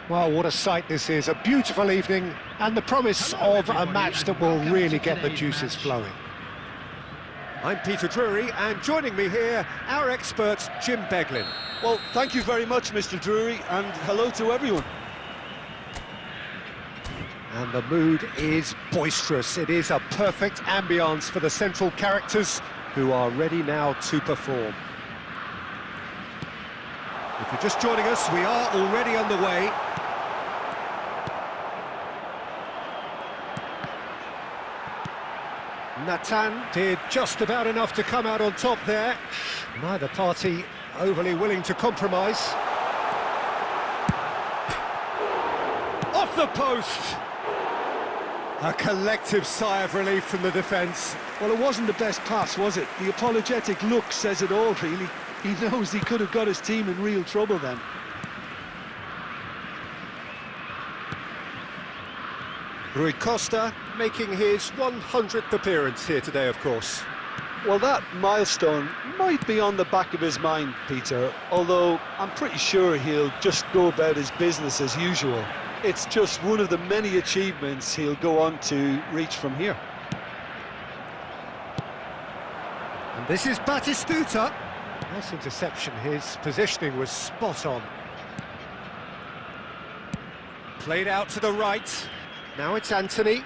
Well, what a sight this is, a beautiful evening and the promise of a match that will really get the juices flowing. I'm Peter Drury, and joining me here, our expert Jim Beglin. Well, thank you very much, Mr. Drury, and hello to everyone. And the mood is boisterous. It is a perfect ambience for the central characters who are ready now to perform. If you're just joining us, we are already underway. Nathan did just about enough to come out on top there. Neither party overly willing to compromise. Off the post! A collective sigh of relief from the defence. Well, it wasn't the best pass, was it? The apologetic look says it all, really. He knows he could have got his team in real trouble then. Rui Costa making his 100th appearance here today, of course. Well, that milestone might be on the back of his mind, Peter, although I'm pretty sure he'll just go about his business as usual. It's just one of the many achievements he'll go on to reach from here. And this is Batistuta. Nice interception, his positioning was spot on. Played out to the right, now it's Anthony.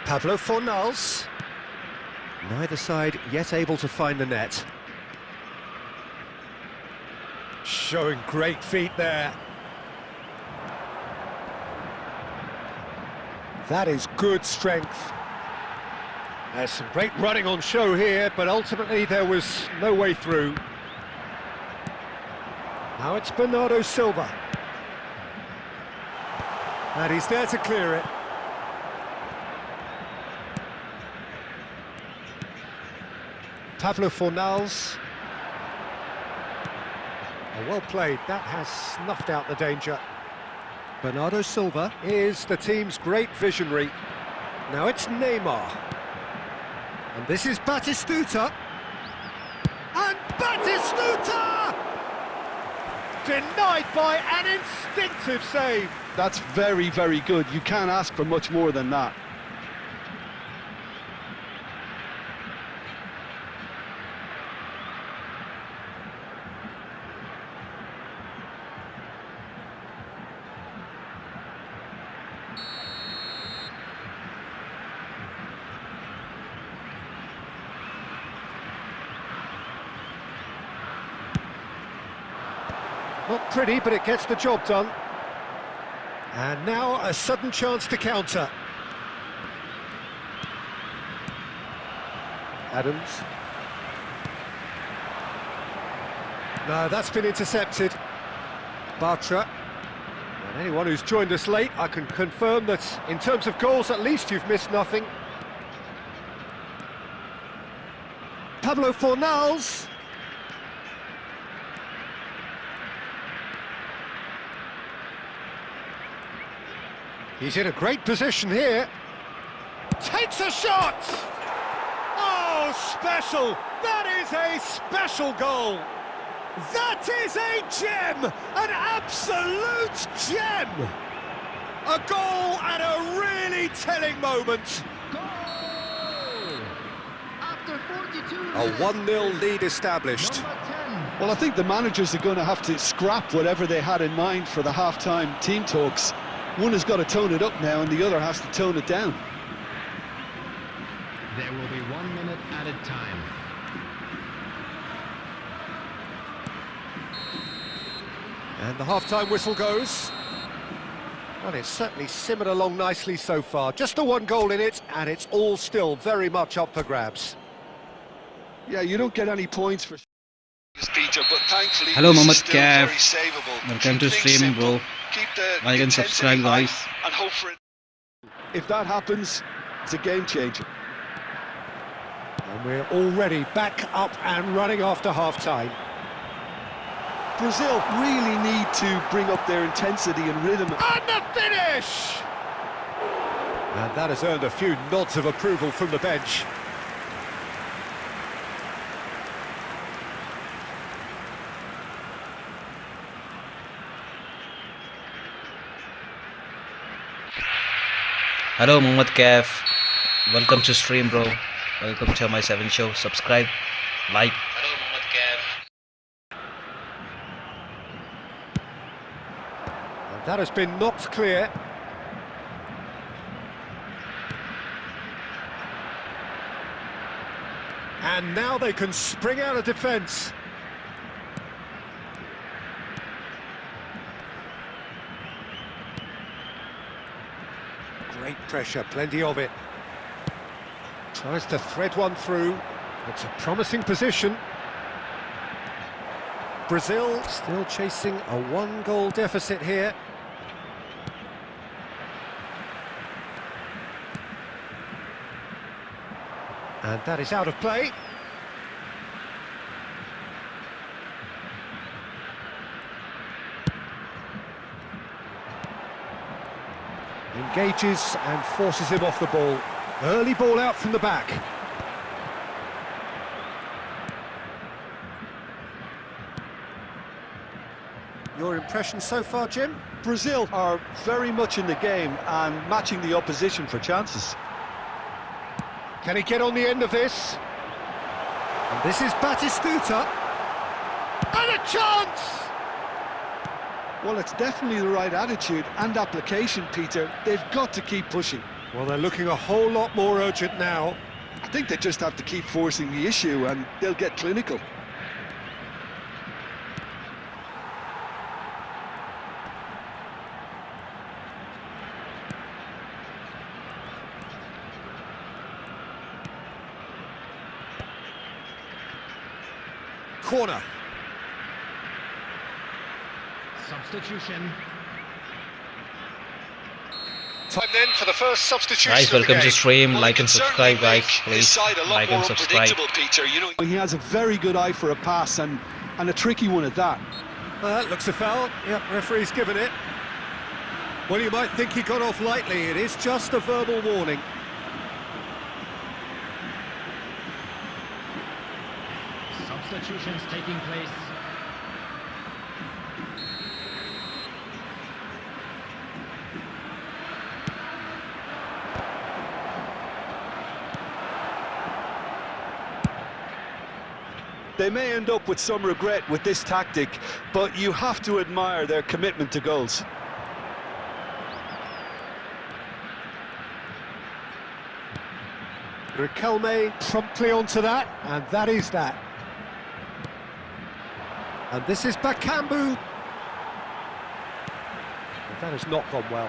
Pablo Fornals. Neither side yet able to find the net. Showing great feet there. That is good strength. There's some great running on show here, but ultimately there was no way through. Now it's Bernardo Silva. And he's there to clear it. Pablo Fornals. Oh, well played, that has snuffed out the danger. Bernardo Silva is the team's great visionary. Now it's Neymar. And this is Batistuta. And Batistuta! Denied by an instinctive save. That's very, very good. You can't ask for much more than that. Not pretty, but it gets the job done. And now a sudden chance to counter. Adams. No, that's been intercepted. Bartra. And anyone who's joined us late, I can confirm that in terms of goals, at least you've missed nothing. Pablo Fornals. He's in a great position here. Takes a shot! Oh, special! That is a special goal! That is a gem! An absolute gem! A goal at a really telling moment. Goal! After 42 A 1-0 lead established. Well, I think the managers are going to have to scrap whatever they had in mind for the half-time team talks. One has got to tone it up now and the other has to tone it down. There will be 1 minute added time. And the half-time whistle goes. Well, it's certainly simmered along nicely so far. Just the one goal in it, and it's all still very much up for grabs. Yeah, you don't get any points for Peter, but thankfully Hello, Mohammed still very Kev. savable. Welcome to Keep stream, things simple. bro. Keep the Like and intensity subscribe, high guys. and hope for it. If that happens, it's a game changer. And we're already back up and running after half-time. Brazil really need to bring up their intensity and rhythm. And the finish! And that has earned a few nods of approval from the bench. Hello, Muhammad Kaf. Welcome to stream, bro. Welcome to my 7 show. Subscribe, like. Hello, Muhammad Kaf. And that has been knocked clear. And now they can spring out of defence. Great pressure, plenty of it. Tries to thread one through. It's a promising position. Brazil still chasing a 1-goal deficit here. And that is out of play. Engages and forces him off the ball. Early ball out from the back. Your impression so far, Jim? Brazil are very much in the game and matching the opposition for chances. Can he get on the end of this? And this is Batistuta. And a chance! Well, it's definitely the right attitude and application, Peter. They've got to keep pushing. Well, they're looking a whole lot more urgent now. I think they just have to keep forcing the issue and they'll get clinical. Corner. Substitution. Time then for the first substitution. Guys, welcome to stream. Well, Like and subscribe, guys. Please like and subscribe. Peter. You know, he has a very good eye for a pass and a tricky one at that. Looks a foul. Yep, referee's given it. Well, you might think he got off lightly. It is just a verbal warning. Substitutions taking place. They may end up with some regret with this tactic, but you have to admire their commitment to goals. Riquelme promptly onto that, and that is that. And this is Bakambu. But that has not gone well.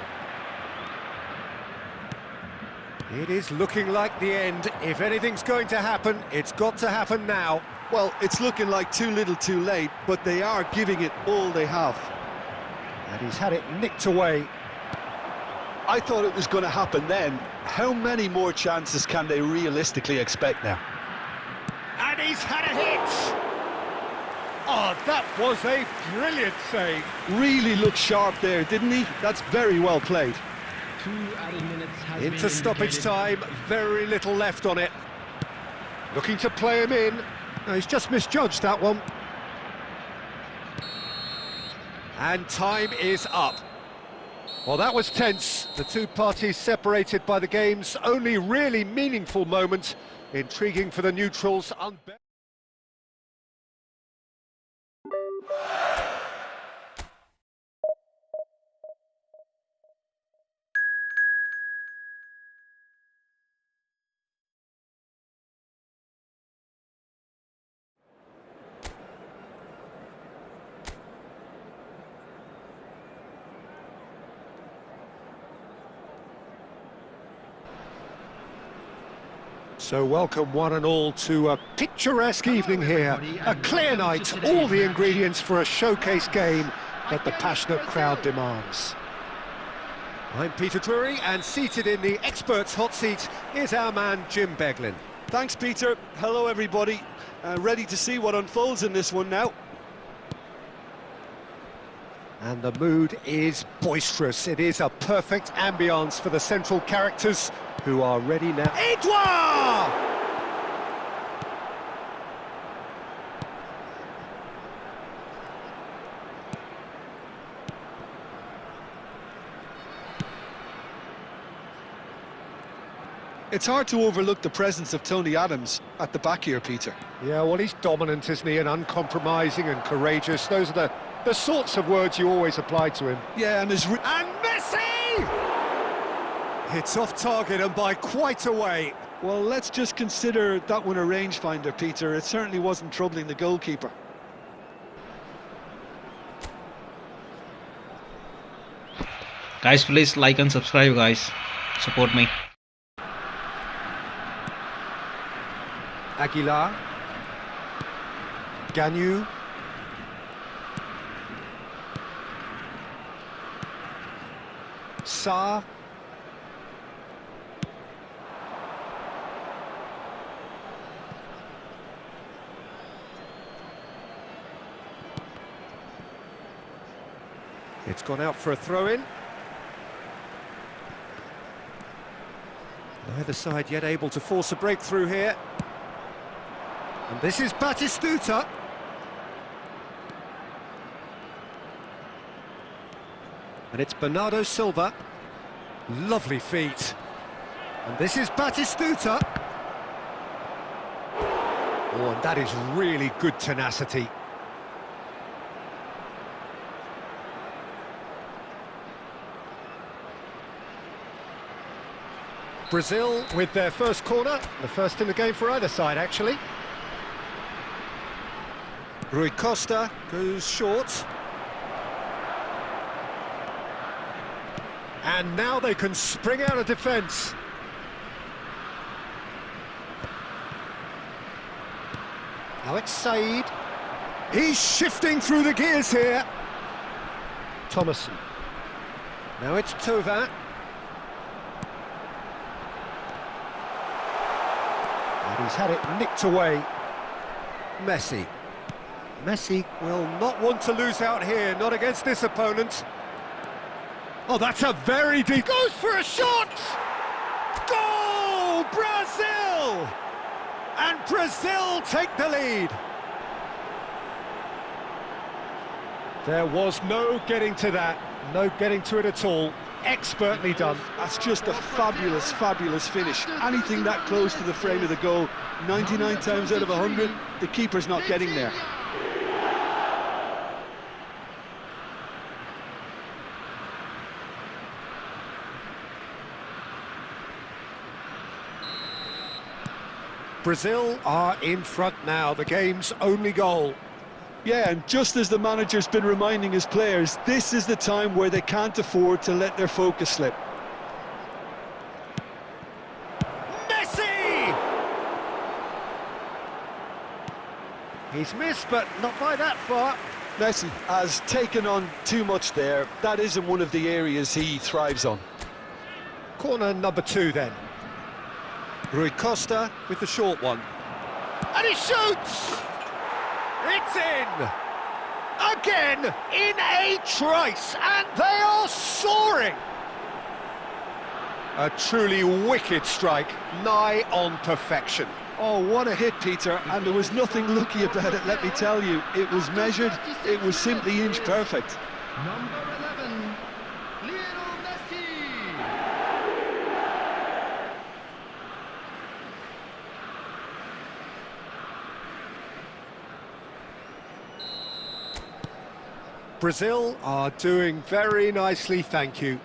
It is looking like the end. If anything's going to happen, it's got to happen now. Well, it's looking like too little too late, but they are giving it all they have. And he's had it nicked away. I thought it was going to happen then. How many more chances can they realistically expect now? And he's had a hit! Oh, that was a brilliant save. Really looked sharp there, didn't he? That's very well played. 2 added minutes has Into been stoppage indicated. time, very little left on it. Looking to play him in. No, he's just misjudged that one. And time is up. Well, that was tense. The two parties separated by the game's only really meaningful moment. Intriguing for the neutrals. So welcome one and all to a picturesque evening here. A clear night, all the ingredients for a showcase game that the passionate crowd demands. I'm Peter Drury, and seated in the experts' hot seat is our man Jim Beglin. Thanks, Peter. Hello, everybody. Ready to see what unfolds in this one now. And the mood is boisterous. It is a perfect ambience for the central characters who are ready now. Edouard! It's hard to overlook the presence of Tony Adams at the back here, Peter. Yeah, well, he's dominant, isn't he, and uncompromising and courageous. Those are the sorts of words you always apply to him. Yeah, and And Messi! It's off target and by quite a way. well, let's just consider that one a rangefinder, Peter. It certainly wasn't troubling the goalkeeper. Guys, please like and subscribe, guys. Support me. Aguilar. Ganu. Sarr. It's gone out for a throw-in. Neither side yet able to force a breakthrough here. And this is Batistuta. And it's Bernardo Silva. Lovely feet. And this is Batistuta. Oh, and that is really good tenacity. Brazil with their first corner, the first in the game for either side, actually. Rui Costa goes short. And now they can spring out of defence. Alex Said. He's shifting through the gears here. Thomason. Now it's Tova. And he's had it nicked away. Messi. Messi will not want to lose out here, not against this opponent. Oh, that's a very deep... Goes for a shot! Goal! Brazil! And Brazil take the lead. There was no getting to that, no getting to it at all. Expertly done. That's just a fabulous, fabulous finish. Anything that close to the frame of the goal, 99 times out of 100, the keeper's not getting there. Brazil are in front now, the game's only goal. Yeah, and just as the manager's been reminding his players, this is the time where they can't afford to let their focus slip. Messi! He's missed, but not by that far. Messi has taken on too much there. That isn't one of the areas he thrives on. Corner number 2 then. Rui Costa with the short one. And he shoots! It's in! Again, in a trice, and they are soaring! A truly wicked strike, nigh on perfection. Oh, what a hit, Peter, and there was nothing lucky about it, let me tell you. It was measured, it was simply inch perfect. Number 11, Lionel Messi. Brazil are doing very nicely, thank you.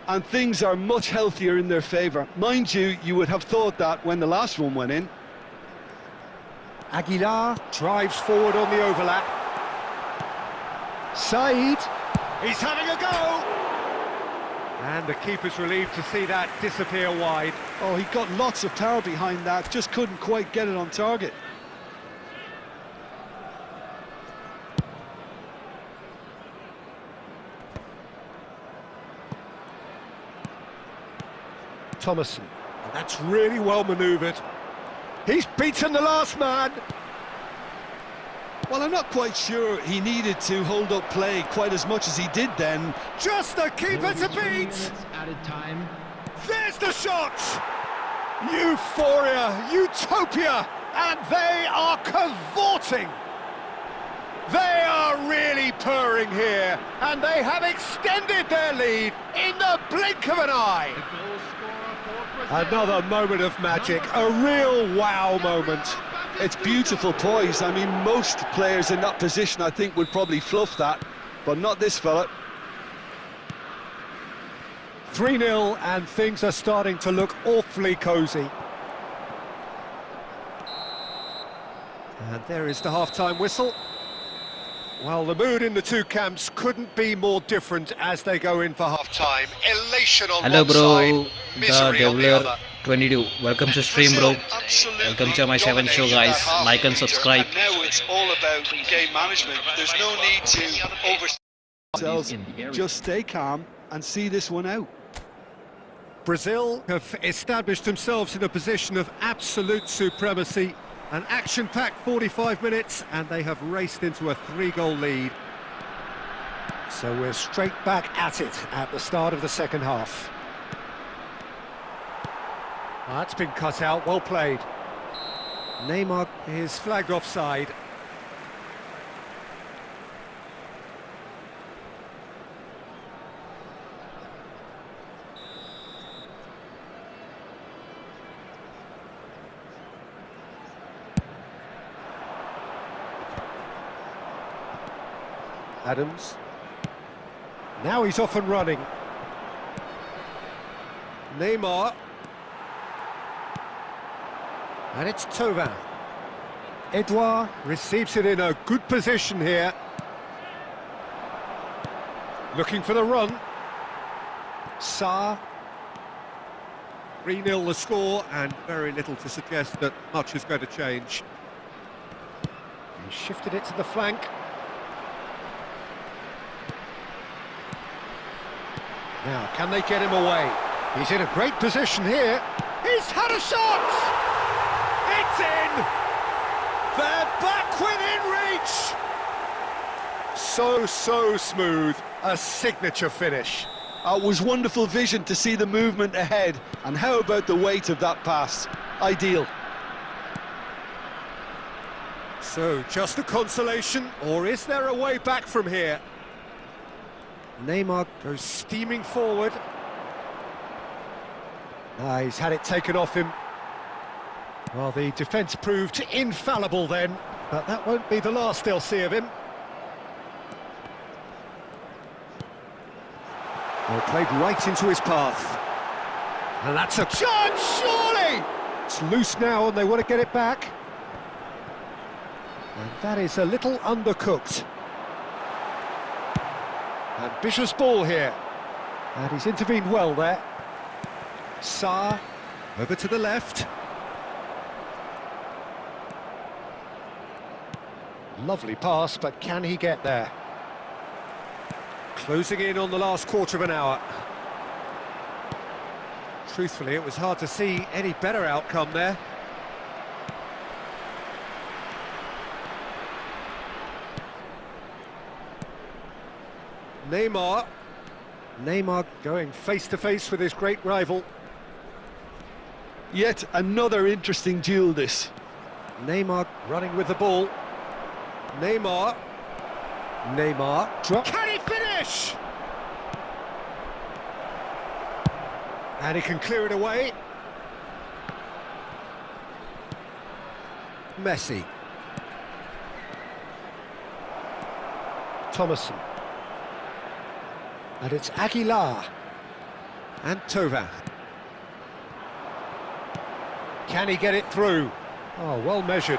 And things are much healthier in their favour. Mind you, you would have thought that when the last one went in. Aguilar drives forward on the overlap. Said, he's having a go! And the keeper's relieved to see that disappear wide. Oh, he got lots of power behind that, just couldn't quite get it on target. Thomason, and that's really well manoeuvred. He's beaten the last man. Well, I'm not quite sure he needed to hold up play quite as much as he did then. Just the keeper to beat. Added time. There's the shot. Euphoria, utopia, and they are cavorting. They are really purring here, and they have extended their lead in the blink of an eye. The goal scorer for Another moment of magic, a real wow moment. It's beautiful poise. I mean, most players in that position, I think, would probably fluff that, but not this fella. 3-0 and things are starting to look awfully cosy. And there is the half-time whistle. Well, the mood in the two camps couldn't be more different as they go in for half-time. Elation on Hello one bro, side, the misery on the Deviler other. 22. Welcome to stream, bro. Welcome to my 7 show, guys. Like and subscribe. And now it's all about game management. There's no need to over. Just stay calm and see this one out. Brazil have established themselves in a position of absolute supremacy. An action-packed 45 minutes, and they have raced into a 3-goal lead. So we're straight back at it at the start of the second half. That's been cut out, well played. Neymar is flagged offside. Adams. Now he's off and running. Neymar. And it's Thauvin. Edouard receives it in a good position here. Looking for the run. Sarr. 3-0 the score, and very little to suggest that much is going to change. He shifted it to the flank. Now, can they get him away? He's in a great position here. He's had a shot! It's in! They're back within reach! So smooth. A signature finish. It was wonderful vision to see the movement ahead. And how about the weight of that pass? Ideal. So, just a consolation, or is there a way back from here? Neymar goes steaming forward. He's had it taken off him. Well, the defence proved infallible then, but that won't be the last they'll see of him. Well, played right into his path. And that's a chance, surely! It's loose now and they want to get it back. And that is a little undercooked. Ambitious ball here, and he's intervened well there. Sarr, over to the left. Lovely pass, but can he get there? Closing in on the last quarter of an hour. Truthfully, it was hard to see any better outcome there. Neymar going face-to-face with his great rival. Yet another interesting duel, this. Neymar running with the ball. Neymar. Drop. Can he finish? And he can clear it away. Messi. Thomason. And it's Aguilar. And Thauvin. Can he get it through? Oh, well measured.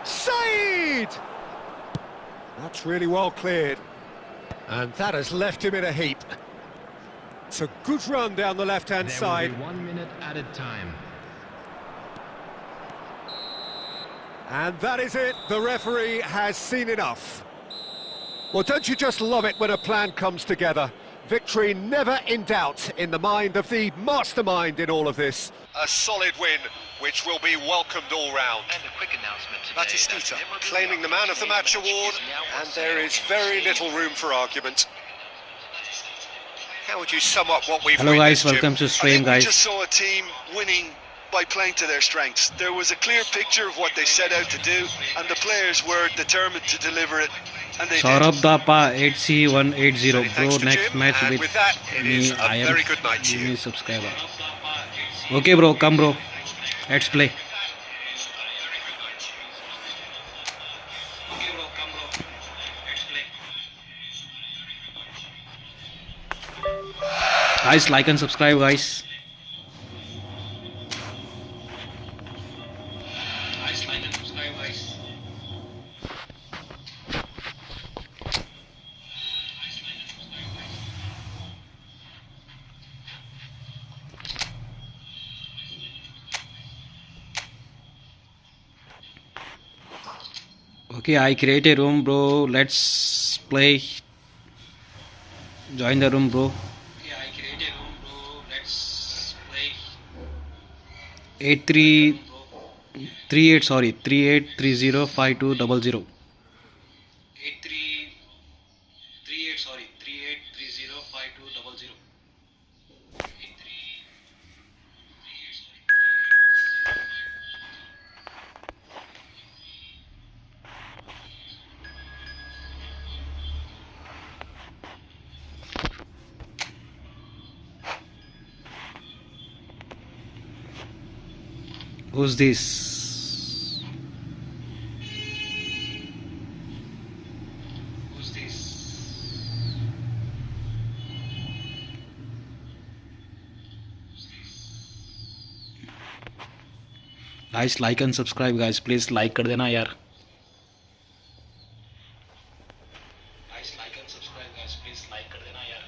Said! That's really well cleared. And that has left him in a heap. It's a good run down the left-hand side. There will be 1 minute added time. And that is it. The referee has seen enough. Well, don't you just love it when a plan comes together? Victory never in doubt in the mind of the mastermind in all of this. A solid win, which will be welcomed all round. And a quick announcement today. Batistita claiming the Man of the Match award, and there is very little room for argument. How would you sum up what we've Hello witnessed, guys, Jim? welcome to I stream, think we guys. just saw a team winning by playing to their strengths. There was a clear picture of what they set out to do, and the players were determined to deliver it And they Saurabh did. Dapa 8C180. Many Bro, thanks to next Jim, match and with with that, it me. is I a am very good night to you. new subscriber. Okay, bro, come, bro. Let's play. Guys, like and subscribe, guys. Okay, I create a room, bro. Let's play. Join the room, bro. Okay, I create a room, bro. Let's play. 8338, sorry, 38305200. 8338, sorry, 38305200. Who's this? Who's this? Guys, like and subscribe, guys. Please like कर देना यार. Guys, like and subscribe, guys. Please like कर देना यार.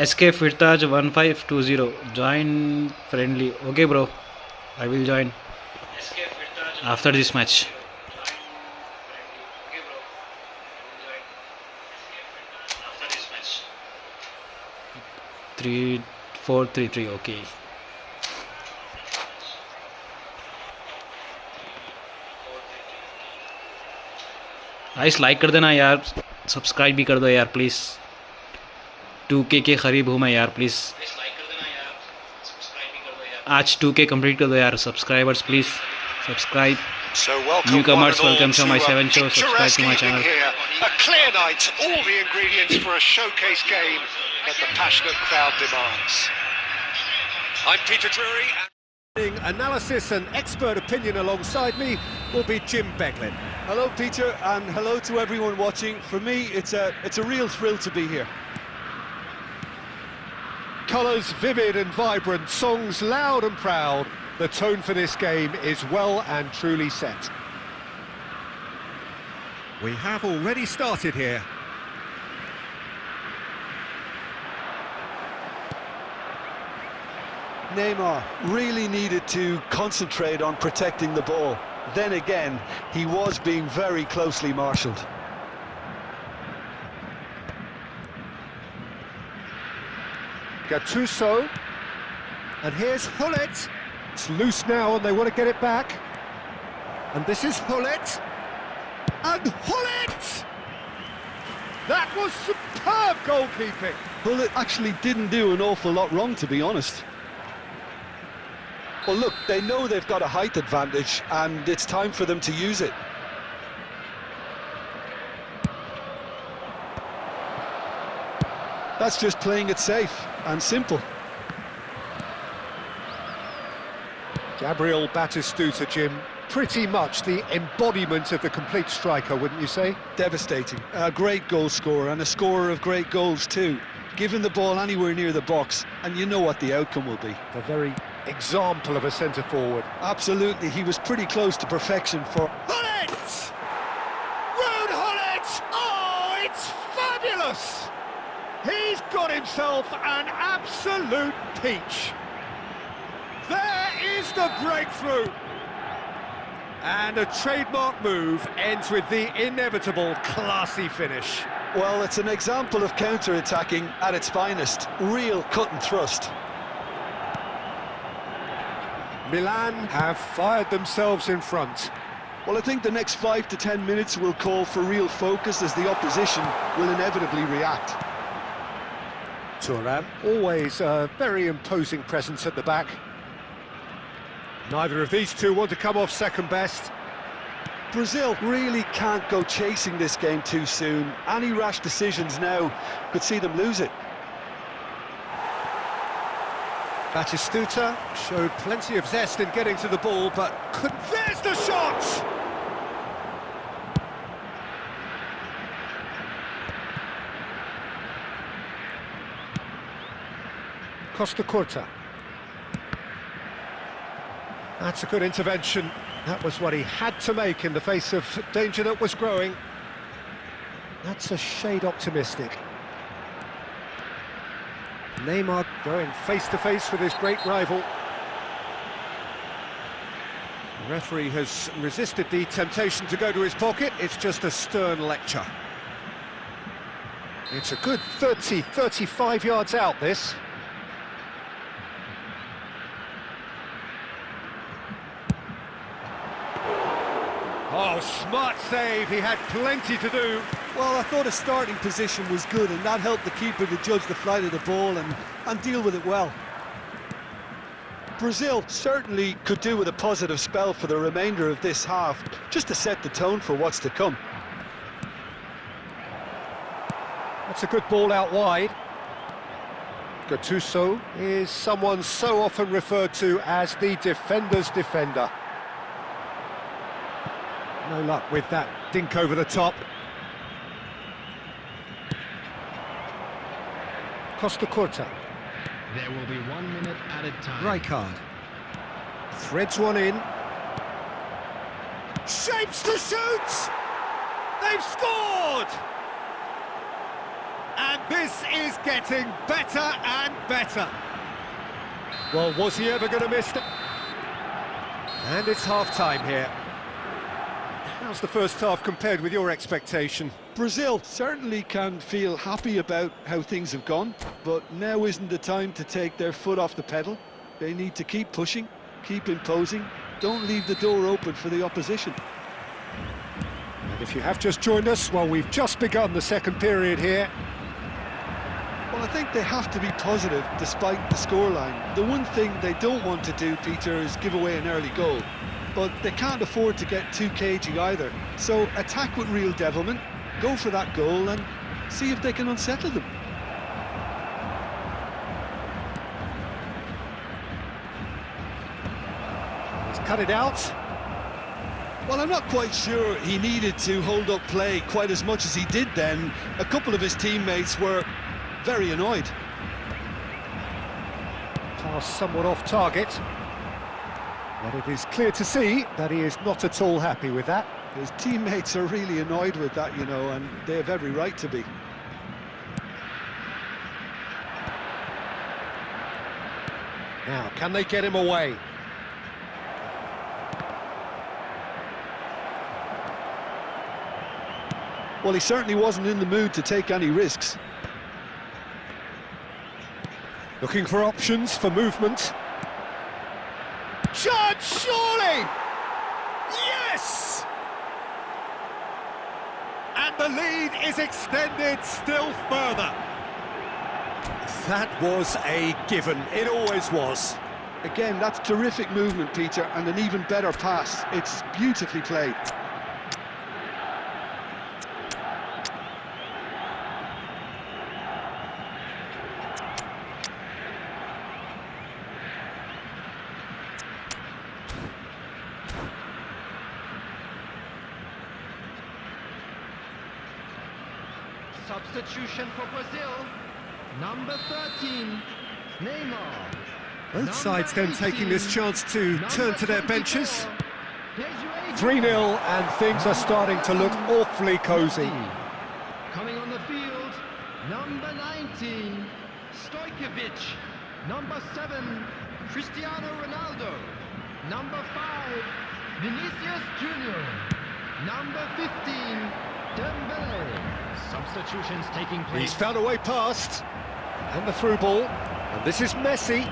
SK Firtaj 1520. Join friendly. Okay, bro. I will join after this match. 3433. Okay. Guys like कर देना यार, subscribe भी कर दो यार प्लीज़. 2K के करीब हूँ मैं यार, प्लीज़ आज 2K कंप्लीट कर दो यार. Subscribers please subscribe. So welcome Newcomers, one and all welcome to my a 7 show. Subscribe to my picturesque channel. evening here. A clear night, all the ingredients for a showcase game that the passionate crowd demands. I'm Peter Drury. Analysis and expert opinion alongside me will be Jim Beglin. Hello, Peter, and hello to everyone watching. For me, it's a real thrill to be here. Colours vivid and vibrant, songs loud and proud. The tone for this game is well and truly set. We have already started here. Neymar really needed to concentrate on protecting the ball. Then again, he was being very closely marshalled. Gattuso, and here's Hullet. It's loose now and they want to get it back. And this is Hullet. And Hullet! That was superb goalkeeping. Hullet actually didn't do an awful lot wrong, to be honest. Well, look, they know they've got a height advantage, and it's time for them to use it. That's just playing it safe and simple. Gabriel Batistuta, Jim, pretty much the embodiment of the complete striker, wouldn't you say? Devastating. A great goal scorer, and a scorer of great goals too. Giving the ball anywhere near the box, and you know what the outcome will be. A very example of a centre-forward. Absolutely, he was pretty close to perfection for... Hullet! Ruud Hullet! Oh, it's fabulous! He's got himself an absolute peach. There is the breakthrough. And a trademark move ends with the inevitable classy finish. Well, it's an example of counter-attacking at its finest. Real cut and thrust. Milan have fired themselves in front. Well, I think the next 5 to 10 minutes will call for real focus as the opposition will inevitably react. Thuram, always a very imposing presence at the back. Neither of these two want to come off second best. Brazil really can't go chasing this game too soon. Any rash decisions now could see them lose it. Batistuta showed plenty of zest in getting to the ball, but couldn't... There's the shot! Costa Curta. That's a good intervention. That was what he had to make in the face of danger that was growing. That's a shade optimistic. Neymar going face-to-face with his great rival. The referee has resisted the temptation to go to his pocket. It's just a stern lecture. It's a good 35 yards out, this. Oh, smart save, he had plenty to do. Well, I thought his starting position was good, and that helped the keeper to judge the flight of the ball and deal with it well. Brazil certainly could do with a positive spell for the remainder of this half, just to set the tone for what's to come. That's a good ball out wide. Gattuso is someone so often referred to as the defender's defender. No luck with that dink over the top. Costa Curta. There will be 1 minute added time. Rijkaard. Threads one in. Shapes to shoot! They've scored! And this is getting better and better. Well, was he ever going to miss it? And it's half-time here. How's the first half compared with your expectation? Brazil certainly can feel happy about how things have gone, but now isn't the time to take their foot off the pedal. They need to keep pushing, keep imposing, don't leave the door open for the opposition. And if you have just joined us, well, we've just begun the second period here. Well, I think they have to be positive despite the scoreline. The one thing they don't want to do, Peter, is give away an early goal. But they can't afford to get too cagey either. So attack with real devilment, go for that goal and see if they can unsettle them. He's cut it out. Well, I'm not quite sure he needed to hold up play quite as much as he did then. A couple of his teammates were very annoyed. Pass somewhat off target. But it is clear to see that he is not at all happy with that. His teammates are really annoyed with that, you know, and they have every right to be. Now, can they get him away? Well, he certainly wasn't in the mood to take any risks. Looking for options for movement. Chance, surely! Yes! And the lead is extended still further. That was a given, it always was. Again, that's terrific movement, Peter, and an even better pass. It's beautifully played. Substitution for Brazil. Number 13, Neymar. Both sides then taking this chance to turn to their benches. 3-0 and things are starting to look awfully cosy. Coming on the field, number 19, Stojkovic. Number 7, Cristiano Ronaldo. Number 5, Vinicius Junior. Number 15, Dembele. Substitutions taking place. He's found a way past. And the through ball. And this is Messi.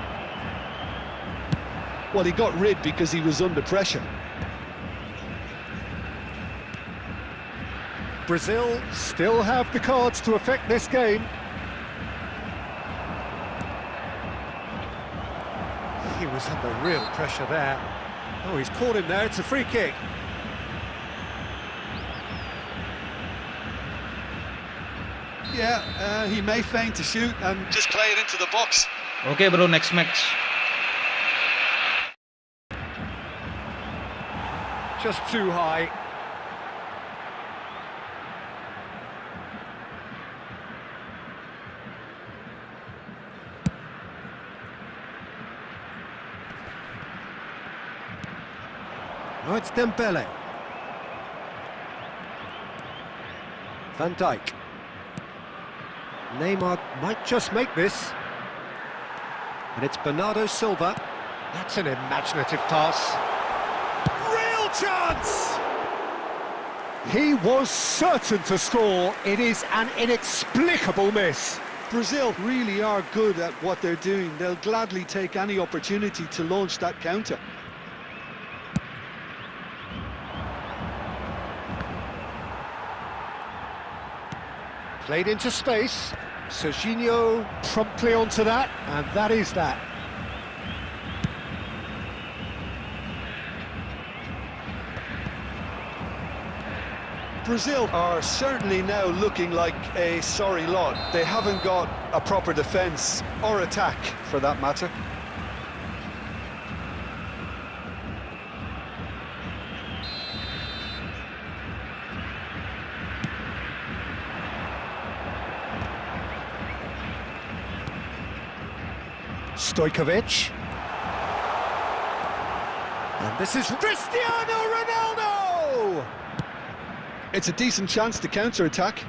Well, he got rid because he was under pressure. Brazil still have the cards to affect this game. He was under real pressure there. Oh, he's caught him there, it's a free kick. Yeah, he may feign to shoot and just play it into the box. Okay, bro, next match. Just too high. Oh, it's Dembele. Van Dijk. Neymar might just make this. And it's Bernardo Silva. That's an imaginative pass. Real chance! He was certain to score. It is an inexplicable miss. Brazil really are good at what they're doing. They'll gladly take any opportunity to launch that counter. Played into space. Serginho promptly onto that, and that is that. Brazil are certainly now looking like a sorry lot. They haven't got a proper defence or attack, for that matter. Stojkovic. And this is Cristiano Ronaldo! It's a decent chance to counter-attack.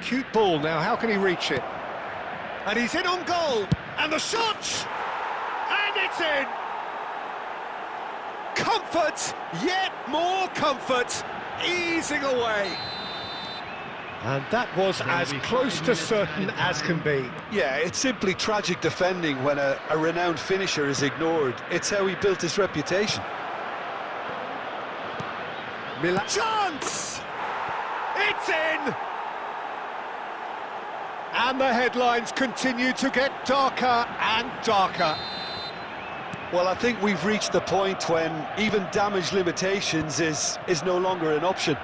Cute ball now, how can he reach it? And he's in on goal! And the shot! And it's in! Comfort, yet more comfort, easing away. And that was as close to certain as can be. Yeah, it's simply tragic defending when a renowned finisher is ignored. It's how he built his reputation. Chance! It's in! And the headlines continue to get darker and darker. Well, I think we've reached the point when even damage limitations is no longer an option.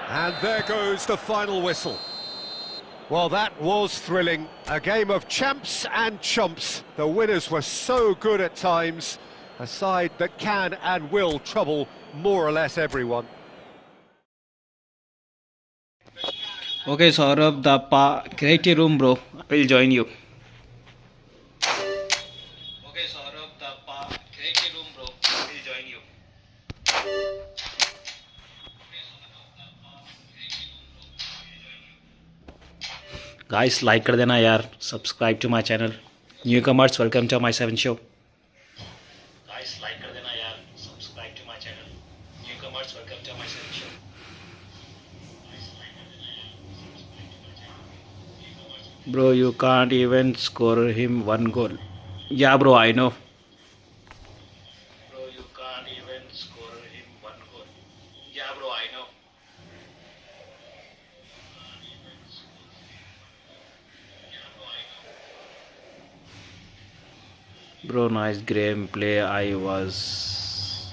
And there goes the final whistle. Well, that was thrilling. A game of champs and chumps. The winners were so good at times. A side that can and will trouble more or less everyone. Okay, Saurabh, the creative room, bro. I will join you. Okay, Saurabh, the creative room, bro. I will join you. Guys, like कर देना यार. Subscribe to my channel. Newcomers, welcome to my 7 show. Guys, like कर देना यार. Subscribe to my channel. Newcomers, welcome to my 7 show. Bro, you can't even score him one goal. Yeah, bro, I know. Bro, you can't even score him one goal. Yeah, bro, I know. Bro, nice gameplay. I was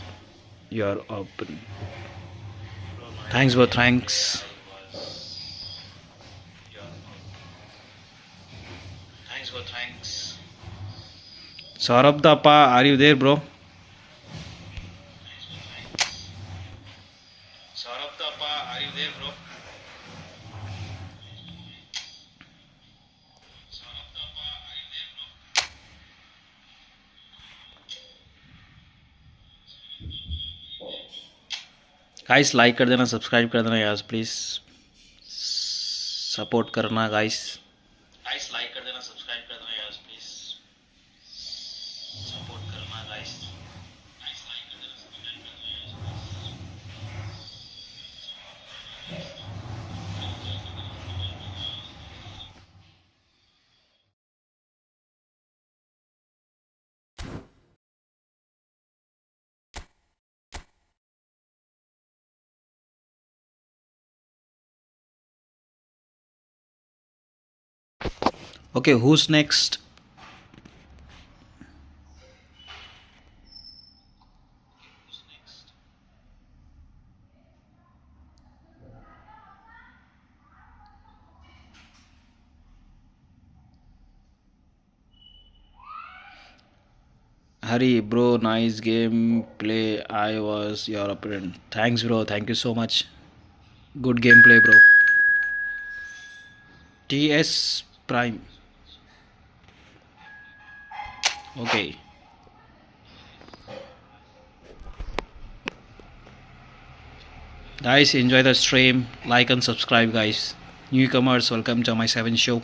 your open. Thanks, bro. Thanks. Thanks, bro. Thanks. Saurabh Dapa, are you there, bro? Saurabh Dapa, are you there, bro? Guys like कर देना, subscribe कर देना यार, please support करना guys. Guys like कर देना, subscribe कर देना यार, प्लीज़ सपोर्ट करना गाइस. गाइस लाइक कर देना, सब्सक्राइब कर देना यार. Okay, who's next? Hari, bro, nice game play. I was your opponent. Thanks, bro. Thank you so much. Good gameplay, bro. TS Prime. Okay. Guys, enjoy the stream. Like and subscribe, guys. Newcomers, welcome to my 7 show.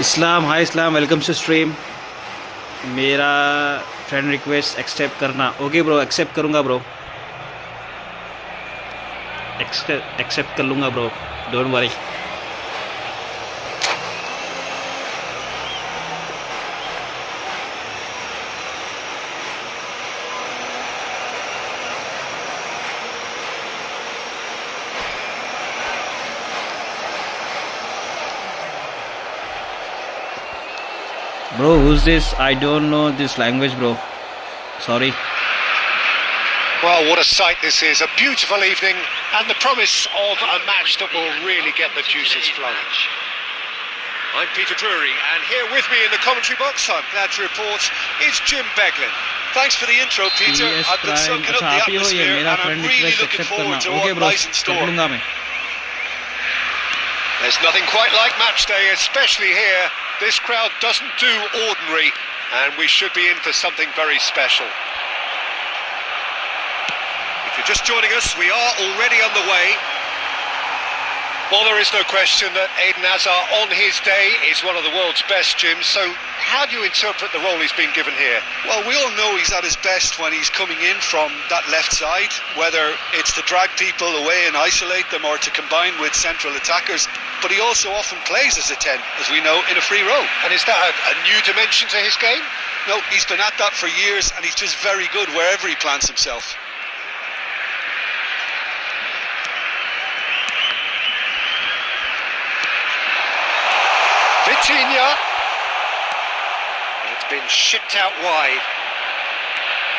Islam, hi Islam, welcome to stream. मेरा friend request accept करना. Okay bro, accept करूँगा bro. Accept कर लूँगा bro, don't worry. Bro, who's this? I don't know this language, bro. Sorry. Well, what a sight this is. A beautiful evening and the promise of a match that will really get the juices flowing. I'm Peter Drury, and here with me in the commentary box, I'm glad to report, is Jim Beglin. Thanks for the intro, Peter. I've been soaking up the atmosphere and I'm really looking forward to what lies in store. There's nothing quite like match day, especially here. This crowd doesn't do ordinary, and we should be in for something very special. If you're just joining us, we are already on the way. Well, there is no question that Eden Hazard on his day is one of the world's best, Jim, so how do you interpret the role he's been given here? Well, we all know he's at his best when he's coming in from that left side, whether it's to drag people away and isolate them or to combine with central attackers. But he also often plays as a 10, as we know, in a free role. And is that a new dimension to his game? No, he's been at that for years and he's just very good wherever he plants himself. Vitinha. It's been shipped out wide.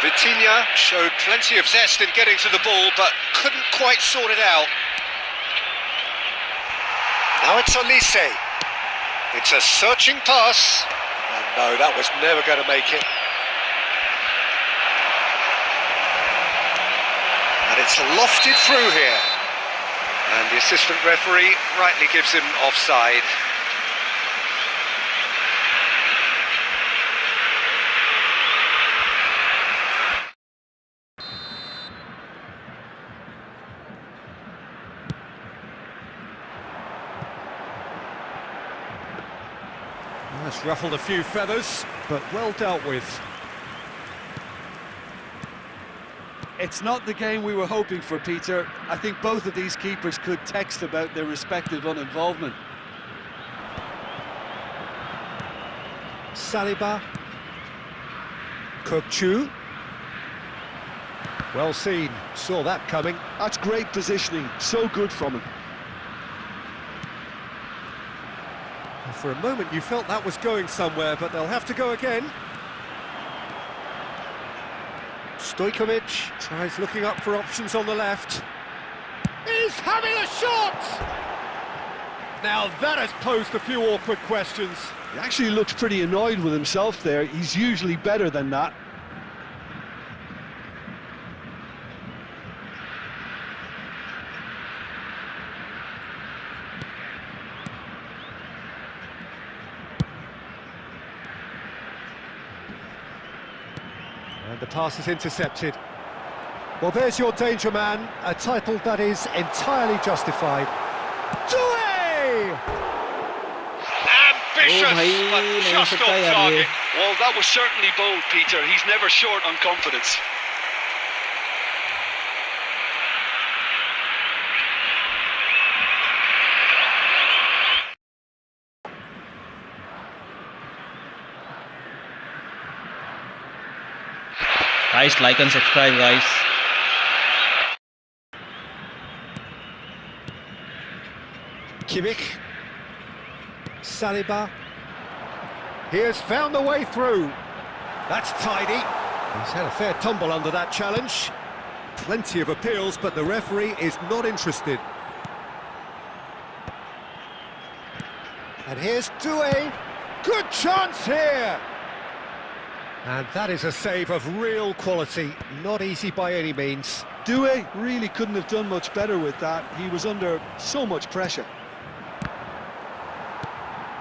Vitinha showed plenty of zest in getting to the ball, but couldn't quite sort it out. Now it's Olise. It's a searching pass. And no, that was never going to make it. And it's lofted through here. And the assistant referee rightly gives him offside. That's ruffled a few feathers, but well dealt with. It's not the game we were hoping for, Peter. I think both of these keepers could text about their respective uninvolvement. Saliba. Kukçu. Well seen, saw that coming. That's great positioning, so good from him. For a moment you felt that was going somewhere, but they'll have to go again. Stojkovic tries looking up for options on the left. He's having a shot! Now that has posed a few awkward questions. He actually looks pretty annoyed with himself there. He's usually better than that. And the pass is intercepted. Well, there's your danger man, a title that is entirely justified. Doué! Ambitious, Oh, bhai, but nahi just ho sakta off yaar target. ye. Well, that was certainly bold, Peter. He's never short on confidence. Guys, like and subscribe, guys. Kimmich. Saliba. He has found the way through. That's tidy. He's had a fair tumble under that challenge. Plenty of appeals, but the referee is not interested. And here's Doué. Good chance here! And that is a save of real quality, not easy by any means. Doué really couldn't have done much better with that. He was under so much pressure.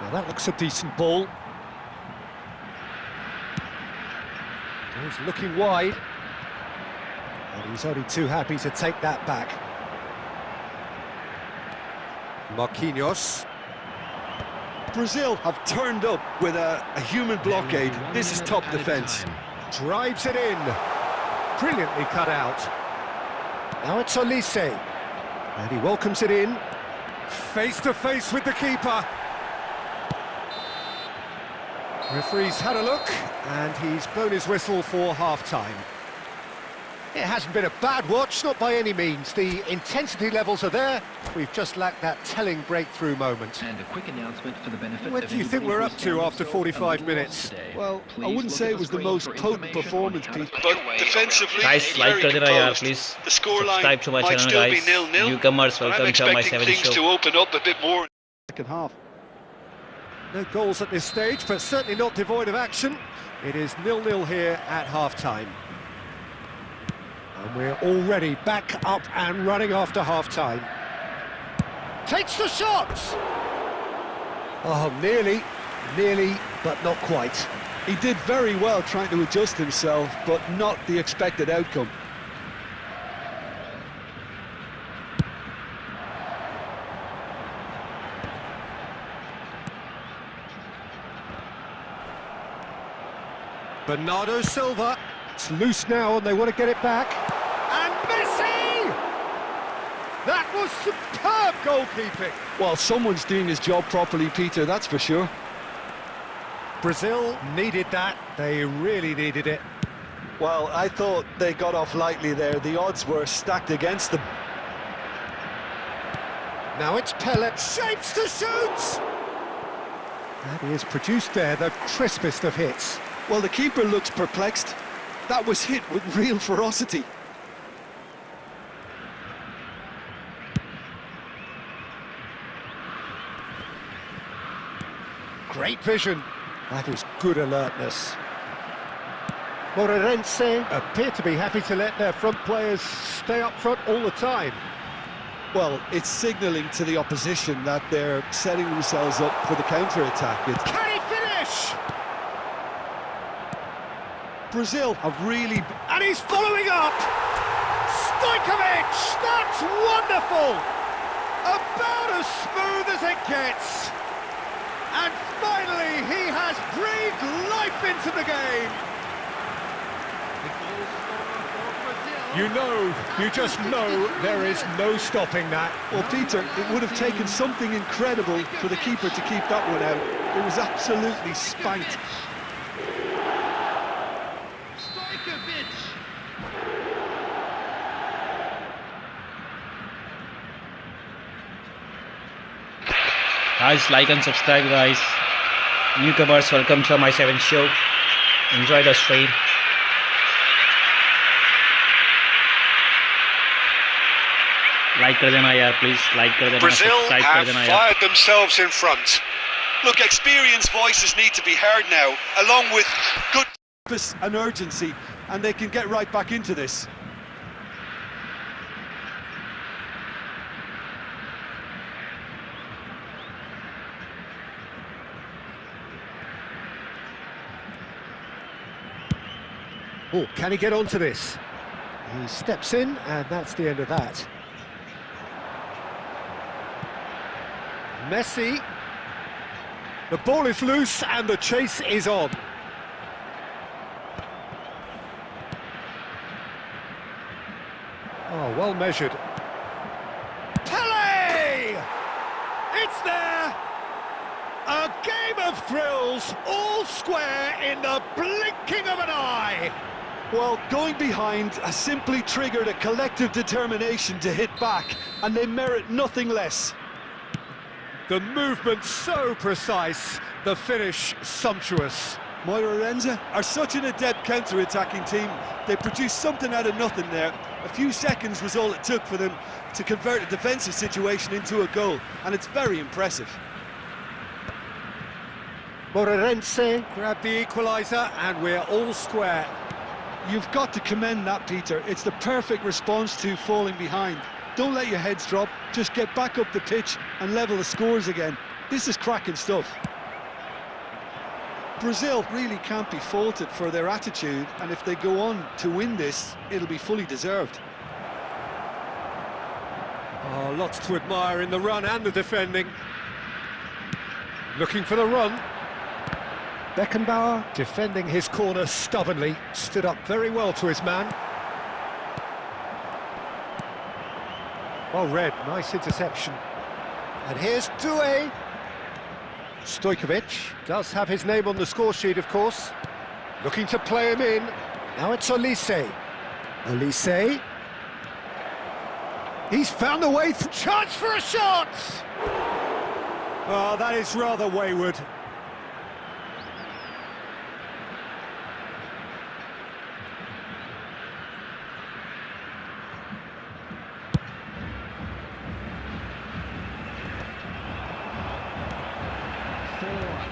Now that looks a decent ball. He's looking wide. And he's only too happy to take that back. Marquinhos. Brazil have turned up with a human blockade. This is top defence. Drives it in. Brilliantly cut out. Now it's Olise. And he welcomes it in. Face to face with the keeper. Referee's had a look, and he's blown his whistle for half-time. It hasn't been a bad watch, not by any means. The intensity levels are there. We've just lacked that telling breakthrough moment. And a quick announcement for the benefit What of do you think we're up to after 45 minutes? Well, I wouldn't say it was the most potent performance, Pete, but defensively, Guys, like very kar dena yaar, composed. please. The scoreline Subscribe to my might channel, still be guys. 0-0. Newcomers, but I'm welcome to my expecting 7 things show. to open up a bit more. Second half. No goals at this stage, but certainly not devoid of action. It is 0-0 here at half-time. And we're already back up and running after half-time. Takes the shot! Oh, nearly, but not quite. He did very well trying to adjust himself, but not the expected outcome. Bernardo Silva. It's loose now and they want to get it back. And Messi! That was superb goalkeeping. Well, someone's doing his job properly, Peter, that's for sure. Brazil needed that. They really needed it. Well, I thought they got off lightly there. The odds were stacked against them. Now it's Pellet. Shapes to shoot! And he has produced there the crispest of hits. Well, the keeper looks perplexed. That was hit with real ferocity. Great vision. That is good alertness. Moreirense appear to be happy to let their front players stay up front all the time. Well, it's signalling to the opposition that they're setting themselves up for the counter-attack. Can he finish? Brazil have really... And he's following up! Stojkovic! That's wonderful! About as smooth as it gets! And finally, he has breathed life into the game! You just know there is no stopping that. Well, Peter, it would have taken something incredible for the keeper to keep that one out. It was absolutely spanked. Guys, like and subscribe, guys. Newcomers, welcome to my 7th show. Enjoy the stream. Like कर देना यार, please. Like कर देना, Brazil subscribe कर have देना यार. fired themselves in front. Look, experienced voices need to be heard now, along with good purpose and urgency, and they can get right back into this. Oh, can he get onto this? He steps in, and that's the end of that. Messi. The ball is loose, and the chase is on. Oh, well measured. Pele! It's there! A game of thrills, all square in the blinking of an eye. Well, going behind has simply triggered a collective determination to hit back, and they merit nothing less. The movement so precise, the finish sumptuous. Moira are such an adept counter-attacking team. They produced something out of nothing there. A few seconds was all it took for them to convert a defensive situation into a goal, and it's very impressive. Moreirense grab the equaliser, and we're all square. You've got to commend that, Peter. It's the perfect response to falling behind. Don't let your heads drop, just get back up the pitch and level the scores again. This is cracking stuff. Brazil really can't be faulted for their attitude, and if they go on to win this, it'll be fully deserved. Oh, lots to admire in the run and the defending. Looking for the run. Beckenbauer defending his corner stubbornly, stood up very well to his man. Well read, nice interception. And here's Doué. Stojkovic does have his name on the score sheet, of course. Looking to play him in. Now it's Olise. Olise. He's found the way. Chance for a shot! Oh, that is rather wayward.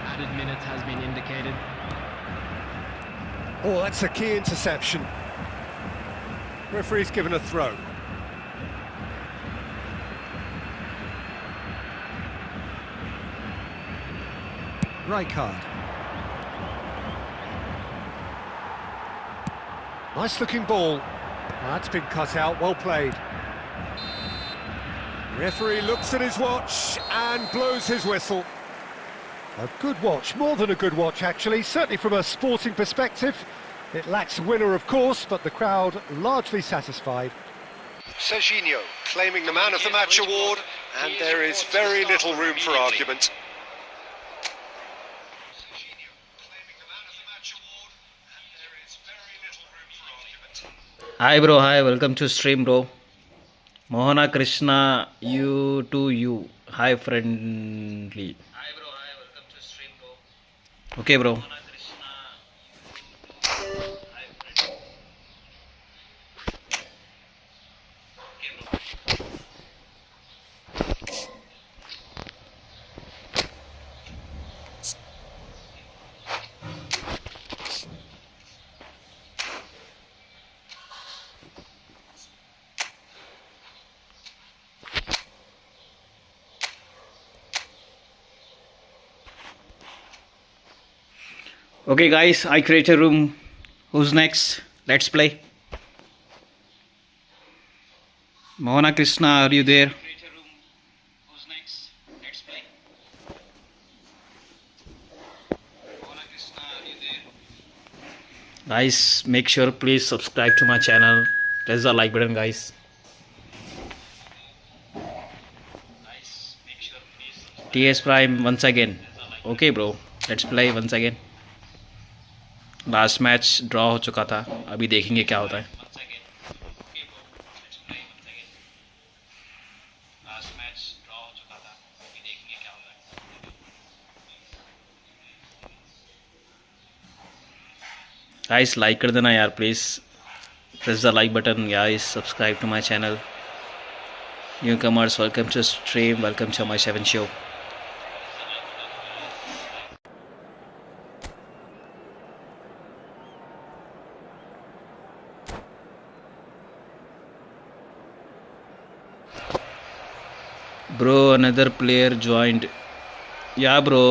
Added minutes has been indicated. Oh, that's a key interception. Referee's given a throw. Rijkaard. Nice looking ball. That's been cut out, well played. Referee looks at his watch and blows his whistle. A good watch, more than a good watch actually, certainly from a sporting perspective. It lacks a winner of course, but the crowd largely satisfied. Serginho claiming the man of the match award, and there is very little room for argument. Hi bro, hi, welcome to stream bro. Mohana Krishna, you to you. Hi friendly. Hi bro, hi, welcome to stream bro. Okay bro. Okay guys, I create a room. Who's next? Let's play. Mohana Krishna, are you there? Who's next? Let's play. Mohana Krishna, are you there? Guys, make sure please subscribe to my channel. Press the like button guys. TS Prime once again. Okay bro, let's play once again. Last match draw हो चुका था, अभी देखेंगे क्या होता है. Guys like कर देना यार please, press the like button guys, subscribe to my channel. Newcomers, welcome to stream, welcome to my 7 show. Bro, another player joined. या ब्रो,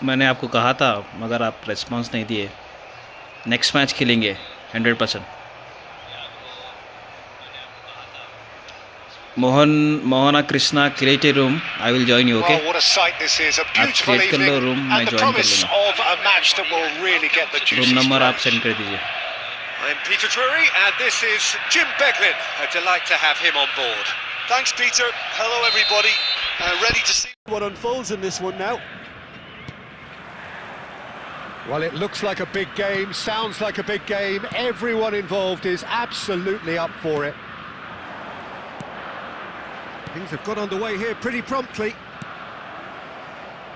मैंने आपको कहा था मगर आप रेस्पॉन्स नहीं दिए. नेक्स्ट मैच खेलेंगे 100%. Mohana Krishna, create a room. I will join you, okay? Oh, what a sight this is! A आप beautiful create कर लो evening, room, मैं and the join कर promise लूँगा. of a match that will really get the juices Room number आप flowing. send कर दीजिए. I'm Peter Drury, and this is Jim Beglin. A delight to have him on board. Thanks, Peter. Hello, everybody. Ready to see what unfolds in this one now. Well, it looks like a big game, sounds like a big game. Everyone involved is absolutely up for it. Things have got underway here pretty promptly.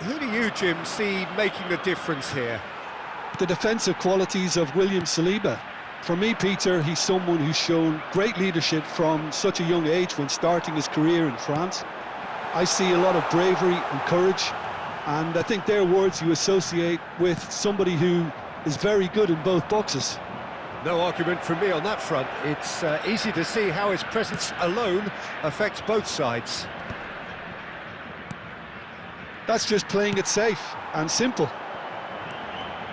Who do you, Jim, see making the difference here? The defensive qualities of William Saliba. For me, Peter, he's someone who's shown great leadership from such a young age when starting his career in France. I see a lot of bravery and courage, and I think they're words you associate with somebody who is very good in both boxes. No argument from me on that front. It's easy to see how his presence alone affects both sides. That's just playing it safe and simple.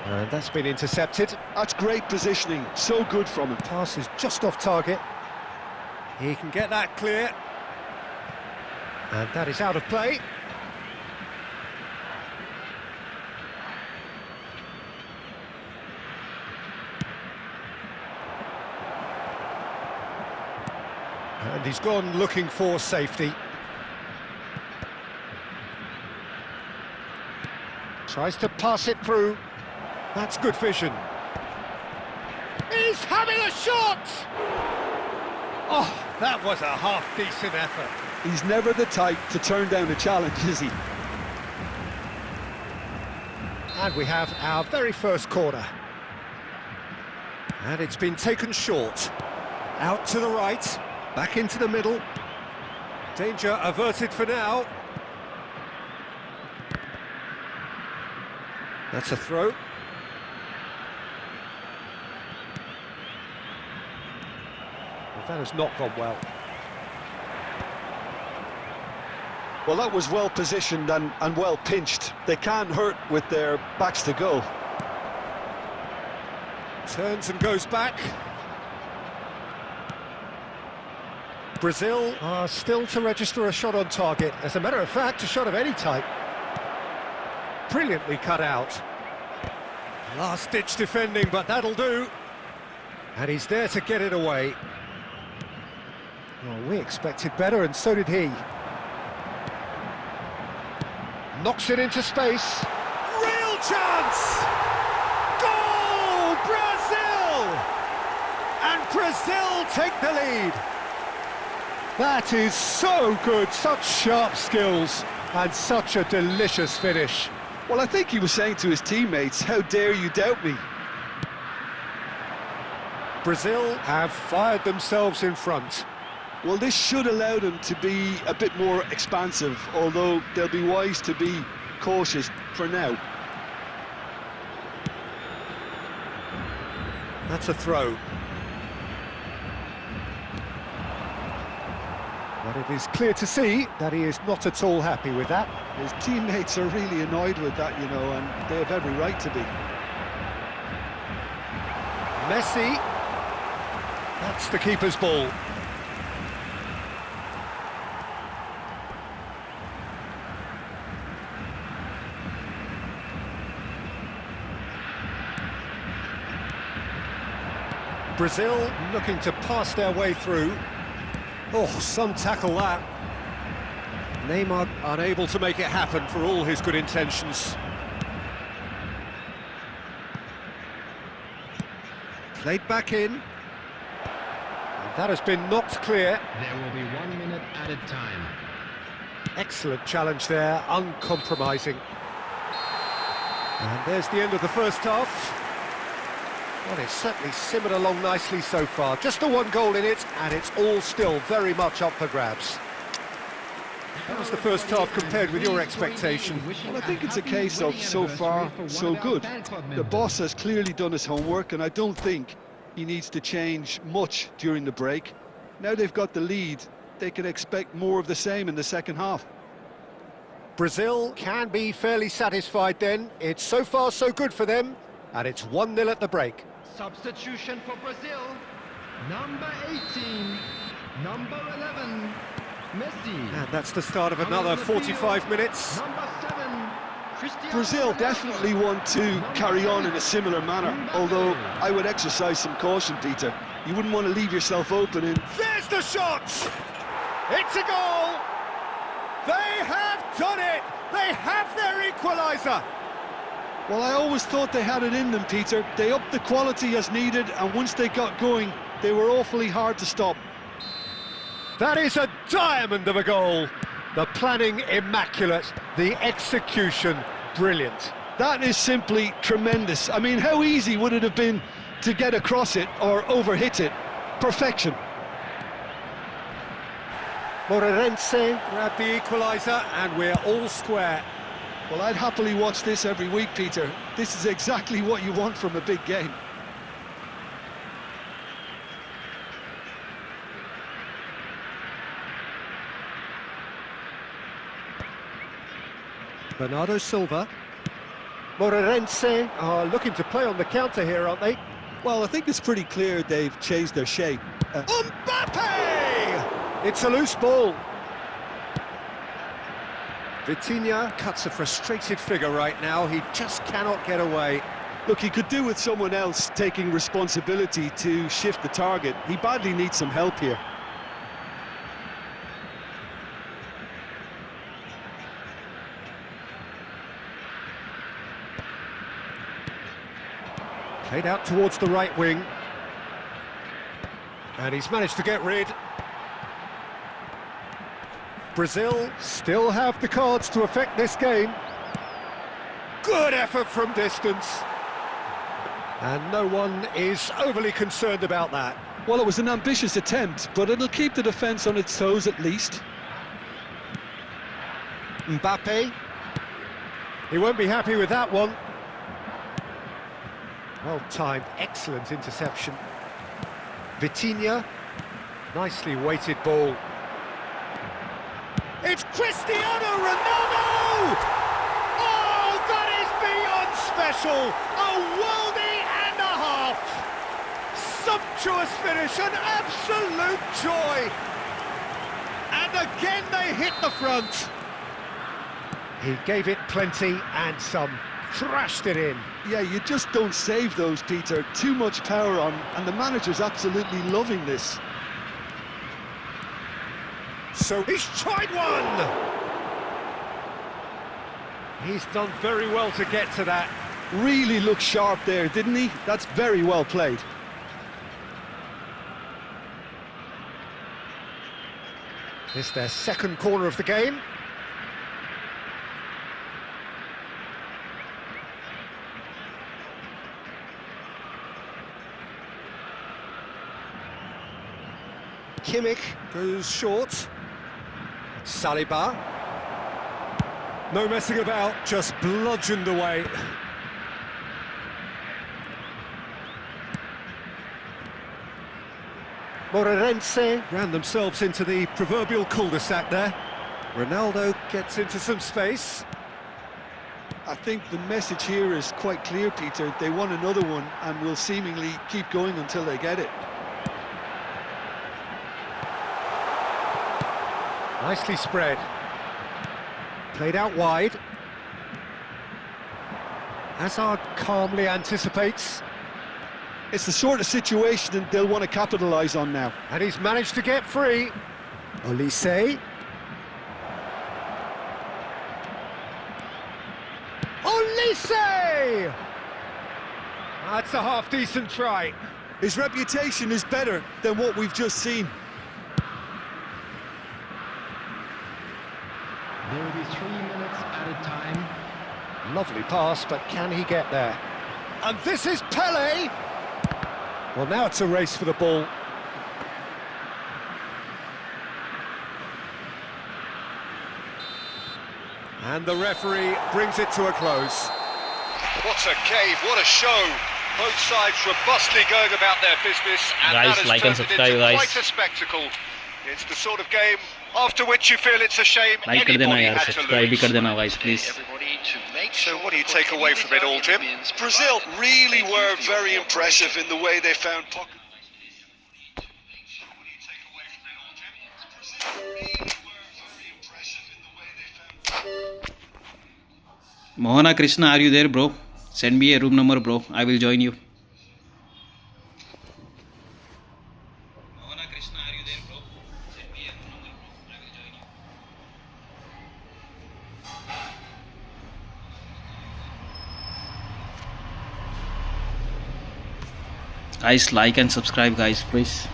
And that's been intercepted. That's great positioning, so good from him. Pass is just off target. He can get that clear. And that is out of play. And he's gone looking for safety. Tries to pass it through. That's good vision. He's having a shot! Oh, that was a half-decent effort. He's never the type to turn down a challenge, is he? And we have our very first corner. And it's been taken short. Out to the right. Back into the middle. Danger averted for now. That's a throw. Well, that has not gone well. Well, that was well positioned and well pinched. They can't hurt with their backs to goal. Turns and goes back. Brazil are still to register a shot on target. As a matter of fact, a shot of any type. Brilliantly cut out. Last-ditch defending, but that'll do. And he's there to get it away. Well, we expected better, and so did he. Knocks it into space. Real chance! Goal! Brazil! And Brazil take the lead. That is so good, such sharp skills, and such a delicious finish. Well, I think he was saying to his teammates, how dare you doubt me? Brazil have fired themselves in front. Well, this should allow them to be a bit more expansive, although they'll be wise to be cautious for now. That's a throw. But it is clear to see that he is not at all happy with that. His teammates are really annoyed with that, you know, and they have every right to be. Messi. That's the keeper's ball. Brazil looking to pass their way through. Oh, some tackle that. Neymar unable to make it happen for all his good intentions. Played back in. And that has been knocked clear. There will be 1 minute added time. Excellent challenge there, uncompromising. And there's the end of the first half. Well, it's certainly simmered along nicely so far. Just the one goal in it, and it's all still very much up for grabs. How was the first half compared with your expectation? Well, I think it's a case of so far, so good. The boss has clearly done his homework, and I don't think he needs to change much during the break. Now they've got the lead, they can expect more of the same in the second half. Brazil can be fairly satisfied then. It's so far so good for them, and it's 1-0 at the break. Substitution for Brazil. Number 18, number 11, Messi. And that's the start of another 45 minutes. Number 7, Cristiano Brazil Ronaldo. definitely want to carry on in a similar manner, although I would exercise some caution, Peter. You wouldn't want to leave yourself open in. There's the shot! It's a goal! They have done it! They have their equaliser! Well, I always thought they had it in them, Peter. They upped the quality as needed, and once they got going, they were awfully hard to stop. That is a diamond of a goal. The planning immaculate, the execution brilliant. That is simply tremendous. I mean, how easy would it have been to get across it or overhit it? Perfection. Moreirense grabbed the equaliser, and we're all square. Well, I'd happily watch this every week, Peter. This is exactly what you want from a big game. Bernardo Silva. Moreirense are looking to play on the counter here, aren't they? Well, I think it's pretty clear they've changed their shape. Mbappe! It's a loose ball. Vitinha cuts a frustrated figure right now. He just cannot get away. Look, he could do with someone else taking responsibility to shift the target. He badly needs some help here. Played out towards the right wing. And he's managed to get rid. Brazil still have the cards to affect this game. Good effort from distance. And no one is overly concerned about that. Well, it was an ambitious attempt, but it'll keep the defence on its toes at least. Mbappe. He won't be happy with that one. Well timed, excellent interception. Vitinha. Nicely weighted ball. It's Cristiano Ronaldo! Oh, that is beyond special! A worldie and a half! Sumptuous finish, an absolute joy! And again they hit the front. He gave it plenty and some, thrashed it in. Yeah, you just don't save those, Peter. Too much power on, and the manager's absolutely loving this. So he's tried one! He's done very well to get to that. Really looked sharp there, didn't he? That's very well played. It's their second corner of the game. Kimmich goes short. Saliba. No messing about, just bludgeoned away. Moreirense ran themselves into the proverbial cul-de-sac there. Ronaldo gets into some space. I think the message here is quite clear, Peter. They want another one and will seemingly keep going until they get it. Nicely spread. Played out wide. Hazard calmly anticipates. It's the sort of situation that they'll want to capitalise on now. And he's managed to get free. Olise. Olise! That's a half-decent try. His reputation is better than what we've just seen. There will be 3 minutes at a time. Lovely pass, but can he get there? And this is Pele! Well, now it's a race for the ball. And the referee brings it to a close. What a cave, what a show. Both sides robustly going about their business, and Guys, that has like and turned it subscribe, into guys. quite a spectacle. It's the sort of game after which you feel it's a shame like कर देना anybody यार, had to subscribe भी कर lose. देना guys please. So what do you take away from it all, Jim? Brazil really were very impressive in the way they found pocket. Mohana Krishna, are you there, bro? Send me a room number, bro. I will join you. Mohana Krishna, are you there, bro? Send me a room number, bro. I will join you. Guys, like and subscribe, guys, please.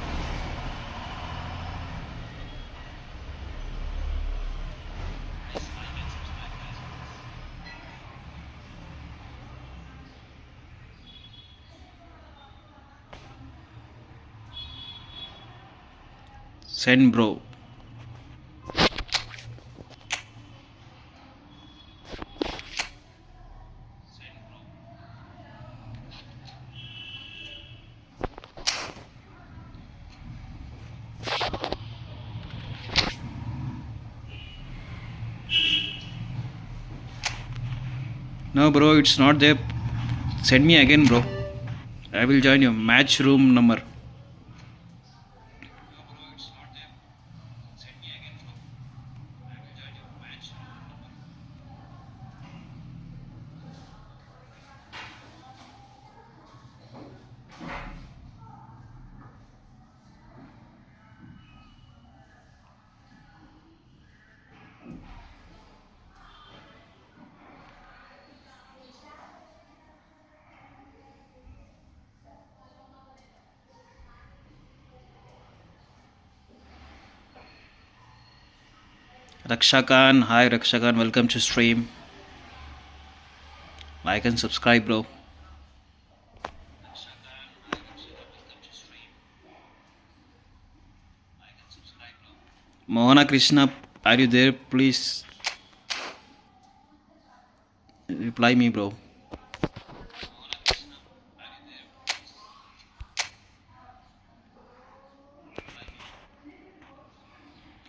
Send, bro. No, bro, it's not there. Send me again, bro. I will join you. Match room number. Rakshakan, hi Rakshakan, welcome to stream. Like and subscribe, bro. Mohana Krishna, are you there? Please reply me, bro.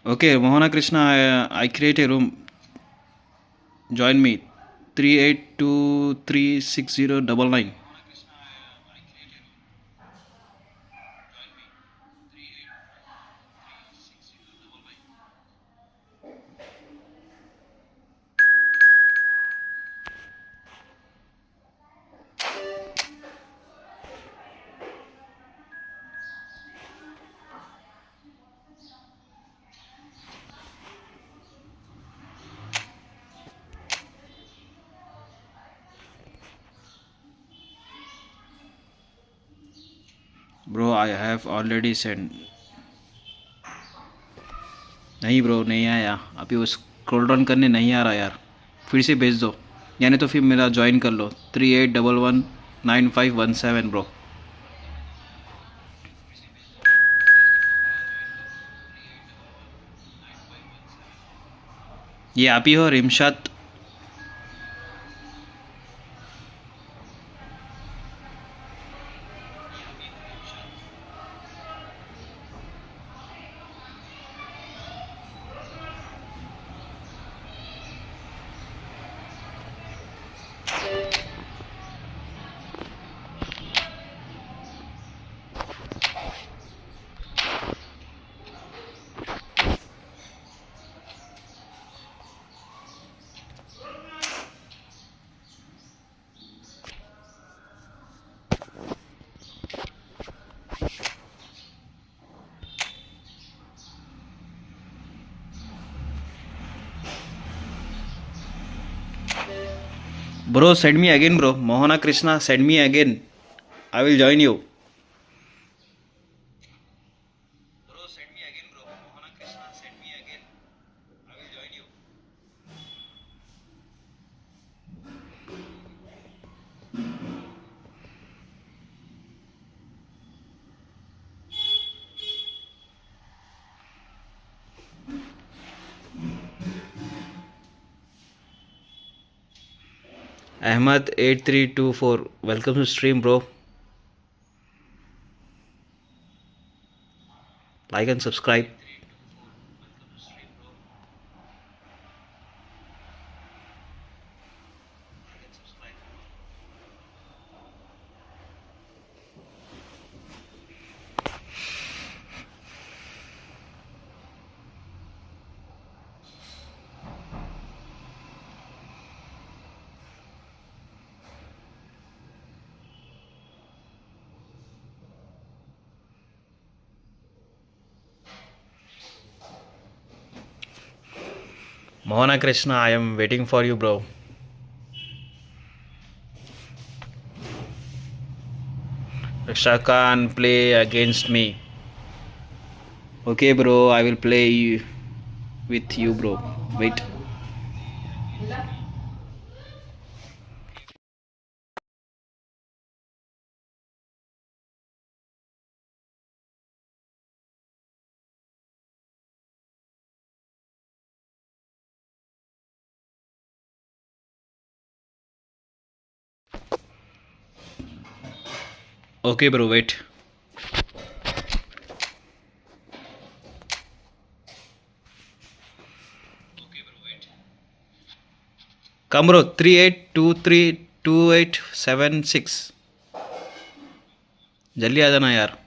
Okay, Mohana Krishna, I create a room. Join me. 38236099. Bro, I have already sent. नहीं bro, नहीं आया अभी। वो scroll down करने नहीं आ रहा यार, फिर से भेज दो, यानी तो फिर मेरा ज्वाइन कर लो। 38119517 ब्रो। ये आप ही हो रिमशाद? Bro, send me again, bro. Mohana Krishna, send me again. I will join you. Bro, send me again, bro. Mohana Krishna, send me again. I will join you. Ahmad8324, welcome to stream, bro. Like and subscribe. Mohana Krishna, I am waiting for you, bro. Raksha Khan, play against me. Okay, bro, I will play with you, bro. Wait. Okay, bro, wait. Come, bro. 38232876. जल्दी आ जाना यार.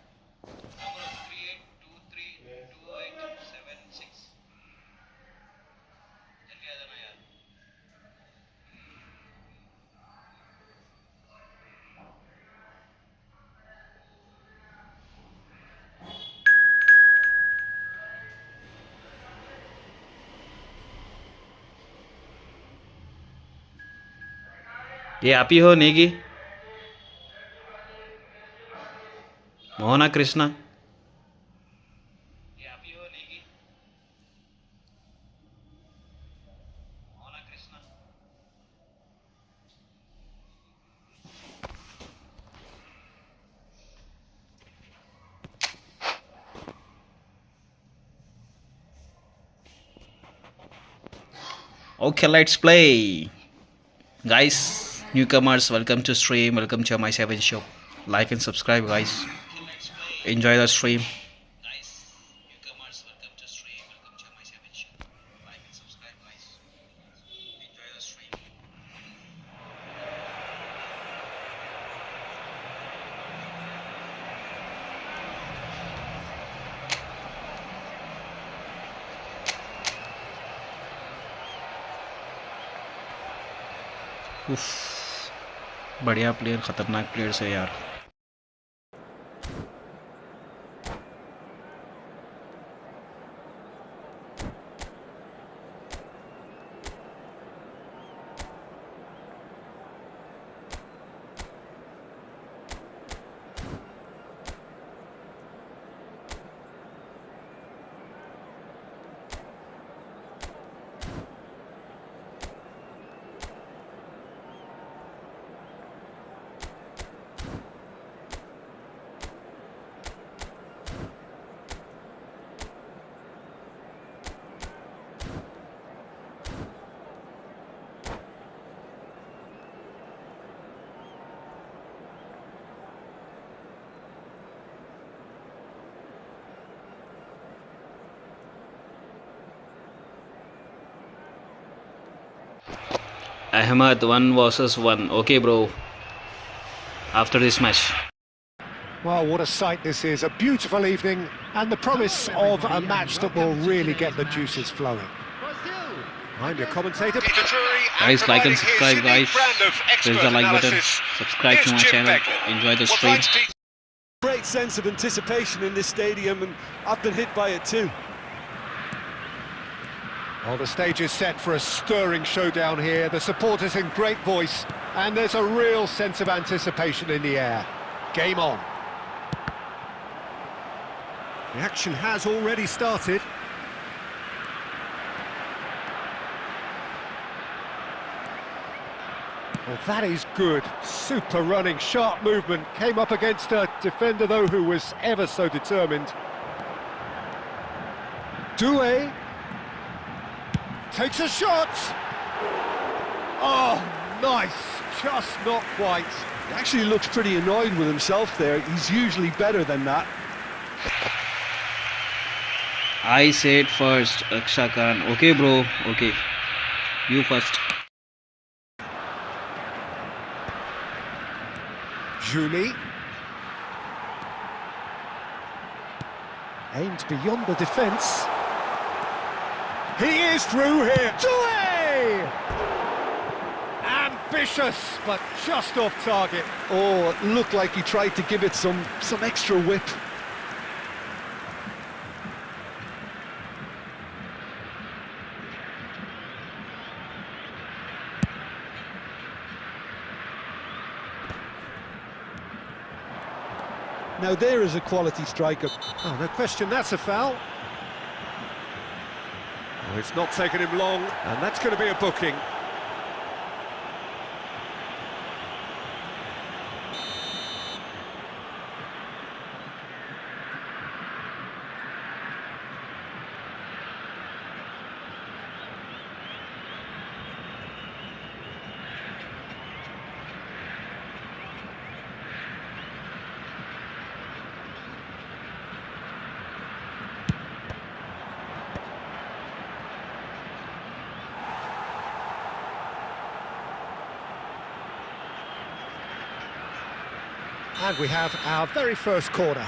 ये आप ही हो नेगी? मोहना कृष्णा. ये आप ही हो Negi? Mohana Krishna. Okay, let's play. Guys, newcomers, welcome to stream, welcome to my 7 show. Like and subscribe, guys. Enjoy the stream. Guys, newcomers, welcome to stream, welcome to my 7 show. Like and subscribe, guys. Enjoy the stream. उफ, बढ़िया player, खतरनाक player से यार. Ahmad 1 versus 1. Okay, bro. After this match. Well, what a sight this is. A beautiful evening and the promise of a match that will really get the juices flowing. I'm your commentator. Guys, like and subscribe, guys. Press the like button. Subscribe to my channel. Enjoy the stream. Great sense of anticipation in this stadium, and I've been hit by it too. Well, the stage is set for a stirring showdown here. The supporters in great voice, and there's a real sense of anticipation in the air. Game on. The action has already started. Well, that is good. Super running, sharp movement. Came up against a defender, though, who was ever so determined. Doué takes a shot. Oh, nice just not quite. He actually looks pretty annoyed with himself there. He's usually better than that. I said first, Aksha Khan. Okay, bro. Okay. You first. Julie. Aimed beyond the defence. He is through here. Doué! Ambitious, but just off target. Oh, it looked like he tried to give it some extra whip. Now there is a quality striker. Oh, no question, that's a foul. Oh, it's not taken him long, and that's going to be a booking. And we have our very first corner.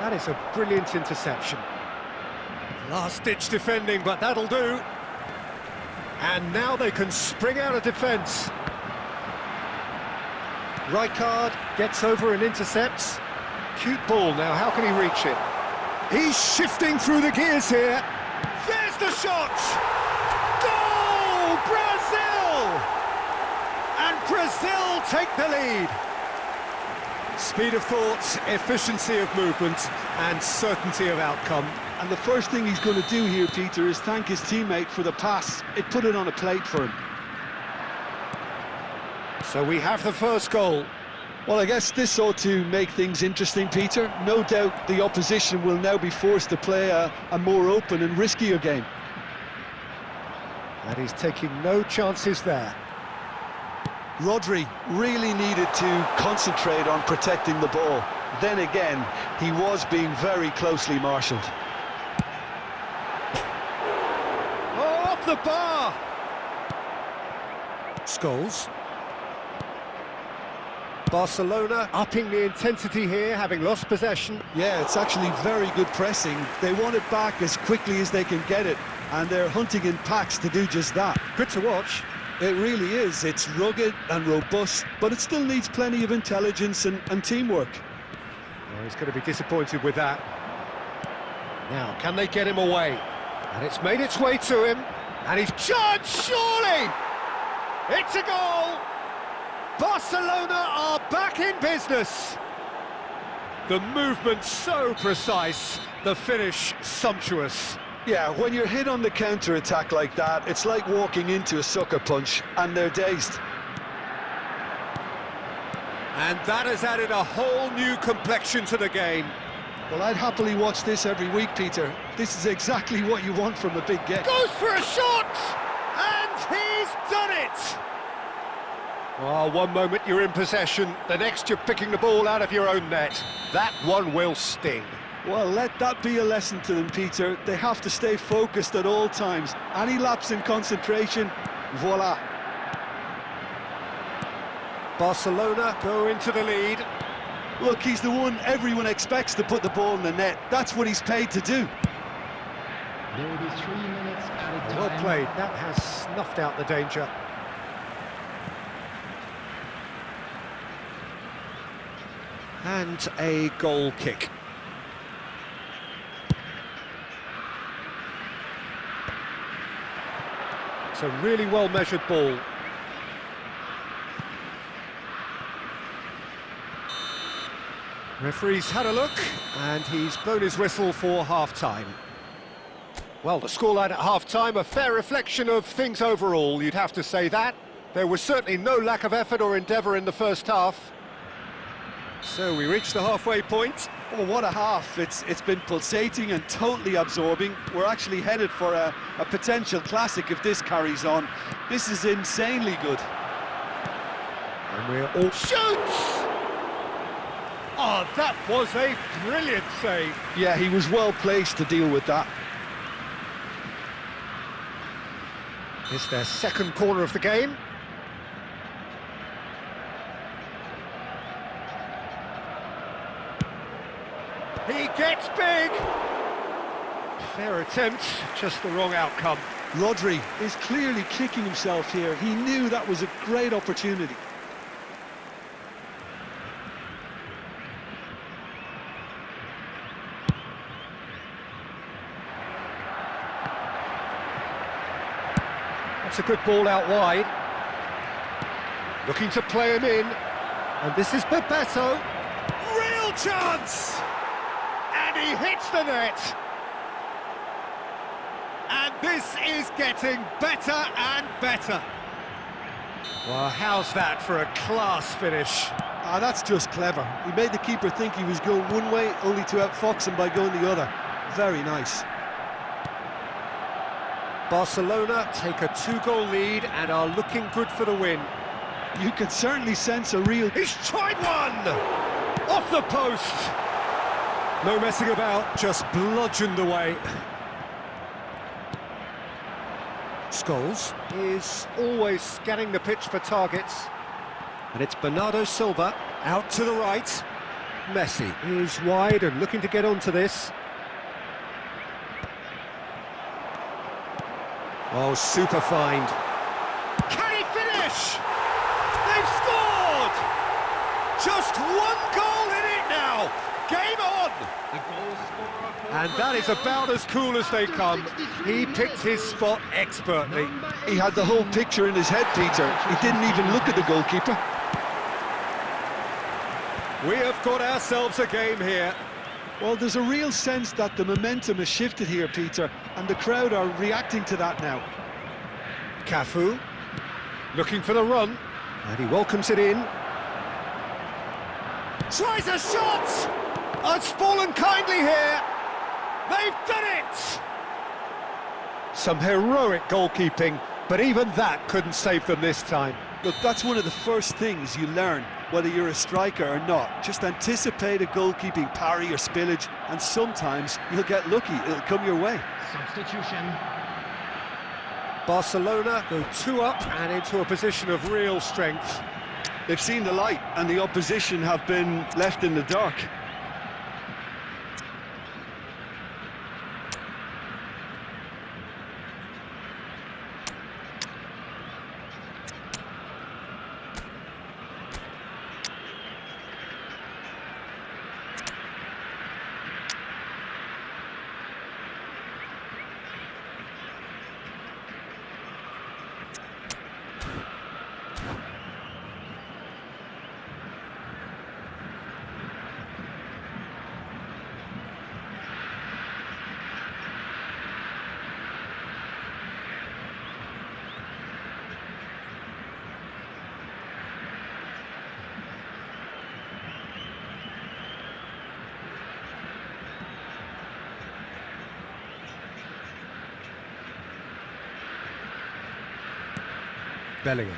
That is a brilliant interception. Last-ditch defending, but that'll do. And now they can spring out of defence. Rijkaard gets over and intercepts. Cute ball now, how can he reach it? He's shifting through the gears here. There's the shot! Goal! Brazil! And Brazil take the lead. Speed of thought, efficiency of movement, and certainty of outcome. And the first thing he's going to do here, Peter, is thank his teammate for the pass. It put it on a plate for him. So we have the first goal. Well, I guess this ought to make things interesting, Peter. No doubt the opposition will now be forced to play a more open and riskier game. And he's taking no chances there. Rodri really needed to concentrate on protecting the ball. Then again, he was being very closely marshalled. Oh, off the bar! Scholes. Barcelona upping the intensity here, having lost possession. Yeah, it's actually very good pressing. They want it back as quickly as they can get it, and they're hunting in packs to do just that. Good to watch. It really is. It's rugged and robust, but it still needs plenty of intelligence and teamwork. Oh, he's going to be disappointed with that. Now, can they get him away? And it's made its way to him, and he's charged, surely! It's a goal! Barcelona are back in business. The movement so precise, the finish sumptuous. Yeah, when you're hit on the counter-attack like that, it's like walking into a sucker punch, and they're dazed. And that has added a whole new complexion to the game. Well, I'd happily watch this every week, Peter. This is exactly what you want from a big game. Goes for a shot! And he's done it! Well, one moment you're in possession, the next you're picking the ball out of your own net. That one will sting. Well, let that be a lesson to them, Peter. They have to stay focused at all times. Any lapse in concentration, voila. Barcelona go into the lead. Look, he's the one everyone expects to put the ball in the net. That's what he's paid to do. There will be 3 minutes added time. Well played, that has snuffed out the danger. And a goal kick. It's a really well-measured ball. Referee's had a look, and he's blown his whistle for half-time. Well, the scoreline at half-time, a fair reflection of things overall, you'd have to say that. There was certainly no lack of effort or endeavour in the first half. So we reach the halfway point. Oh, what a half. It's been pulsating and totally absorbing. We're actually headed for a potential classic if this carries on. This is insanely good. And we're all... Shoots! Oh, that was a brilliant save. Yeah, he was well placed to deal with that. It's their second corner of the game. He gets big. Fair attempt, just the wrong outcome. Rodri is clearly kicking himself here. He knew that was a great opportunity. That's a good ball out wide. Looking to play him in. And this is Bebeto. Real chance! And he hits the net. And this is getting better and better. Well, how's that for a class finish? Ah, that's just clever. He made the keeper think he was going one way, only to outfox him by going the other. Very nice. Barcelona take a 2-goal lead and are looking good for the win. You can certainly sense a real... He's tried one! Off the post! No messing about, just bludgeoned away. Scholes is always scanning the pitch for targets. And it's Bernardo Silva out to the right. Messi is wide and looking to get onto this. Oh, super find. Can he finish? They've scored! Just one goal in it now. Game on! And that is about as cool as they come. He picked his spot expertly. He had the whole picture in his head, Peter. He didn't even look at the goalkeeper. We have got ourselves a game here. Well, there's a real sense that the momentum has shifted here, Peter, and the crowd are reacting to that now. Cafu, looking for the run, and he welcomes it in. Tries a shot! Oh, it's fallen kindly here. They've done it! Some heroic goalkeeping, but even that couldn't save them this time. Look, that's one of the first things you learn, whether you're a striker or not. Just anticipate a goalkeeping parry or spillage, and sometimes you'll get lucky, it'll come your way. Substitution. Barcelona go 2 up and into a position of real strength. They've seen the light, and the opposition have been left in the dark. Bellingham,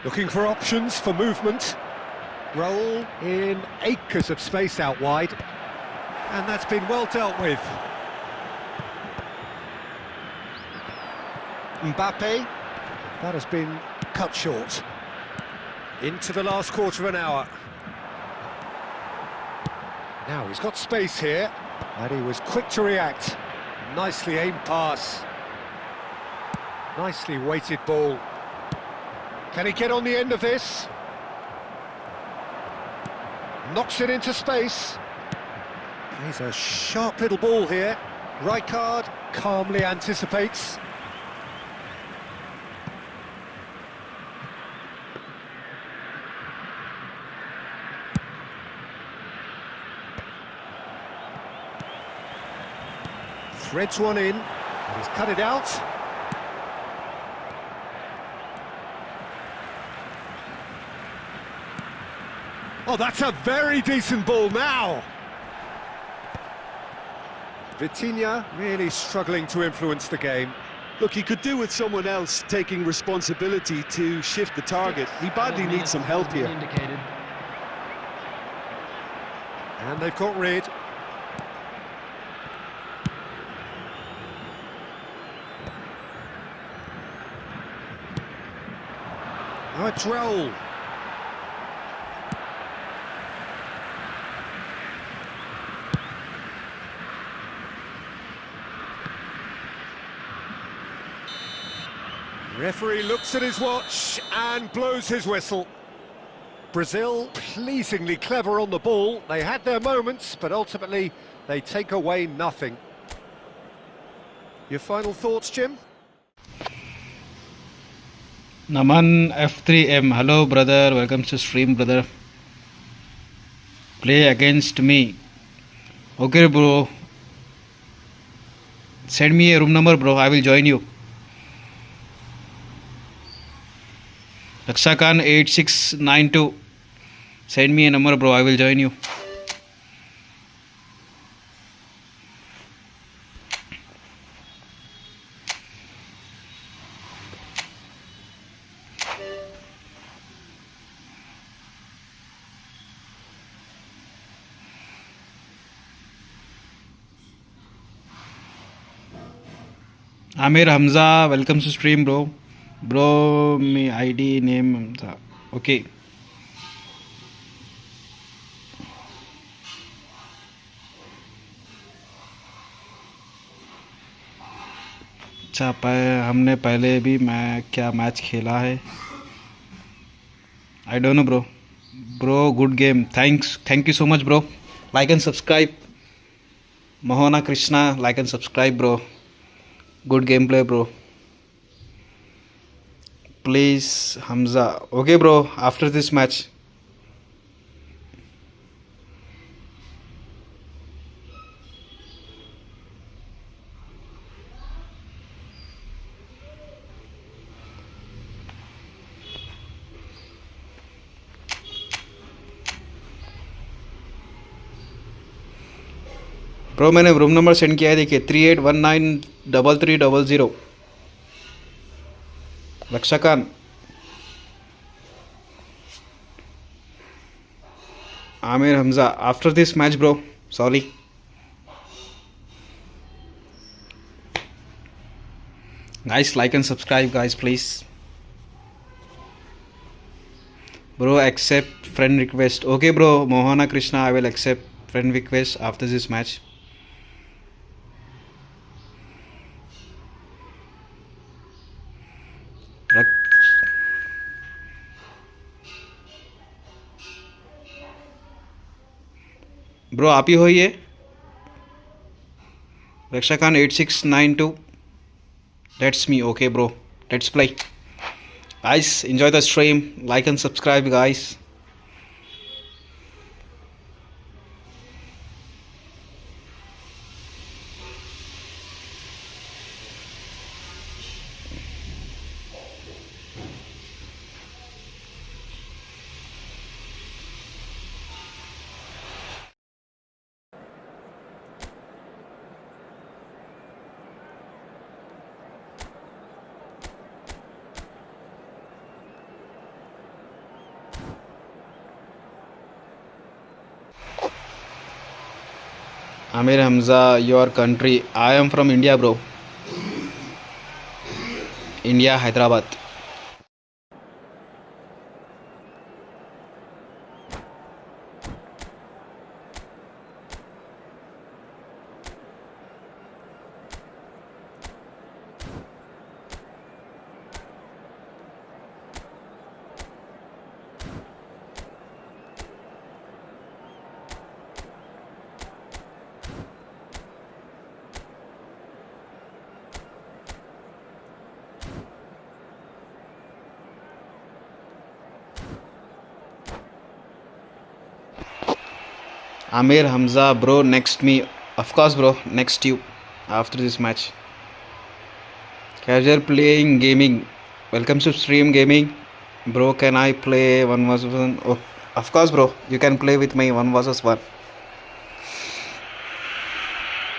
looking for options for movement. Raul in acres of space out wide, and that's been well dealt with. Mbappe, that has been cut short. Into the last quarter of an hour. Now he's got space here, and he was quick to react. Nicely aimed pass. Nicely weighted ball. Can he get on the end of this? Knocks it into space. He's a sharp little ball here. Rijkaard calmly anticipates. Threads one in, and he's cut it out. Oh, that's a very decent ball now. Vitinha really struggling to influence the game. Look, he could do with someone else taking responsibility to shift the target. He badly needs some help here. Indicated. And they've got rid. Oh, a droll. Referee looks at his watch and blows his whistle. Brazil pleasingly clever on the ball. They had their moments, but ultimately they take away nothing. Your final thoughts, Jim? Naman F3M, hello brother, welcome to stream brother. Play against me. Okay bro. Send me a room number bro, I will join you. Rakshakan 8692. Send me a number bro, I will join you. Amir Hamza, welcome to stream bro. Bro, me ID name Hamza. Okay. अच्छा हमने पहले भी क्या match खेला है I don't know bro good game thank you so much bro like and subscribe Mohana Krishna like and subscribe bro good gameplay bro please Hamza okay bro after this match bro मैंने room number send किया है देखिए 38193300 रक्षाकान Aamir Hamza after this match bro sorry guys like and subscribe guys please bro accept friend request okay bro Mohana Krishna I will accept friend request after this match bro आप ही हो ये रक्षाकान 8692 that's me okay bro let's play guys enjoy the stream like and subscribe guys Amir Hamza, your country. I am from India, bro. India, Hyderabad. Amir Hamza, bro, next me. Of course, bro, next you after this match. Casual playing gaming. Welcome to stream gaming. Bro, can I play 1 vs 1? Oh, Of course, bro. You can play with me 1 versus 1.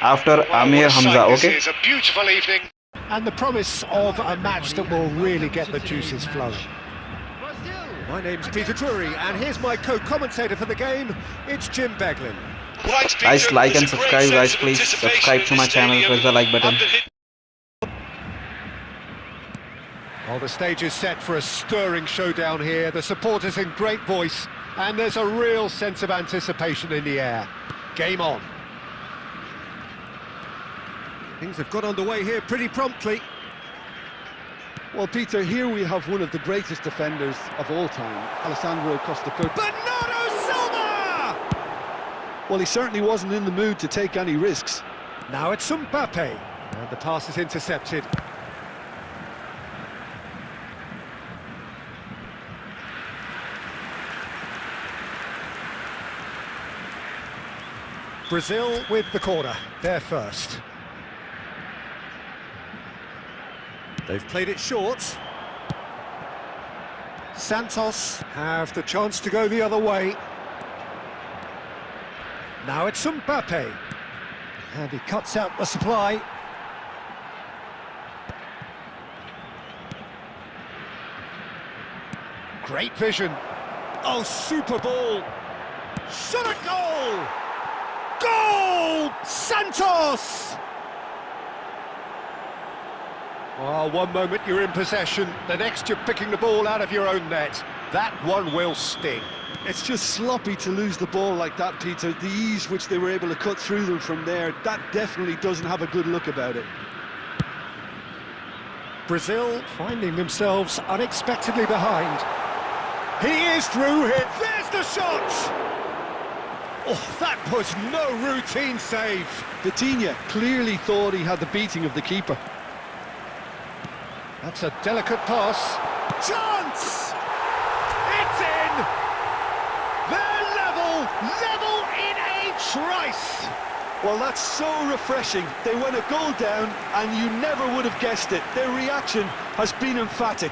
After Well, Amir what a Hamza, sight this okay? is. A beautiful evening. And the promise of a match that will really get the juices flowing. My name's Peter Drury, and here's my co-commentator for the game. It's Jim Beglin. Right, Peter, Guys, like and there's a great subscribe, guys. sense of Please anticipation subscribe in to my this channel. stadium. Press the like button. Well, the stage is set for a stirring showdown here. The supporters in great voice, and there's a real sense of anticipation in the air. Game on. Things have got underway here pretty promptly. Well, Peter, here we have one of the greatest defenders of all time, Alessandro Costa. Bernardo Silva! Well, he certainly wasn't in the mood to take any risks. Now it's Mbappe, and the pass is intercepted. Brazil with the corner, they're first. They've played it short. Santos have the chance to go the other way. Now it's Mbappe, and he cuts out the supply. Great vision. Oh, super ball. Shot a goal! Goal! Santos! Oh, one moment you're in possession, the next you're picking the ball out of your own net. That one will sting. It's just sloppy to lose the ball like that, Peter. The ease which they were able to cut through them from there, that definitely doesn't have a good look about it. Brazil finding themselves unexpectedly behind. He is through here. There's the shot! Oh, that was no routine save. Vitinha clearly thought he had the beating of the keeper. That's a delicate pass. Chance! It's in! They're level in a trice! Well, that's so refreshing. They went a goal down and you never would have guessed it. Their reaction has been emphatic.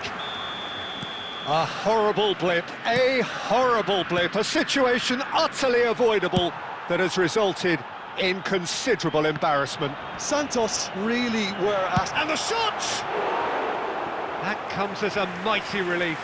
A horrible blip, a situation utterly avoidable that has resulted in considerable embarrassment. Santos really were asked. And the shot! That comes as a mighty relief.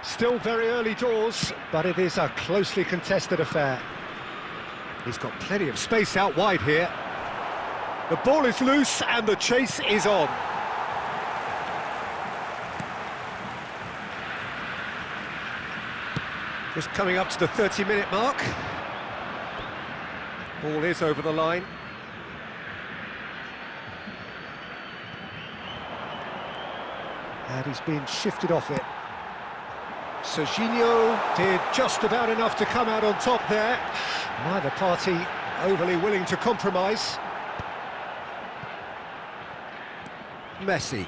Still very early doors, but it is a closely contested affair. He's got plenty of space out wide here. The ball is loose and the chase is on. Just coming up to the 30-minute mark. Ball is over the line. And he's been shifted off it. Serginho did just about enough to come out on top there. Neither party overly willing to compromise. Messi.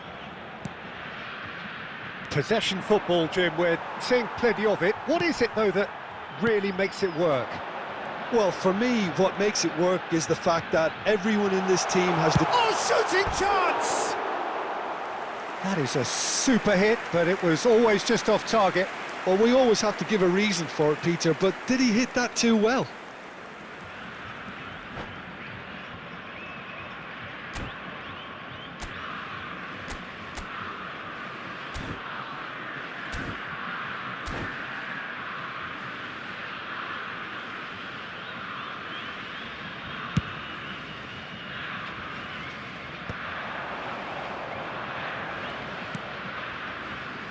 Possession football, Jim, we're seeing plenty of it. What is it, though, that really makes it work? Well, for me, what makes it work is the fact that everyone in this team has the... Oh, shooting chance! That is a super hit, but it was always just off target. Well, we always have to give a reason for it, Peter, but did he hit that too well?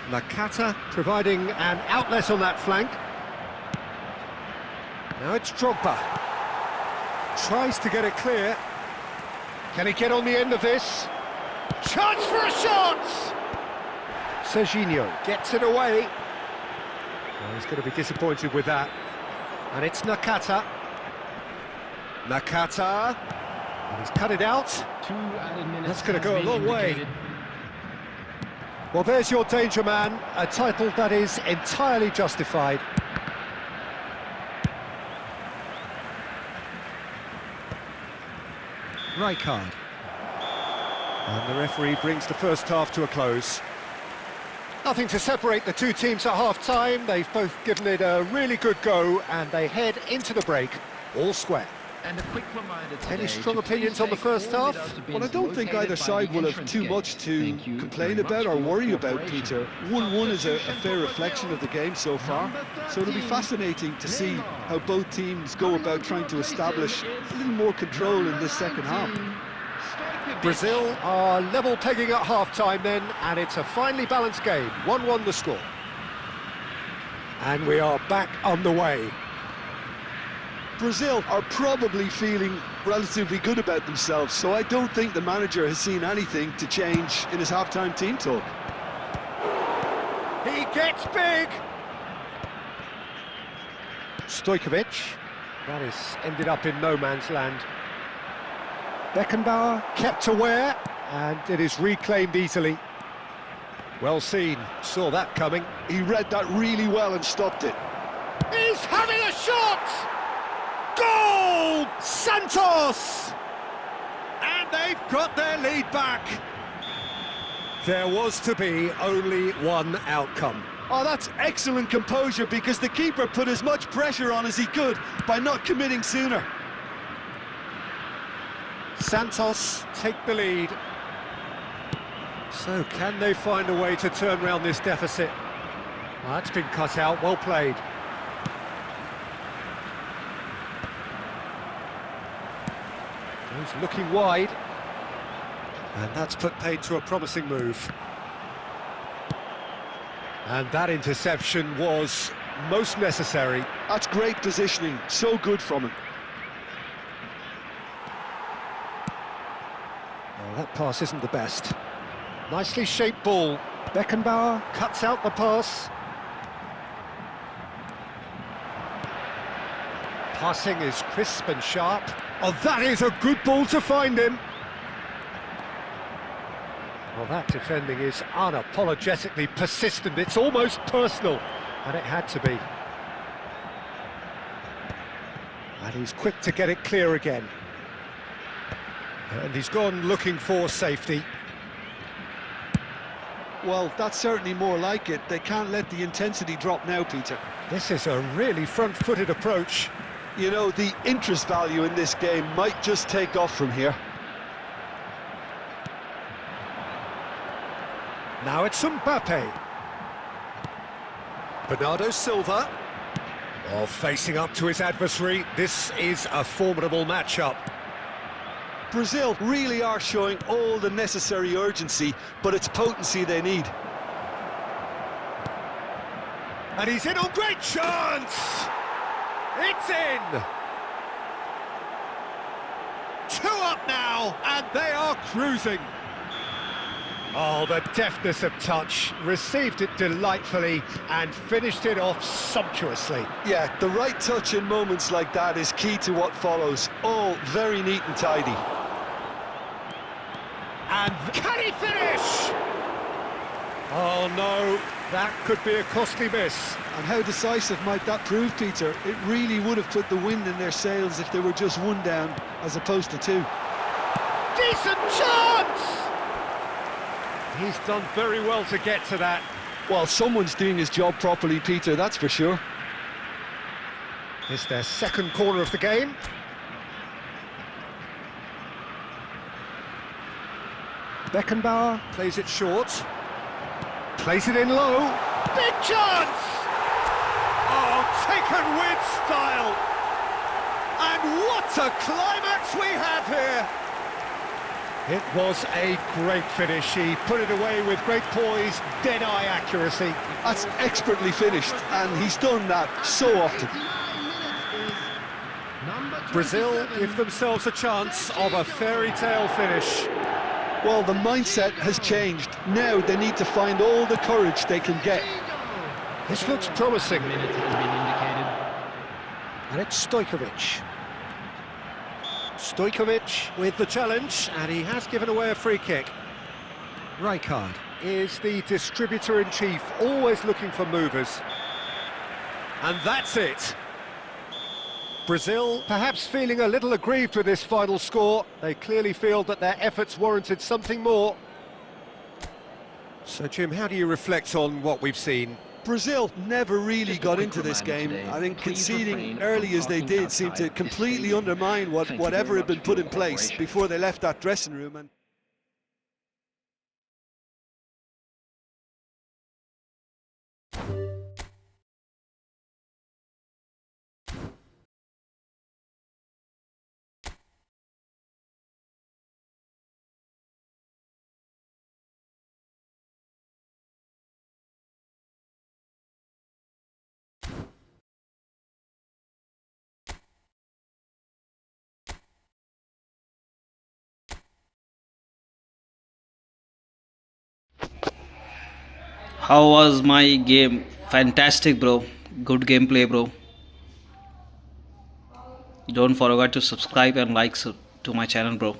Nakata providing an outlet on that flank. Now it's Drogba. Tries to get it clear. Can he get on the end of this? Chance for a shot! Serginho gets it away. Oh, he's going to be disappointed with that. And it's Nakata. Nakata. And he's cut it out. 2 added minutes. That's going to go a long way. Well, there's your danger man, a title that is entirely justified. Rijkaard. And the referee brings the first half to a close. Nothing to separate the two teams at half-time. They've both given it a really good go, and they head into the break all square. And a quick reminder today, Any strong opinions on the first half? Well, I don't think either side will have too much to complain about or worry about, Peter. 1-1 is a fair reflection of the game so far, so it'll be fascinating to see how both teams go about trying to establish a little more control in this second half. Brazil are level pegging at half-time then, and it's a finely balanced game. 1-1 the score. And we are back on the way. Brazil are probably feeling relatively good about themselves, so I don't think the manager has seen anything to change in his half-time team talk. He gets big! Stojkovic. That has ended up in no man's land. Beckenbauer kept aware, and it is reclaimed easily. Well seen, saw that coming. He read that really well and stopped it. He's having a shot! Goal! Santos! And they've got their lead back. There was to be only one outcome. Oh, that's excellent composure, because the keeper put as much pressure on as he could by not committing sooner. Santos take the lead. So can they find a way to turn around this deficit? Well, that's been cut out, well played. He's looking wide. And that's put paid to a promising move. And that interception was most necessary. That's great positioning, so good from him. Well, that pass isn't the best. Nicely shaped ball. Beckenbauer cuts out the pass. Passing is crisp and sharp. Oh, that is a good ball to find him. Well, that defending is unapologetically persistent. It's almost personal, and it had to be. And he's quick to get it clear again. And he's gone looking for safety. Well, that's certainly more like it. They can't let the intensity drop now, Peter. This is a really front-footed approach. You know, the interest value in this game might just take off from here. Now it's Mbappe. Bernardo Silva. Oh, facing up to his adversary. This is a formidable matchup. Brazil really are showing all the necessary urgency, but it's potency they need. And he's in on great chance! It's in! 2 up now, and they are cruising. Oh, the deftness of touch, received it delightfully and finished it off sumptuously. Yeah, the right touch in moments like that is key to what follows. All very neat and tidy. And can he finish? Oh no, that could be a costly miss. And how decisive might that prove, Peter? It really would have put the wind in their sails if they were just 1 down as opposed to 2. Decent chance! He's done very well to get to that. Well, someone's doing his job properly, Peter, that's for sure. It's their second corner of the game. Beckenbauer plays it short. Plays it in low. Big chance! Oh, taken with style! And what a climax we have here! It was a great finish. He put it away with great poise, dead-eye accuracy. That's expertly finished, and he's done that so often. Brazil give themselves a chance of a fairy tale finish. Well, the mindset has changed. Now they need to find all the courage they can get. This looks promising. And it's Stojkovic. Stojkovic with the challenge, and he has given away a free kick. Rijkaard. is the distributor-in-chief, always looking for movers. And that's it. Brazil perhaps feeling a little aggrieved with this final score. They clearly feel that their efforts warranted something more. So, Jim, how do you reflect on what we've seen? Brazil never really got into this game. I think conceding early as they did seemed to completely undermine whatever had been put in place before they left that dressing room. And How was my game? Fantastic, bro. Good gameplay, bro. Don't forget to subscribe and like to my channel, bro.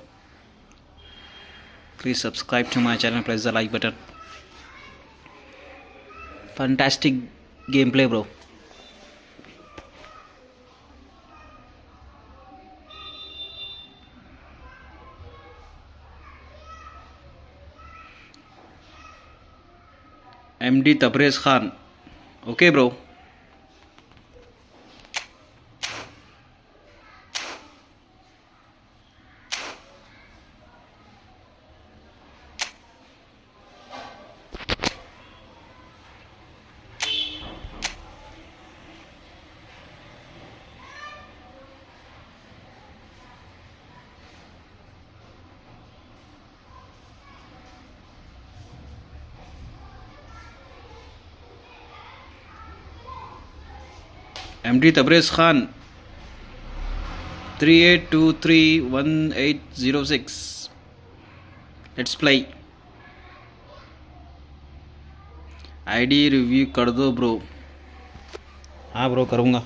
Please subscribe to my channel, press the like button. Fantastic gameplay, bro. MD Tabrez Khan. Okay, bro. MD Tabrez Khan 38231806. Let's play. ID review कर दो bro. हाँ bro करूँगा.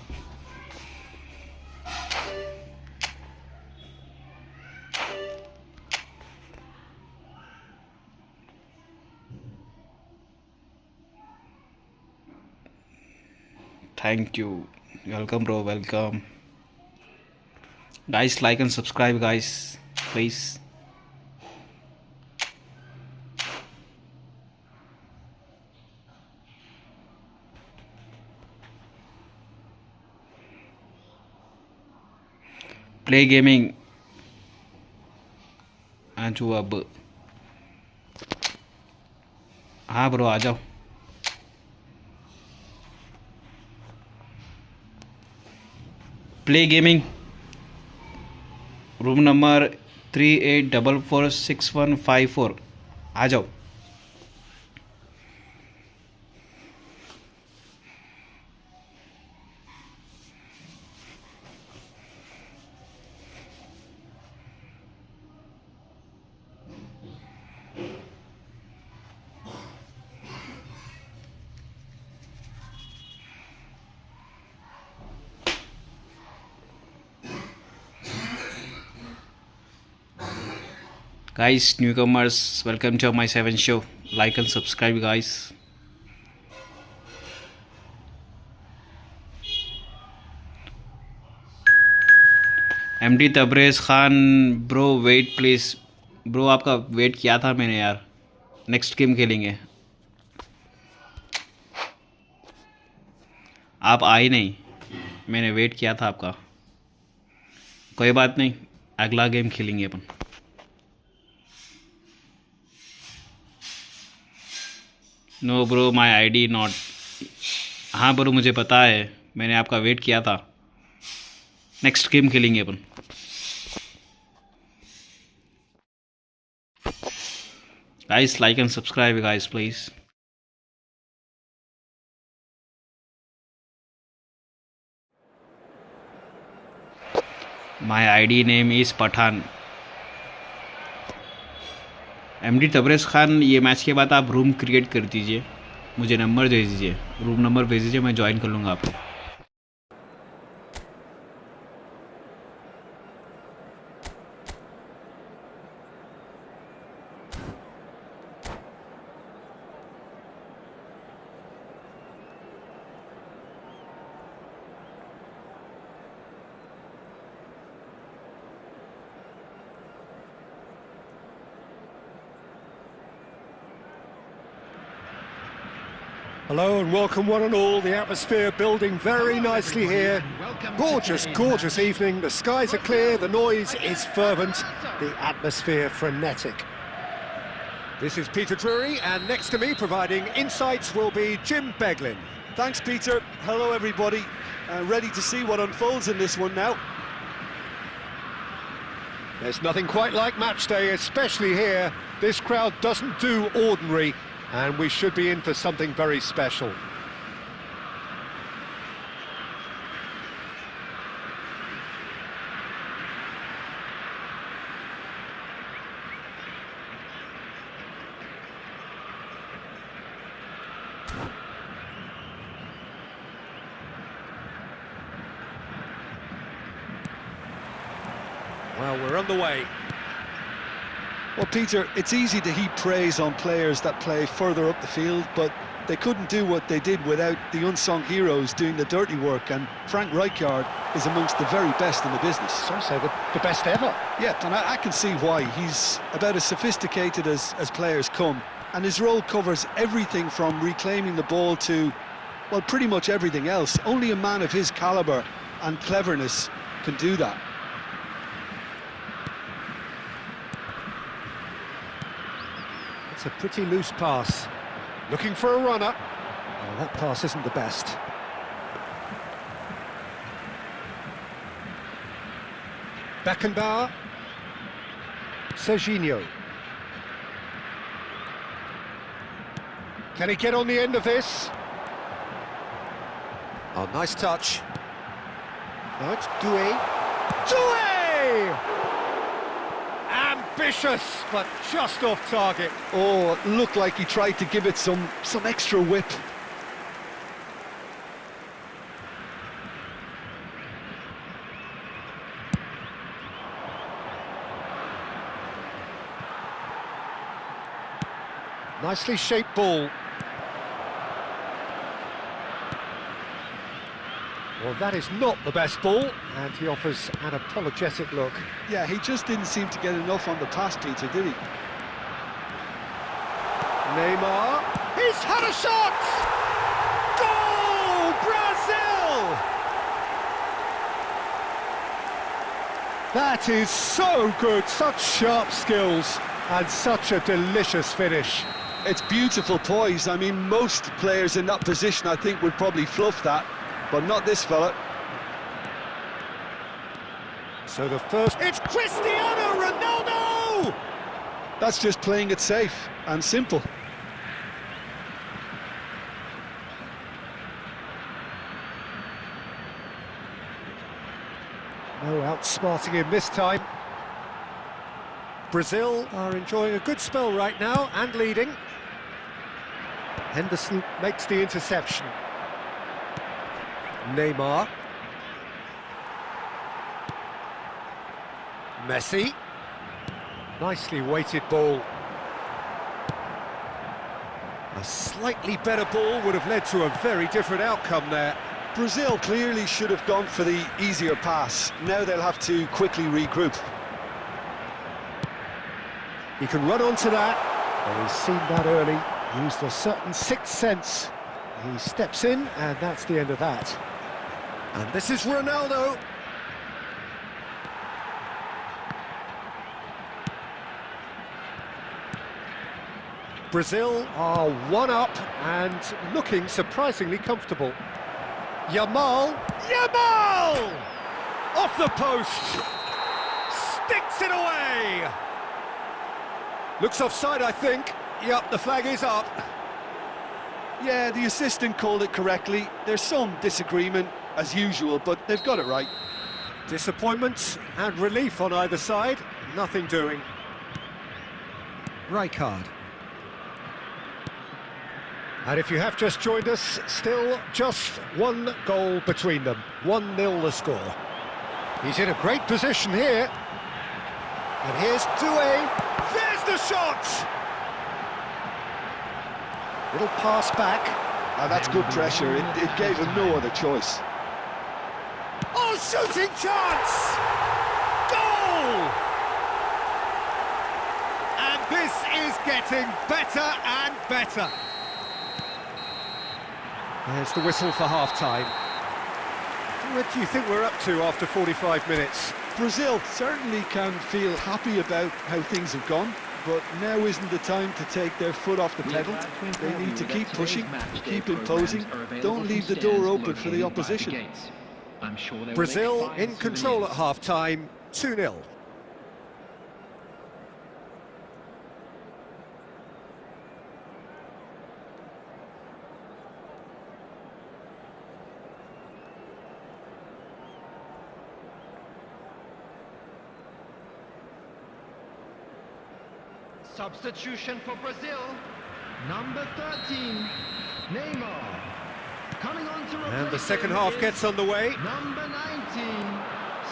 Thank you. Welcome, bro. Welcome. Guys, like and subscribe, guys. Please. Play gaming. आजू अब. हाँ bro आ जाओ. Play gaming room number 38446154 आ जाओ. Guys, newcomers, welcome to my 7 show. Like and subscribe, guys. MD Tabrez Khan bro wait please. Bro आपका wait किया था मैंने यार. नेक्स्ट गेम खेलेंगे. आप आए नहीं. मैंने वेट किया था आपका. कोई बात नहीं, अगला गेम खेलेंगे अपन. No bro my ID not. हाँ ब्रो मुझे पता है, मैंने आपका वेट किया था. नेक्स्ट गेम खेलेंगे अपन. Guys like and subscribe guys please. My ID name is Pathan. MD Tabrez Khan, ये मैच के बाद आप रूम क्रिएट कर दीजिए. मुझे नंबर भेज दीजिए, रूम नंबर भेज दीजिए, मैं ज्वाइन कर लूँगा आपको. Hello and welcome one and all. The atmosphere building very nicely here. Gorgeous, gorgeous evening. The skies are clear, the noise is fervent, the atmosphere frenetic. This is Peter Drury, and next to me providing insights will be Jim Beglin. Thanks, Peter. Hello, everybody. Ready to see what unfolds in this one now. There's nothing quite like match day, especially here. This crowd doesn't do ordinary, and we should be in for something very special. Well, we're on the way. Well, Peter, it's easy to heap praise on players that play further up the field, but they couldn't do what they did without the unsung heroes doing the dirty work, and Frank Rijkaard is amongst the very best in the business. So say the best ever. Yeah, and I can see why. He's about as sophisticated as players come, and his role covers everything from reclaiming the ball to, well, pretty much everything else. Only a man of his calibre and cleverness can do that. It's a pretty loose pass. Looking for a runner. Oh, that pass isn't the best. Beckenbauer. Serginho. Can he get on the end of this? Oh, nice touch. Now it's Doué. Doué! Ambitious, but just off target. Oh, it looked like he tried to give it some extra whip. Nicely shaped ball. Well, that is not the best ball, and he offers an apologetic look. Yeah, he just didn't seem to get enough on the pass, Peter, did he? Neymar, he's had a shot! Goal, Brazil! That is so good, such sharp skills, and such a delicious finish. It's beautiful poise. I mean, most players in that position, I think, would probably fluff that, but not this fella. So the first... It's Cristiano Ronaldo! That's just playing it safe and simple. No outsmarting him this time. Brazil are enjoying a good spell right now and leading. Henderson makes the interception. Neymar. Messi. Nicely weighted ball. A slightly better ball would have led to a very different outcome there. Brazil clearly should have gone for the easier pass. Now they'll have to quickly regroup. He can run onto that. Well, he's seen that early, used a certain sixth sense. He steps in, and that's the end of that. And this is Ronaldo. Brazil are one up and looking surprisingly comfortable. Yamal! Off the post! Sticks it away! Looks offside, I think. Yep, the flag is up. Yeah, the assistant called it correctly. There's some disagreement, as usual, but they've got it right. Disappointment and relief on either side. Nothing doing. Rijkaard. And if you have just joined us, still just one goal between them. 1-0 the score. He's in a great position here. And here's Doué. There's the shot! Little pass back. That's good pressure. It gave him no other choice. Oh, shooting chance! Goal! And this is getting better and better. There's the whistle for half-time. What do you think we're up to after 45 minutes? Brazil certainly can feel happy about how things have gone, but now isn't the time to take their foot off the pedal. They need to keep pushing, keep imposing, don't leave the door open for the opposition. Brazil in control at half-time, 2-0. Substitution for Brazil. Number 13, Neymar. Coming on to replace And the second half gets underway. Number 19,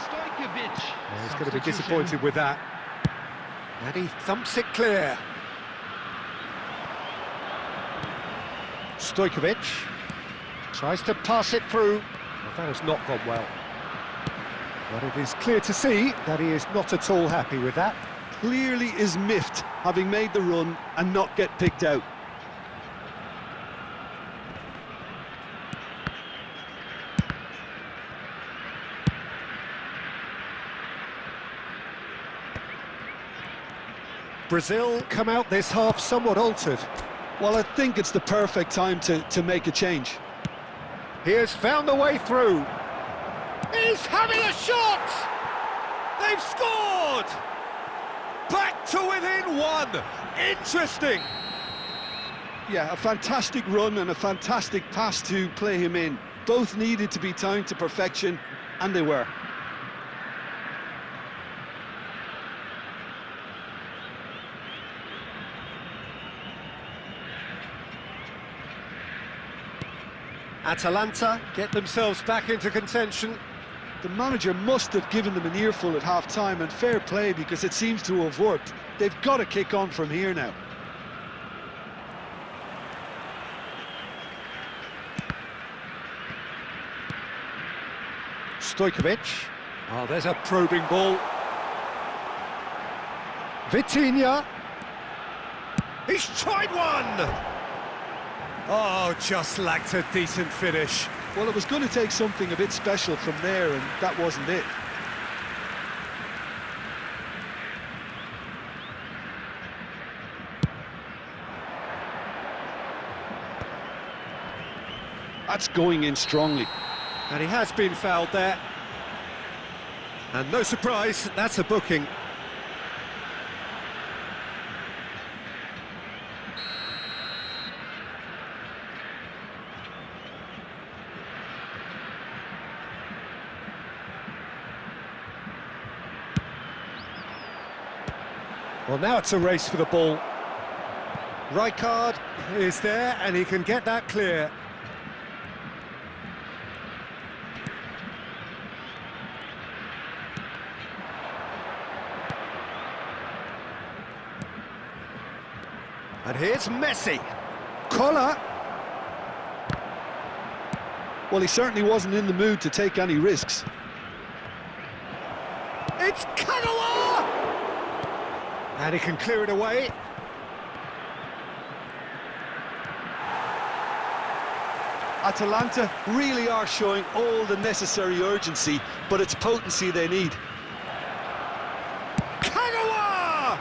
Stojkovic. He's going to be disappointed with that. And he thumps it clear. Stojkovic tries to pass it through. Well, that has not gone well. But it is clear to see that he is not at all happy with that. Clearly is miffed, having made the run and not get picked out. Brazil come out this half somewhat altered. Well, I think it's the perfect time to make a change. He has found a way through. He's having a shot! They've scored! Back to within one. Interesting. Yeah, a fantastic run and a fantastic pass to play him in. Both needed to be timed to perfection, and they were. Atalanta get themselves back into contention. The manager must have given them an earful at half-time, and fair play, because it seems to have worked. They've got to kick on from here now. Stojkovic. Oh, there's a probing ball. Vitinha. He's tried one! Oh, just lacked a decent finish. Well, it was going to take something a bit special from there, and that wasn't it. That's going in strongly. And he has been fouled there. And no surprise, that's a booking. Well, now it's a race for the ball. Rijkaard is there, and he can get that clear. And here's Messi. Collar. Well, he certainly wasn't in the mood to take any risks. It's Kagawa! And he can clear it away. Atalanta really are showing all the necessary urgency, but it's potency they need. Kagawa!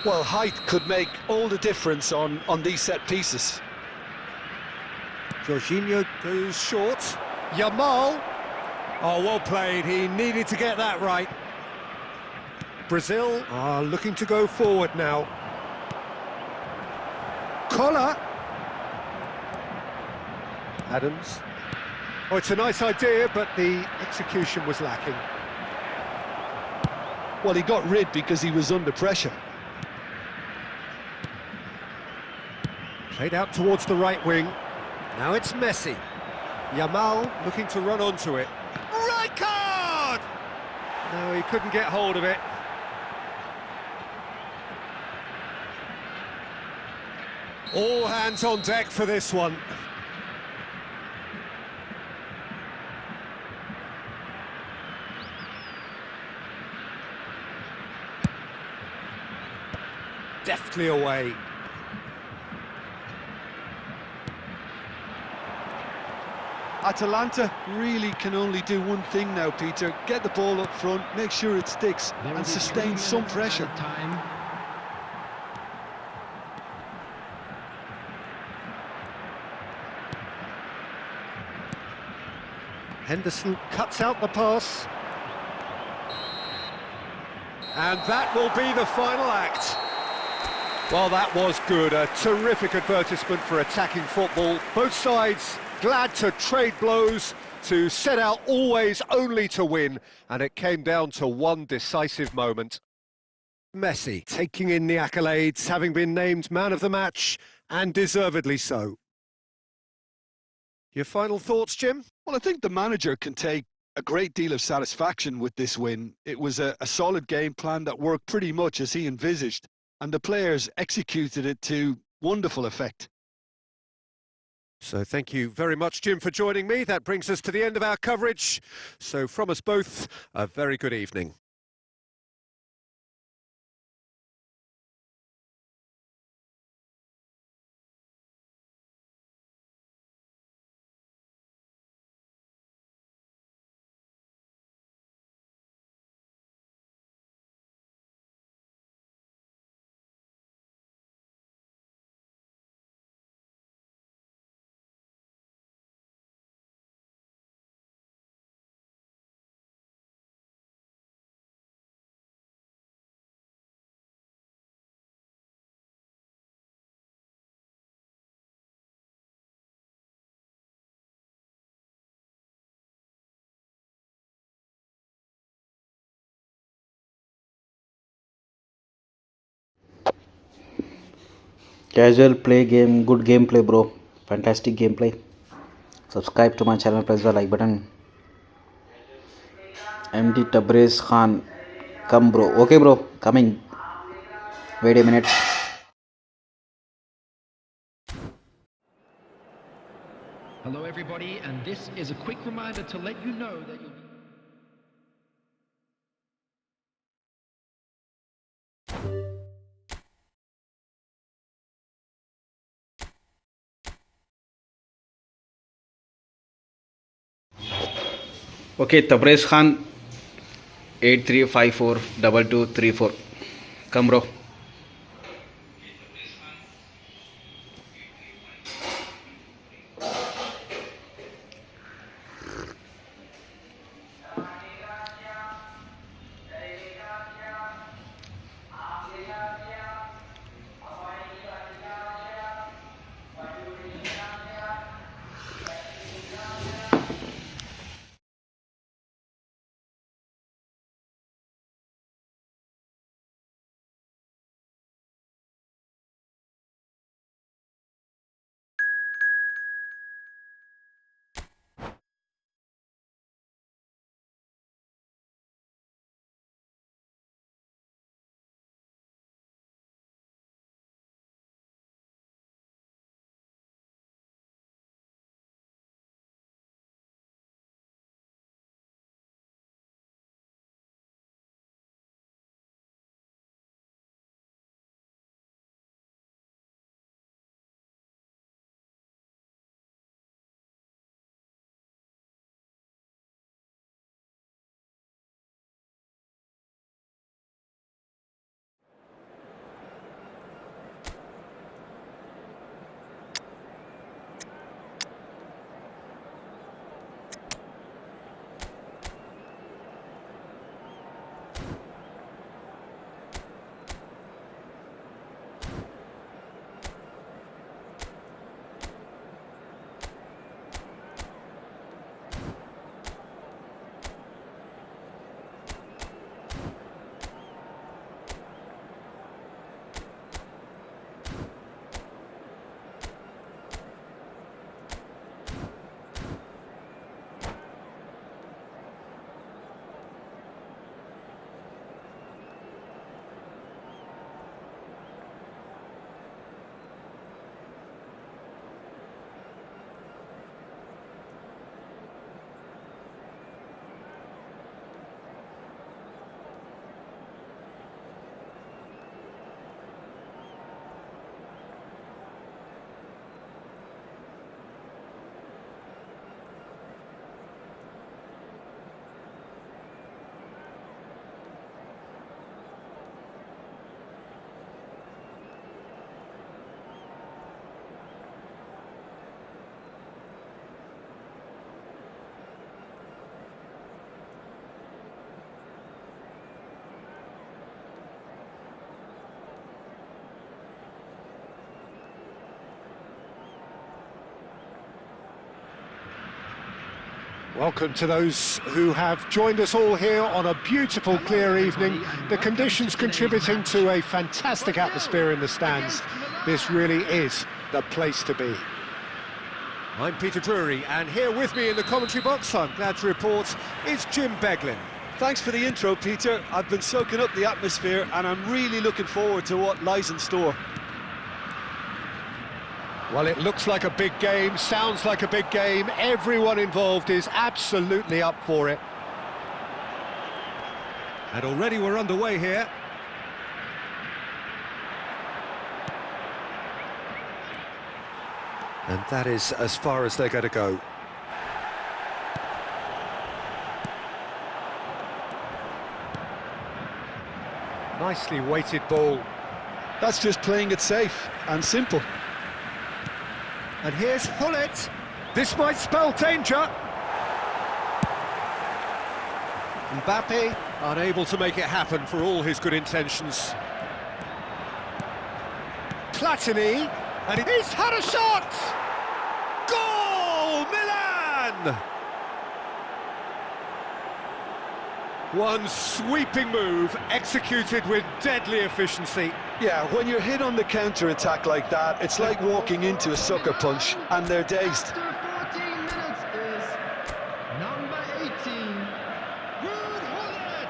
Well, height could make all the difference on these set pieces. Jorginho goes short. Yamal. Oh, well played. He needed to get that right. Brazil are looking to go forward now. Collar. Adams. Oh, it's a nice idea, but the execution was lacking. Well, he got rid because he was under pressure. Played out towards the right wing. Now it's Messi. Yamal looking to run onto it. Rijkaard! No, he couldn't get hold of it. All hands on deck for this one. deftly away. Atalanta really can only do one thing now, Peter. Get the ball up front, make sure it sticks, There will and be 3 sustain some minutes pressure. added time. Henderson cuts out the pass. And that will be the final act. Well, that was good. A terrific advertisement for attacking football. Both sides glad to trade blows, to set out always only to win, and it came down to one decisive moment. Messi taking in the accolades, having been named man of the match, and deservedly so. Your final thoughts, Jim? Well, I think the manager can take a great deal of satisfaction with this win. It was a solid game plan that worked pretty much as he envisaged, and the players executed it to wonderful effect. So thank you very much, Jim, for joining me. That brings us to the end of our coverage. So from us both, a very good evening. Casual play game, good gameplay, bro. Fantastic gameplay. Subscribe to my channel, press the like button. MD Tabriz Khan, come, bro. Okay, bro, coming. Wait a minute. Hello everybody, and this is a quick reminder to let you know that you'll be... Okay, Tabriz Khan, 83542234. Come, bro. Welcome to those who have joined us all here on a beautiful, clear evening. The conditions contributing to a fantastic atmosphere in the stands. This really is the place to be. I'm Peter Drury, and here with me in the commentary box, I'm glad to report, is Jim Beglin. Thanks for the intro, Peter. I've been soaking up the atmosphere and I'm really looking forward to what lies in store. Well, it looks like a big game, sounds like a big game. Everyone involved is absolutely up for it. And already we're underway here. And that is as far as they're going to go. Nicely weighted ball. That's just playing it safe and simple. And here's Hullet. This might spell danger. Mbappe unable to make it happen for all his good intentions. Platini, and he's had a shot! Goal, Milan! One sweeping move, executed with deadly efficiency. Yeah, when you're hit on the counter-attack like that, it's like walking into a sucker punch and they're dazed. After 14 minutes is number 18, Ruud Gullit.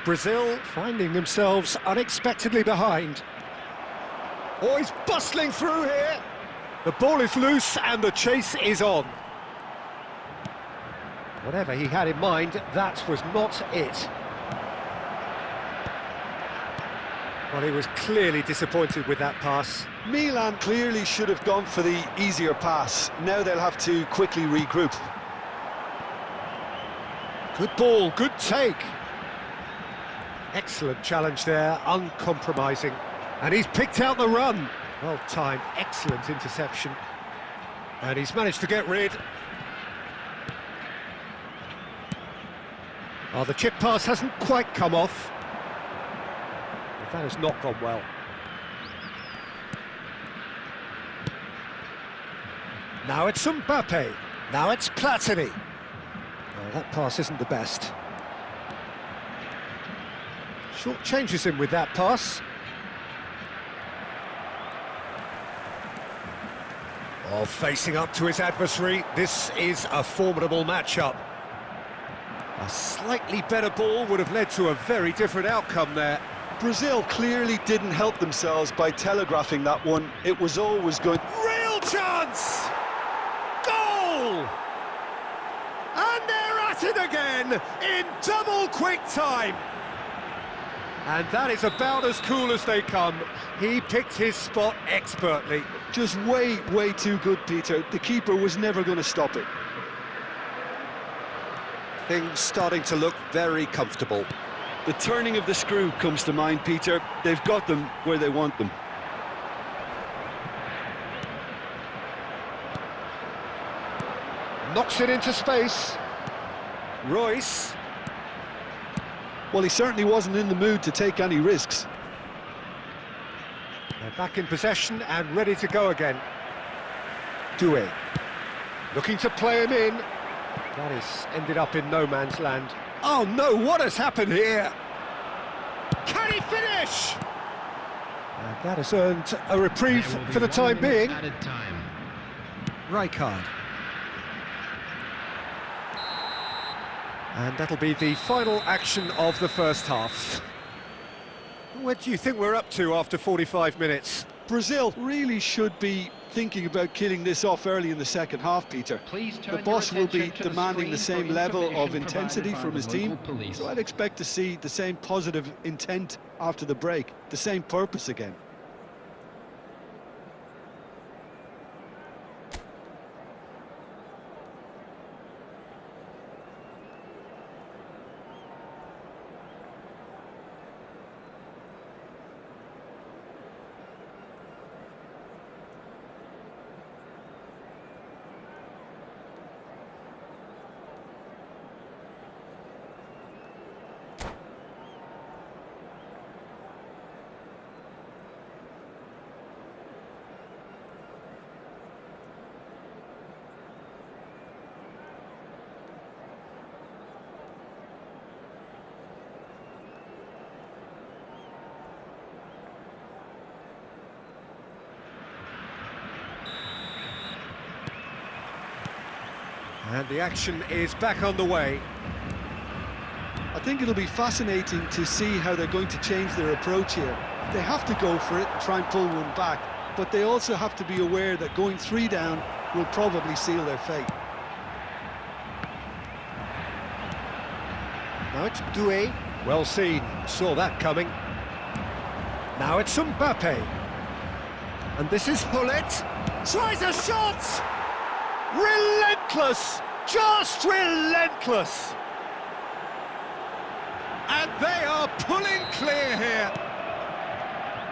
Brazil finding themselves unexpectedly behind. Oh, he's bustling through here. The ball is loose and the chase is on. Whatever he had in mind, that was not it. Well, he was clearly disappointed with that pass. Milan clearly should have gone for the easier pass. Now they'll have to quickly regroup. Good ball, good take. Excellent challenge there, uncompromising. And he's picked out the run. Well timed, excellent interception. And he's managed to get rid. Oh, the chip pass hasn't quite come off. But that has not gone well. Now it's Mbappe. Now it's Platini. Oh, that pass isn't the best. Short changes him with that pass. Oh, facing up to his adversary, this is a formidable matchup. A slightly better ball would have led to a very different outcome there. Brazil clearly didn't help themselves by telegraphing that one. It was always going... Real chance! Goal! And they're at it again in double quick time. And that is about as cool as they come. He picked his spot expertly. Just way, way too good, Peter. The keeper was never going to stop it. Things starting to look very comfortable. The turning of the screw comes to mind, Peter. They've got them where they want them. Knocks it into space. Royce. Well, he certainly wasn't in the mood to take any risks. They're back in possession and ready to go again. Doué. Looking to play him in. That is ended up in no man's land. Oh no, what has happened here? Can he finish? And that has earned a reprieve for the time being. Added time. Rijkaard. And that'll be the final action of the first half. What do you think we're up to after 45 minutes? Brazil really should be thinking about killing this off early in the second half, Peter. Please turn The boss your will be attention to the demanding the screen same for level of information intensity provided from by his the team, local police. so I'd expect to see the same positive intent after the break, the same purpose again. And the action is back on the way. I think it'll be fascinating to see how they're going to change their approach here. They have to go for it and try and pull one back, but they also have to be aware that going 3 down will probably seal their fate. Now it's Doué. Well seen, saw that coming. Now it's Mbappe. And this is Hullet. Tries a shot! Relentless! Just relentless! And they are pulling clear here.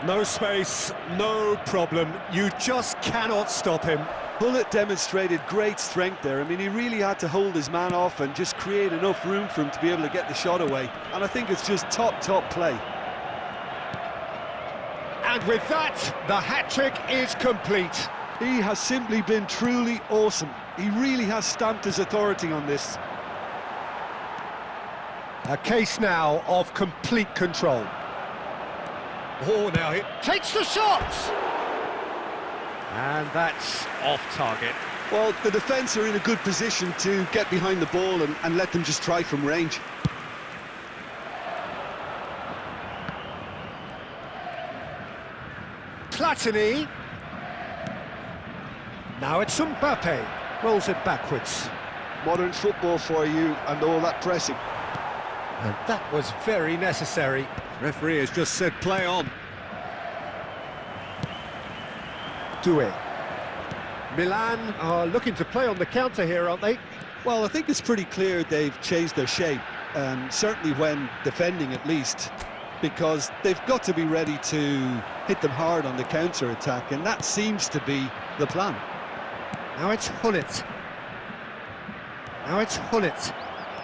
No space, no problem. You just cannot stop him. Hullet demonstrated great strength there. I mean, he really had to hold his man off and just create enough room for him to be able to get the shot away. And I think it's just top play. And with that, the hat-trick is complete. He has simply been truly awesome. He really has stamped his authority on this. A case now of complete control. Oh, now he takes the shot! And that's off target. Well, the defence are in a good position to get behind the ball and let them just try from range. Platini. Now it's Mbappe. Rolls it backwards. Modern football for you and all that pressing. And that was very necessary. Referee has just said play on. Doué. Milan are looking to play on the counter here, aren't they? Well, I think it's pretty clear they've changed their shape, certainly when defending at least, because they've got to be ready to hit them hard on the counter-attack, and that seems to be the plan. Now it's Hullet. Now it's Hullet.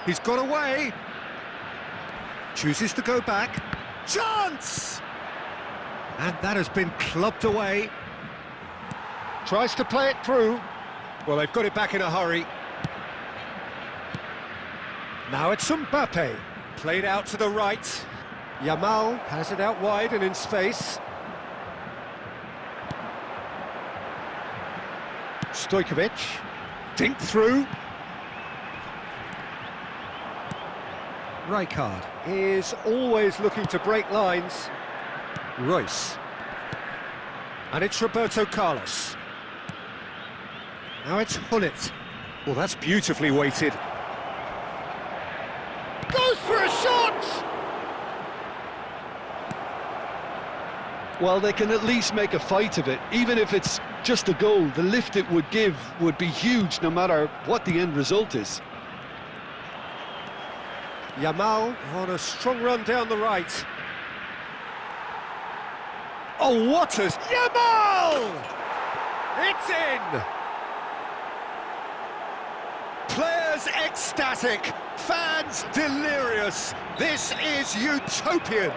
He's got away. Chooses to go back. Chance! And that has been clubbed away. Tries to play it through. Well, they've got it back in a hurry. Now it's Mbappe. Played out to the right. Yamal has it out wide and in space. Stojkovic, dink through. Rijkaard is always looking to break lines. Royce. And it's Roberto Carlos. Now it's Hullet. Well, that's beautifully weighted. Goes for a shot! Well, they can at least make a fight of it. Even if it's just a goal, the lift it would give would be huge no matter what the end result is. Yamal on a strong run down the right. Oh, what a... Yamal! It's in! Players ecstatic, fans delirious. This is utopian.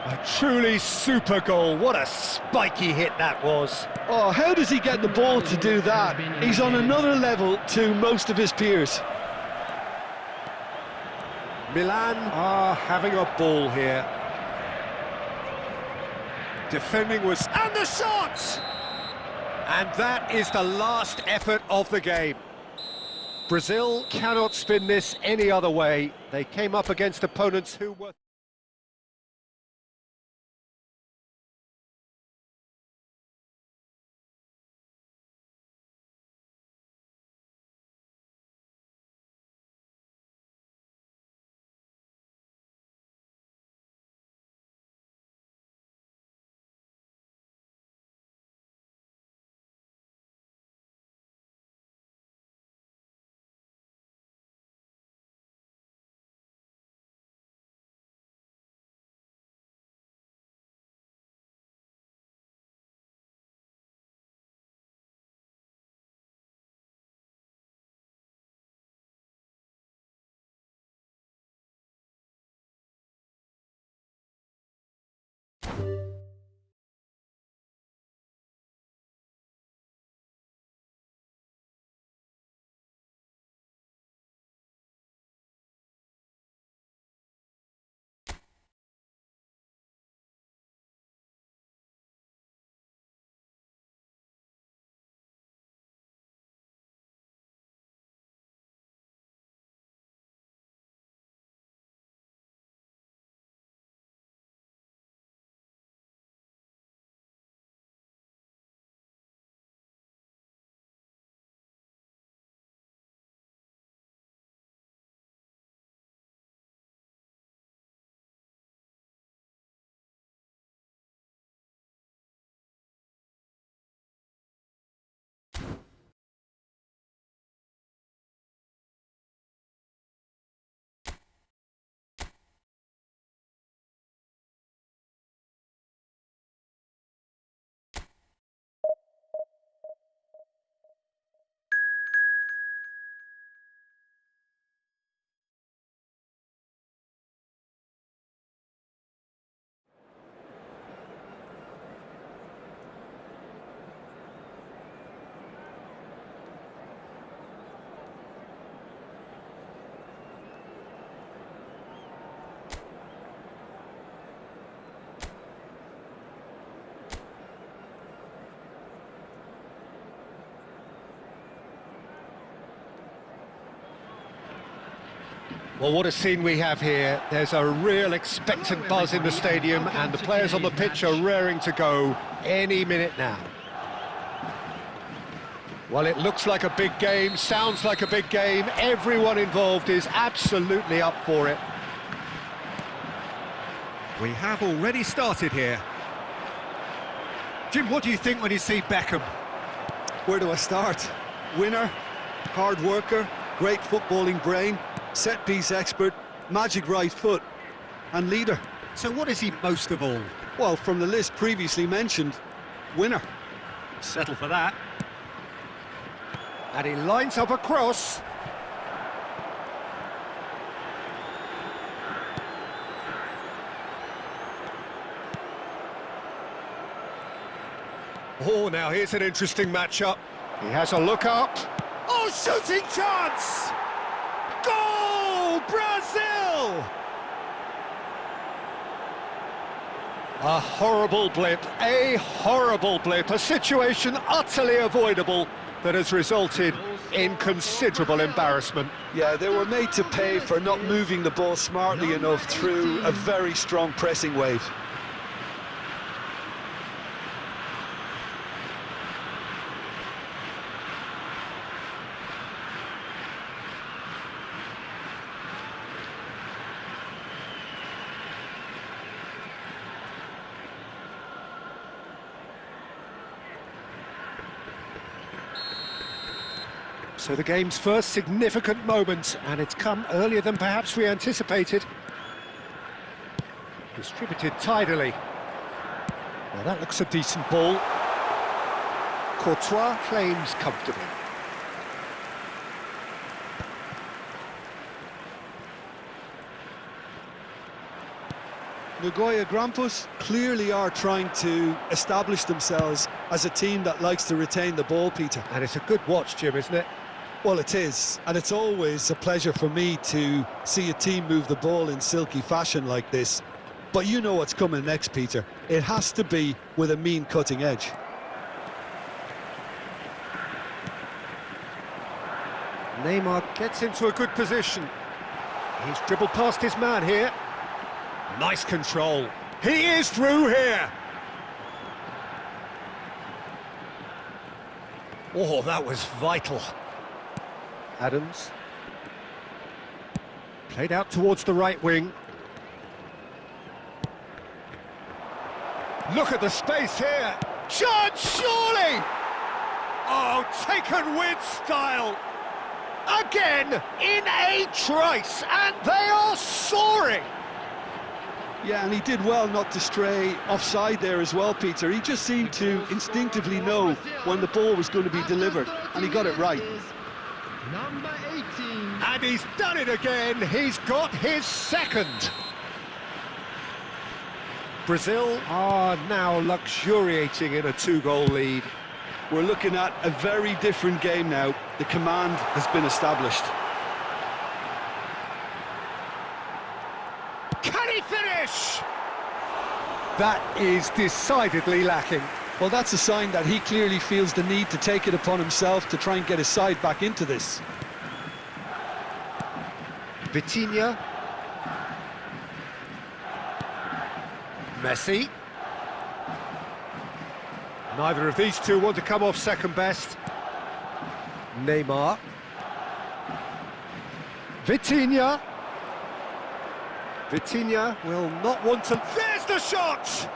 A truly super goal. What a spiky hit that was. Oh, how does he get the ball to do that? He's on another level to most of his peers. Milan are having a ball here. Defending was... And the shot! And that is the last effort of the game. Brazil cannot spin this any other way. They came up against opponents who were... Well, what a scene we have here. There's a real expectant buzz in the stadium, and the players on the pitch are raring to go any minute now. Well, it looks like a big game, sounds like a big game. Everyone involved is absolutely up for it. We have already started here. Jim, what do you think when you see Beckham? Where do I start? Winner, hard worker, great footballing brain, set-piece expert, magic right foot, and leader. So what is he most of all? Well, from the list previously mentioned, winner. Settle for that. And he lines up a cross. Oh, now here's an interesting matchup. He has a look up. Oh, shooting chance! Goal, Brazil! A horrible blip, a situation utterly avoidable that has resulted in considerable embarrassment. Yeah, they were made to pay for not moving the ball smartly enough through a very strong pressing wave. So the game's first significant moment, and it's come earlier than perhaps we anticipated. Distributed tidily. Now that looks a decent ball. Courtois claims comfortably. Nagoya Grampus clearly are trying to establish themselves as a team that likes to retain the ball, Peter. And it's a good watch, Jim, isn't it? Well, it is, and it's always a pleasure for me to see a team move the ball in silky fashion like this. But you know what's coming next, Peter. It has to be with a mean cutting edge. Neymar gets into a good position. He's dribbled past his man here. Nice control. He is through here. Oh, that was vital. Adams. Played out towards the right wing. Look at the space here. Chance, surely! Oh, taken with style. Again, in a trice, and they are soaring. Yeah, and he did well not to stray offside there as well, Peter. He just seemed to instinctively know when the ball was going to be delivered, and he got it right. Number 18. And he's done it again. He's got his second. Brazil are now luxuriating in a 2-goal lead. We're looking at a very different game now. The command has been established. Can he finish? That is decidedly lacking. Well, that's a sign that he clearly feels the need to take it upon himself to try and get his side back into this. Vitinha. Messi. Neither of these two want to come off second best. Neymar. Vitinha. Vitinha will not want to... There's the shot!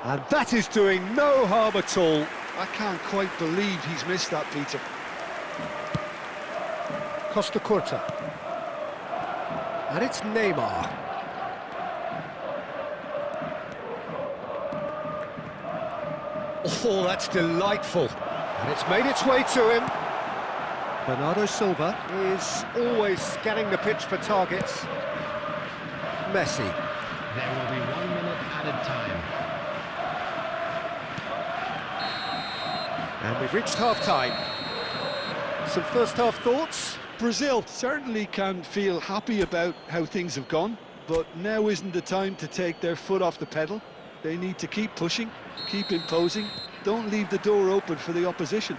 And that is doing no harm at all. I can't quite believe he's missed that, Peter. Costa Curta. And it's Neymar. Oh, that's delightful. And it's made its way to him. Bernardo Silva is always scanning the pitch for targets. Messi. There will be 1 minute added time. And we've reached half-time. Some first-half thoughts? Brazil certainly can feel happy about how things have gone, but now isn't the time to take their foot off the pedal. They need to keep pushing, keep imposing, don't leave the door open for the opposition.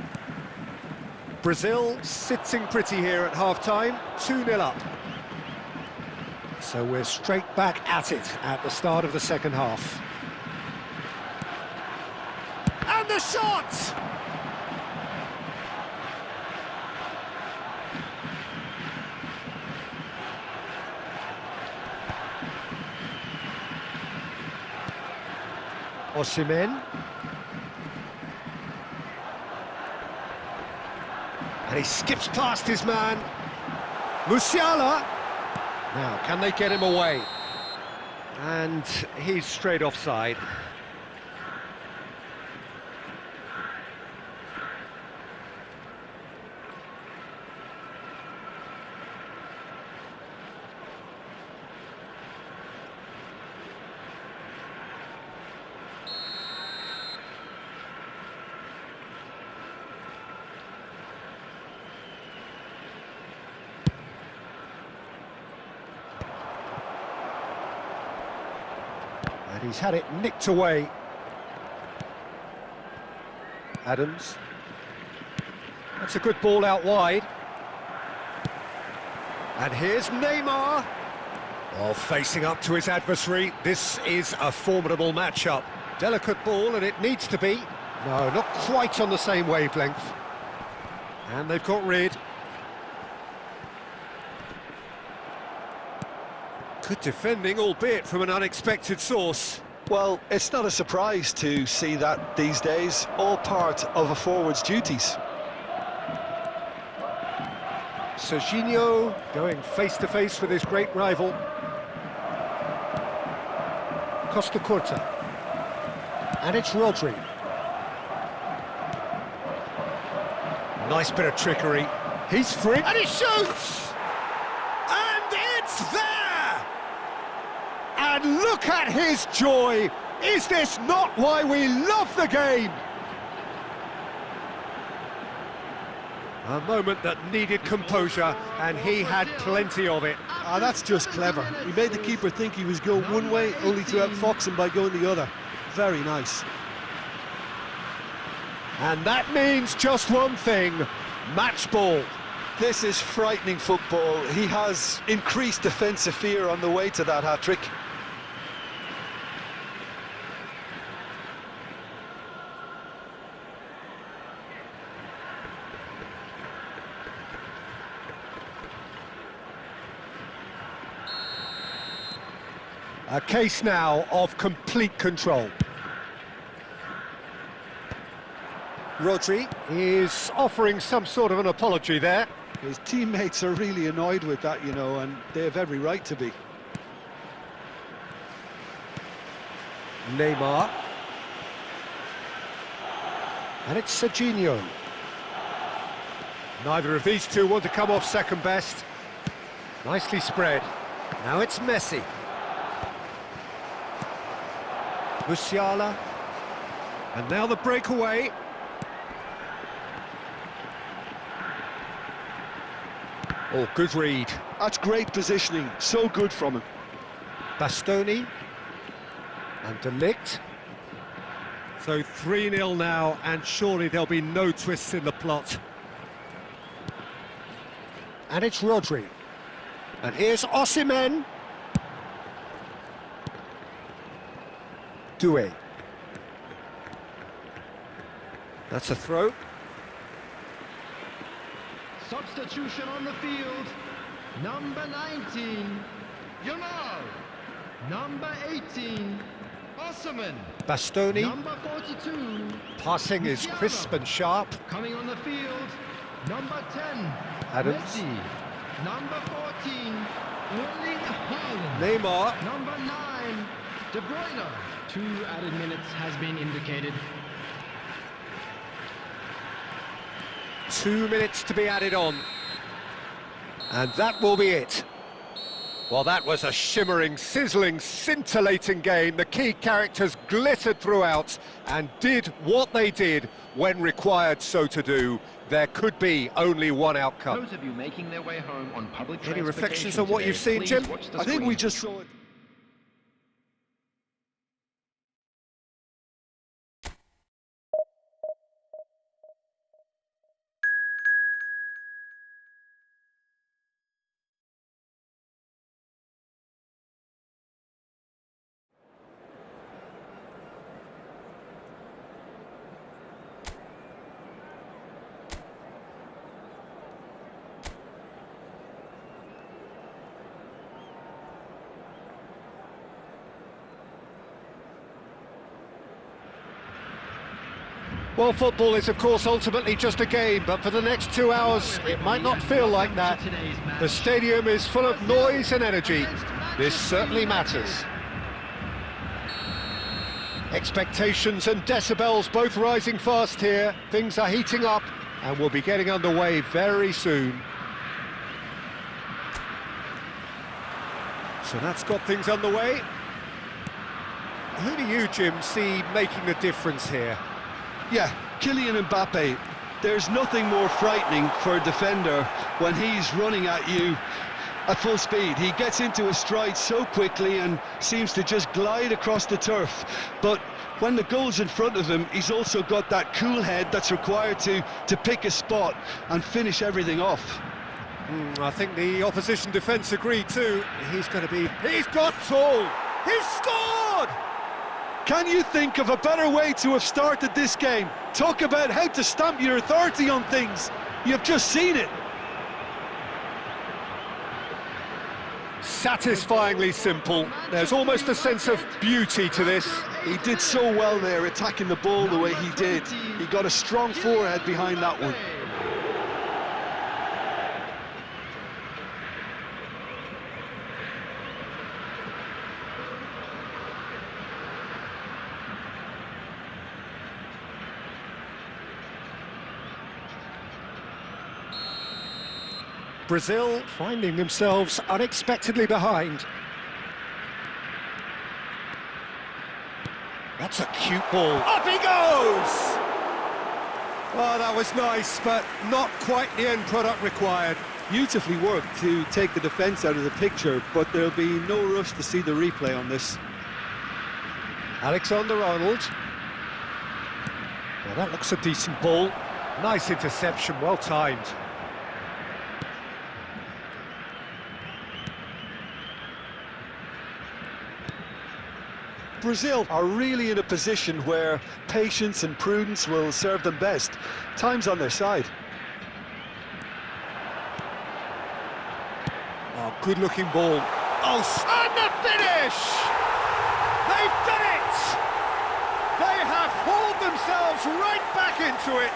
Brazil sitting pretty here at half-time, 2-0 up. So we're straight back at it at the start of the second half. And the shot! Osimhen. And he skips past his man. Musiala. Now, can they get him away? And he's straight offside. And He's had it nicked away. Adams. That's a good ball out wide. And here's Neymar. Oh, facing up to his adversary. This is a formidable matchup. Delicate ball, and it needs to be. No, not quite on the same wavelength. And they've got rid. Good defending, albeit from an unexpected source. Well, it's not a surprise to see that these days, all part of a forward's duties. Serginho going face-to-face with his great rival. Costa Curta. And it's Rodri. Nice bit of trickery. He's free, and he shoots! And it's there! And look at his joy! Is this not why we love the game? A moment that needed composure, and he had plenty of it. Ah, that's just clever. He made the keeper think he was going one way, only to outfox him by going the other. Very nice. And that means just one thing, match ball. This is frightening football. He has increased defensive fear on the way to that hat-trick. A case now of complete control. Rodri is offering some sort of an apology there. His teammates are really annoyed with that, you know, and they have every right to be. Neymar. And it's Serginho. Neither of these two want to come off second best. Nicely spread. Now it's Messi. Musiala. And now the breakaway. Oh, good read. That's great positioning, so good from him. Bastoni. And De Ligt. So 3-0 now, and surely there'll be no twists in the plot. And it's Rodri. And here's Osimhen. Doué. That's a throw. Substitution on the field. Number 19, Yamal. Number 18, Osimhen. Bastoni. Number 42, Passing is Musiala. crisp and sharp. Coming on the field, number 10, Adams. Messi. Number 14, Erling Haaland. Neymar. Number 9, De Bruyne. 2 added minutes has been indicated. 2 minutes to be added on. And that will be it. Well, that was a shimmering, sizzling, scintillating game. The key characters glittered throughout and did what they did when required so to do. There could be only one outcome. Those of you making their way home on public Any transportation reflections on what today, you've seen, please Jim? watch the I think we screen. just saw it. Well, football is, of course, ultimately just a game, but for the next 2 hours, it might not feel like that. The stadium is full of noise and energy. This certainly matters. Expectations and decibels both rising fast here. Things are heating up, and we'll be getting underway very soon. So that's got things underway. Who do you, Jim, see making the difference here? Yeah, Kylian Mbappe. There's nothing more frightening for a defender when he's running at you At full speed, he gets into a stride so quickly and seems to just glide across the turf. But when the goal's in front of him, he's also got that cool head that's required to pick a spot and finish everything off. I think the opposition defence agree too. He's got tall! He's scored! Can you think of a better way to have started this game? Talk about how to stamp your authority on things. You've just seen it. Satisfyingly simple. There's almost a sense of beauty to this. He did so well there, attacking the ball the way he did. He got a strong forehead behind that one. Brazil finding themselves unexpectedly behind. That's a cute ball. Up he goes! Oh, that was nice, but not quite the end product required. Beautifully worked to take the defence out of the picture, but there'll be no rush to see the replay on this. Alexander-Arnold. Well, that looks a decent ball. Nice interception, well timed. Brazil are really in a position where patience and prudence will serve them best. Time's on their side. Oh, good-looking ball. Oh, and the finish! They've done it! They have hauled themselves right back into it.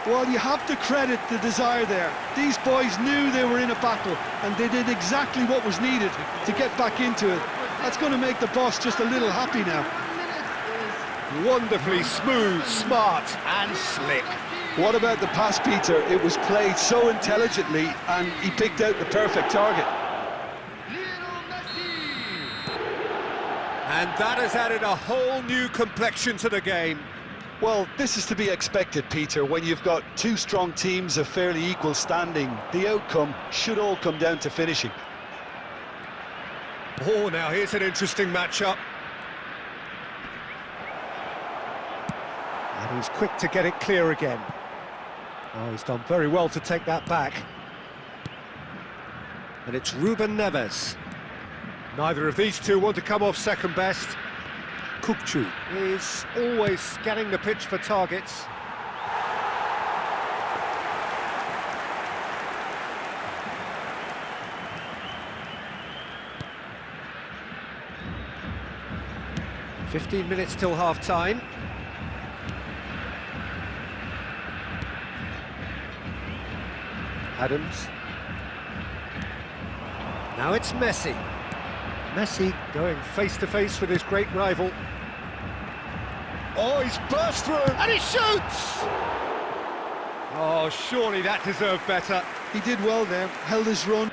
Well, you have to credit the desire there. These boys knew they were in a battle, and they did exactly what was needed to get back into it. That's going to make the boss just a little happy now. Wonderfully smooth, smart and slick. What about the pass, Peter? It was played so intelligently and he picked out the perfect target. And that has added a whole new complexion to the game. Well, this is to be expected, Peter. When you've got two strong teams of fairly equal standing, the outcome should all come down to finishing. Oh, now here's an interesting matchup. And he's quick to get it clear again. Oh, he's done very well to take that back. And it's Ruben Neves. Neither of these two want to come off second best. Kukçu is always scanning the pitch for targets. "15 minutes till half-time. Adams. Now it's Messi. Messi going face-to-face with his great rival. Oh, he's burst through, and he shoots! Oh, surely that deserved better. He did well there, held his run.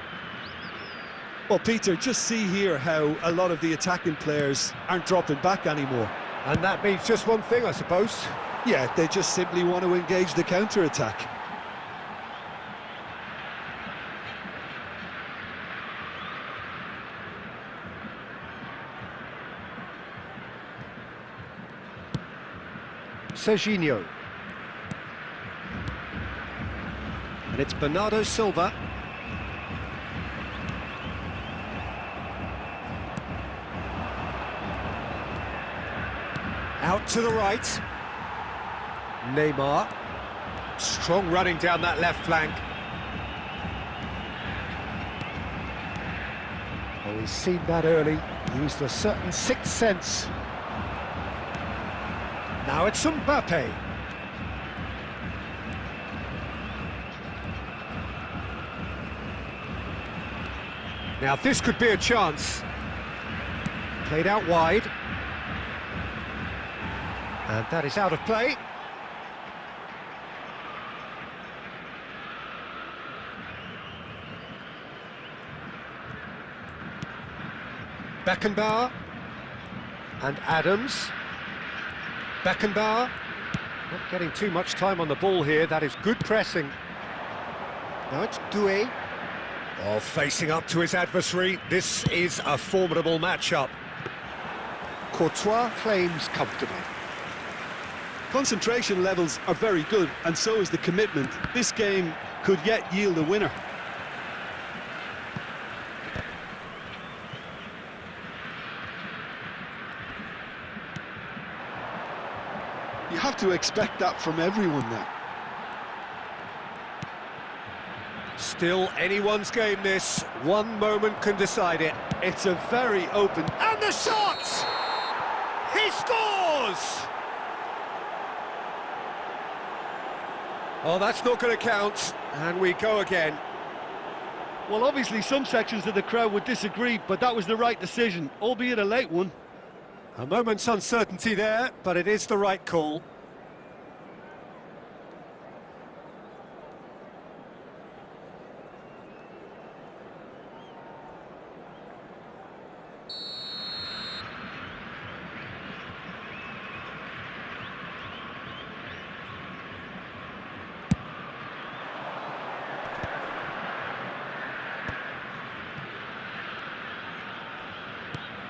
Well, Peter, just see here how a lot of the attacking players aren't dropping back anymore. And that means just one thing, I suppose. Yeah, they just simply want to engage the counter-attack. Serginho. And it's Bernardo Silva. Out to the right. Neymar. Strong running down that left flank. Oh, he's seen that early. Used a certain sixth sense. Now it's Mbappe. Now this could be a chance. Played out wide. And that is out of play. Beckenbauer. And Adams. Beckenbauer, not getting too much time on the ball here. That is good pressing. Now it's Doué. Oh, facing up to his adversary, this is a formidable matchup. Courtois claims comfortably. Concentration levels are very good, and so is the commitment. This game could yet yield a winner. You have to expect that from everyone now. Still anyone's game this. One moment can decide it. It's a very open... And the shot! He scores! Oh, that's not going to count. And we go again. Well, obviously some sections of the crowd would disagree, but that was the right decision, albeit a late one. A moment's uncertainty there, but it is the right call.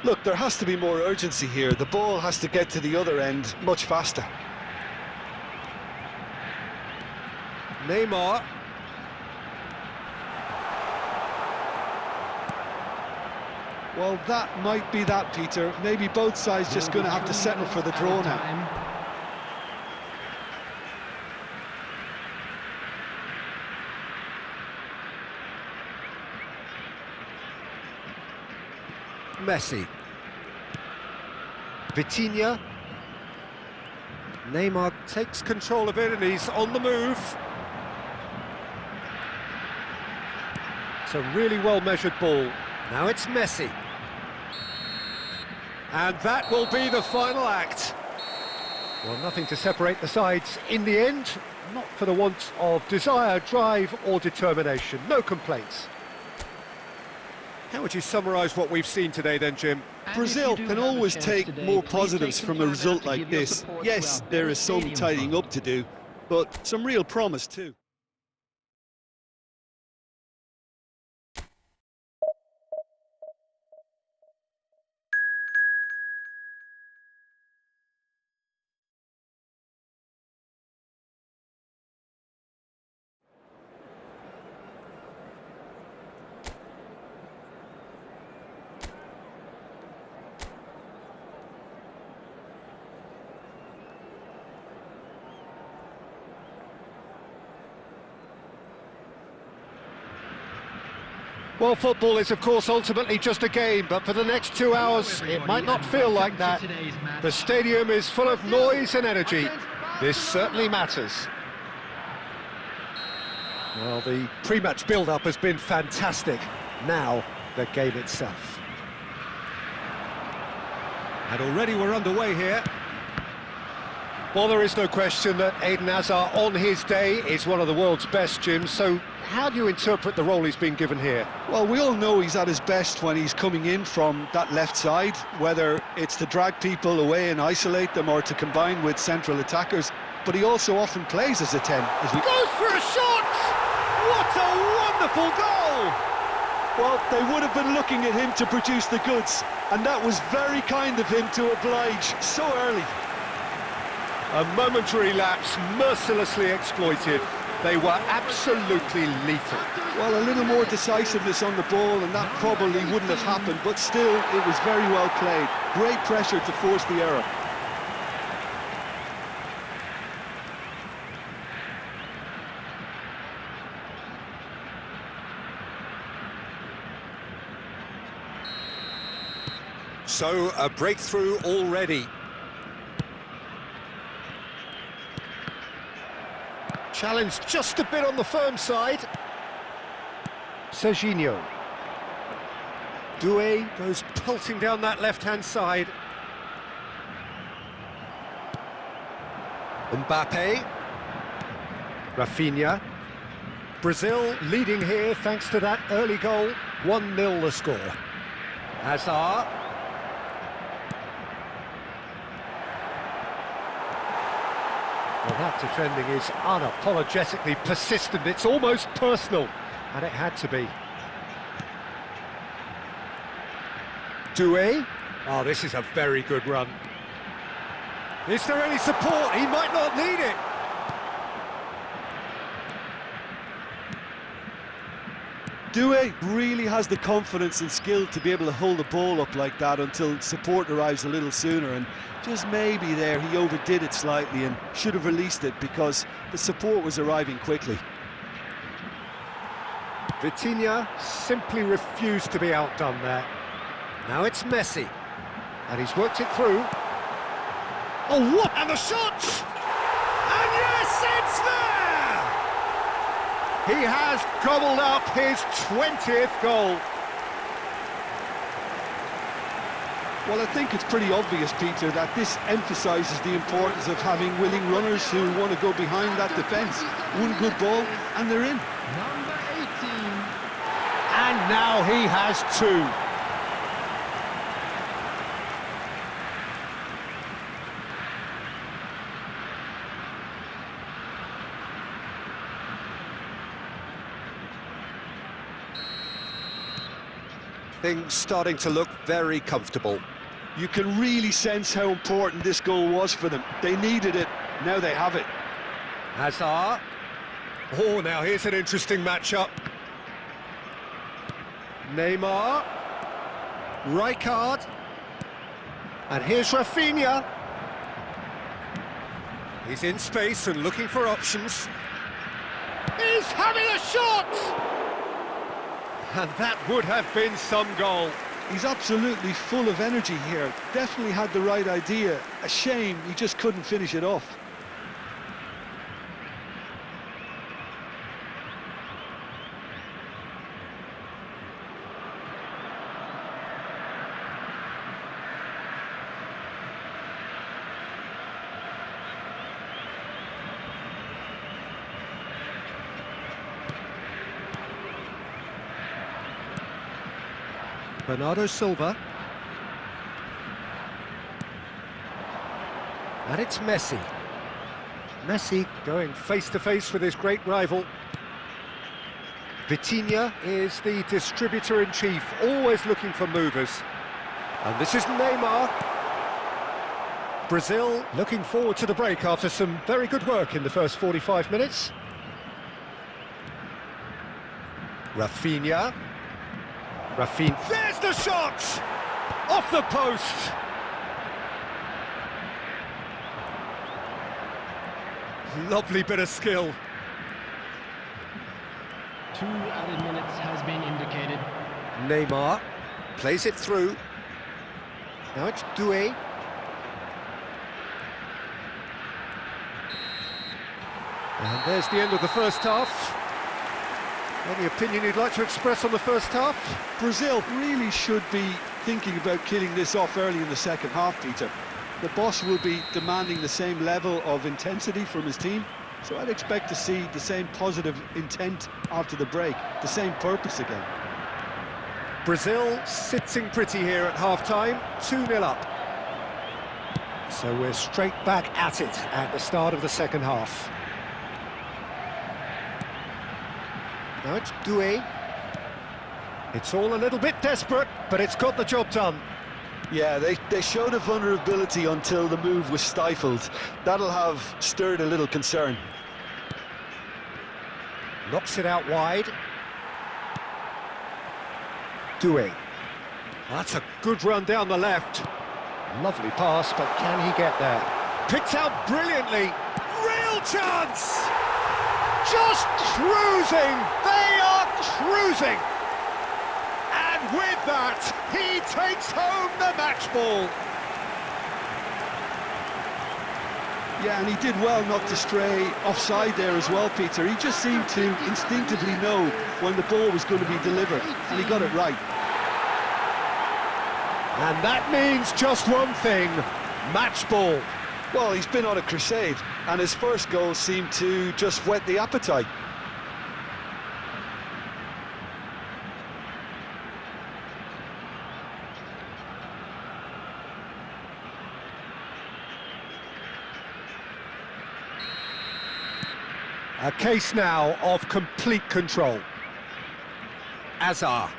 Look, there has to be more urgency here. The ball has to get to the other end much faster. Neymar. Well, that might be that, Peter. Maybe both sides just going to have to settle for the draw now. Messi. Vitinha. Neymar takes control of it and he's on the move. It's a really well-measured ball. Now it's Messi. And that will be the final act. Well, nothing to separate the sides in the end. Not for the want of desire, drive or determination. No complaints. How would you summarise what we've seen today then, Jim? Brazil can always take more positives from a result like this. Yes, there is some tidying up to do, but some real promise too. Well, football is, of course, ultimately just a game, but for the next 2 hours, it might not feel like that. The stadium is full of noise and energy. This certainly matters. Well, the pre-match build-up has been fantastic. Now, the game itself. And already we're underway here. Well, there is no question that Eden Hazard, on his day, is one of the world's best, Jim, so how do you interpret the role he's been given here? Well, we all know he's at his best when he's coming in from that left side, whether it's to drag people away and isolate them or to combine with central attackers, but he also often plays as a 10. Goes for a shot! What a wonderful goal! Well, they would have been looking at him to produce the goods, and that was very kind of him to oblige so early. A momentary lapse, mercilessly exploited. They were absolutely lethal. Well, a little more decisiveness on the ball and that probably wouldn't have happened, but still, it was very well played. Great pressure to force the error. So, a breakthrough already. Challenge just a bit on the firm side. Serginho. Doué goes pelting down that left-hand side. Mbappe. Rafinha. Brazil leading here thanks to that early goal. 1-0 the score. Hazard. Well, that defending is unapologetically persistent. It's almost personal, and it had to be. Doué. Oh, this is a very good run. Is there any support? He might not need it. Doué really has the confidence and skill to be able to hold the ball up like that until support arrives a little sooner, and just maybe there he overdid it slightly and should have released it because the support was arriving quickly. Vitinha simply refused to be outdone there. Now it's Messi, and he's worked it through. Oh, what? And the shot! And yes, it's there! He has gobbled up his 20th goal. Well, I think it's pretty obvious, Peter, that this emphasises the importance of having willing runners who want to go behind that defence. One good ball, and they're in. Number 18. And now he has two. Things starting to look very comfortable. You can really sense how important this goal was for them. They needed it, now they have it. Hazard. Oh, now here's an interesting matchup. Neymar. Rijkaard. And here's Rafinha. He's in space and looking for options. He's having a shot! And that would have been some goal. He's absolutely full of energy here. Definitely had the right idea. A shame he just couldn't finish it off. Bernardo Silva. And it's Messi. Messi going face-to-face with his great rival. Vitinha is the distributor-in-chief, always looking for movers. And this is Neymar. Brazil looking forward to the break after some very good work in the first 45 minutes. Rafinha. There's the shot! Off the post! Lovely bit of skill. 2 added minutes has been indicated. Neymar plays it through. Now it's Doué. And there's the end of the first half. Any opinion you'd like to express on the first half? Brazil really should be thinking about killing this off early in the second half, Peter. The boss will be demanding the same level of intensity from his team, so I'd expect to see the same positive intent after the break, the same purpose again. Brazil sitting pretty here at half-time, 2-0 up. So we're straight back at it at the start of the second half. Now it's Doué. It's all a little bit desperate, but it's got the job done. Yeah, they showed a vulnerability until the move was stifled. That'll have stirred a little concern. Knocks it out wide. Doué. That's a good run down the left. Lovely pass, but can he get there? Picked out brilliantly. Real chance! Just cruising! They are cruising! And with that, he takes home the match ball. Yeah, and he did well not to stray offside there as well, Peter. He just seemed to instinctively know when the ball was going to be delivered, and he got it right. And that means just one thing, match ball. Well, he's been on a crusade, and his first goal seemed to just whet the appetite. A case now of complete control. Hazard.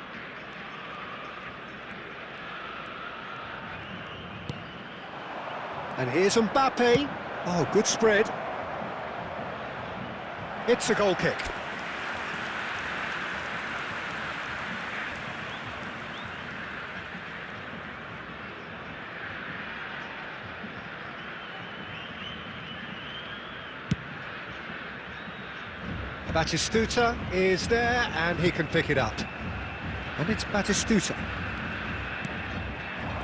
And here's Mbappe. Oh, good spread. It's a goal kick. Batistuta is there, and he can pick it up. And it's Batistuta.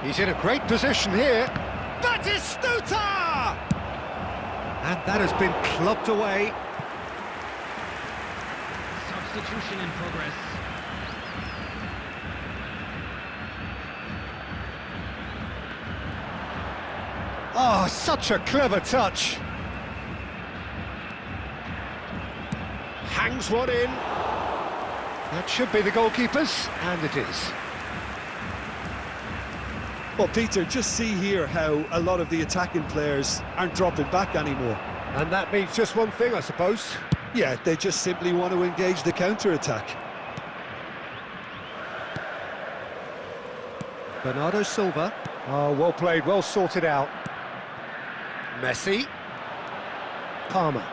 He's in a great position here. Batistuta! And that has been clubbed away. Substitution in progress. Oh, such a clever touch. Hangs one in. That should be the goalkeeper's, and it is. Well, Peter, just see here how a lot of the attacking players aren't dropping back anymore. And that means just one thing, I suppose. Yeah, they just simply want to engage the counter-attack. Bernardo Silva. Oh, well played, well sorted out. Messi. Palmer.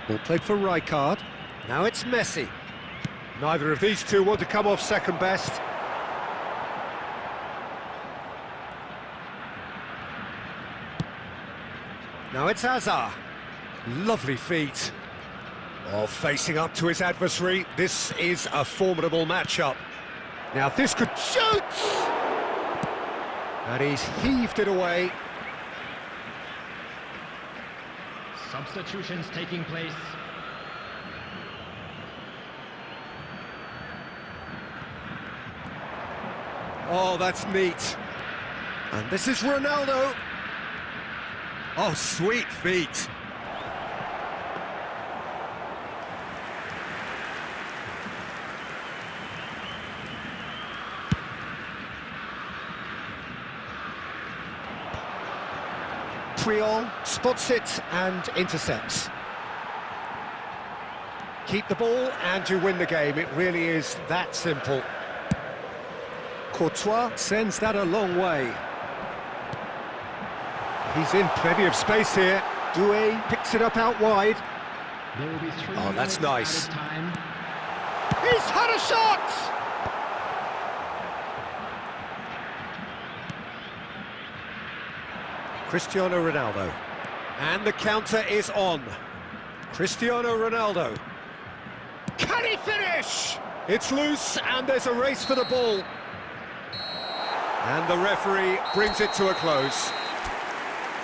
Ball played for Rijkaard. Now it's Messi. Neither of these two want to come off second best. Now it's Hazard. Lovely feet. Oh, facing up to his adversary. This is a formidable matchup. Now this could shoot! And he's heaved it away. Substitutions taking place. Oh, that's neat. And this is Ronaldo. Oh, sweet feet. Triol spots it and intercepts. Keep the ball and you win the game. It really is that simple. Courtois sends that a long way. He's in plenty of space here. Doué picks it up out wide. There will be 3 Oh, that's nice. at a time. He's had a shot! Cristiano Ronaldo. And the counter is on. Cristiano Ronaldo. Can he finish? It's loose and there's a race for the ball. And the referee brings it to a close.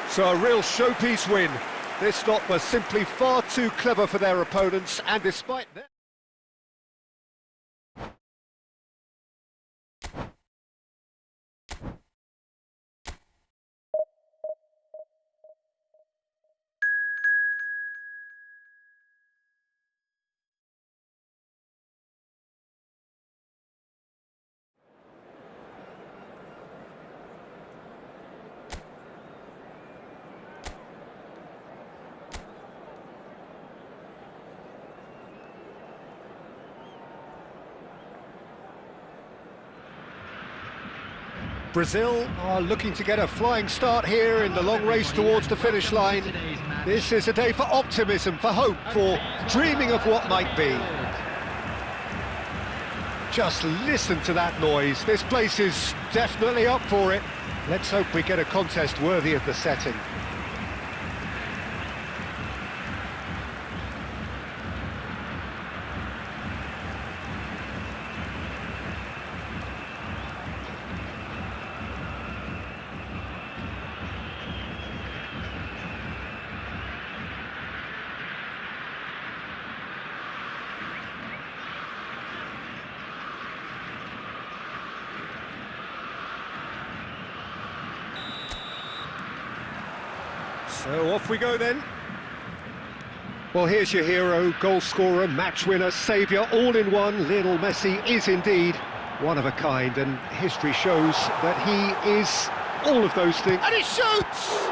So a real showpiece win. This lot was simply far too clever for their opponents, and despite that... Brazil are looking to get a flying start here in the long race towards the finish line. This is a day for optimism, for hope, for dreaming of what might be. Just listen to that noise. This place is definitely up for it. Let's hope we get a contest worthy of the setting. So off we go then. Well, here's your hero, goal scorer, match winner, saviour, all in one. Lionel Messi is indeed one of a kind, and history shows that he is all of those things. And he shoots!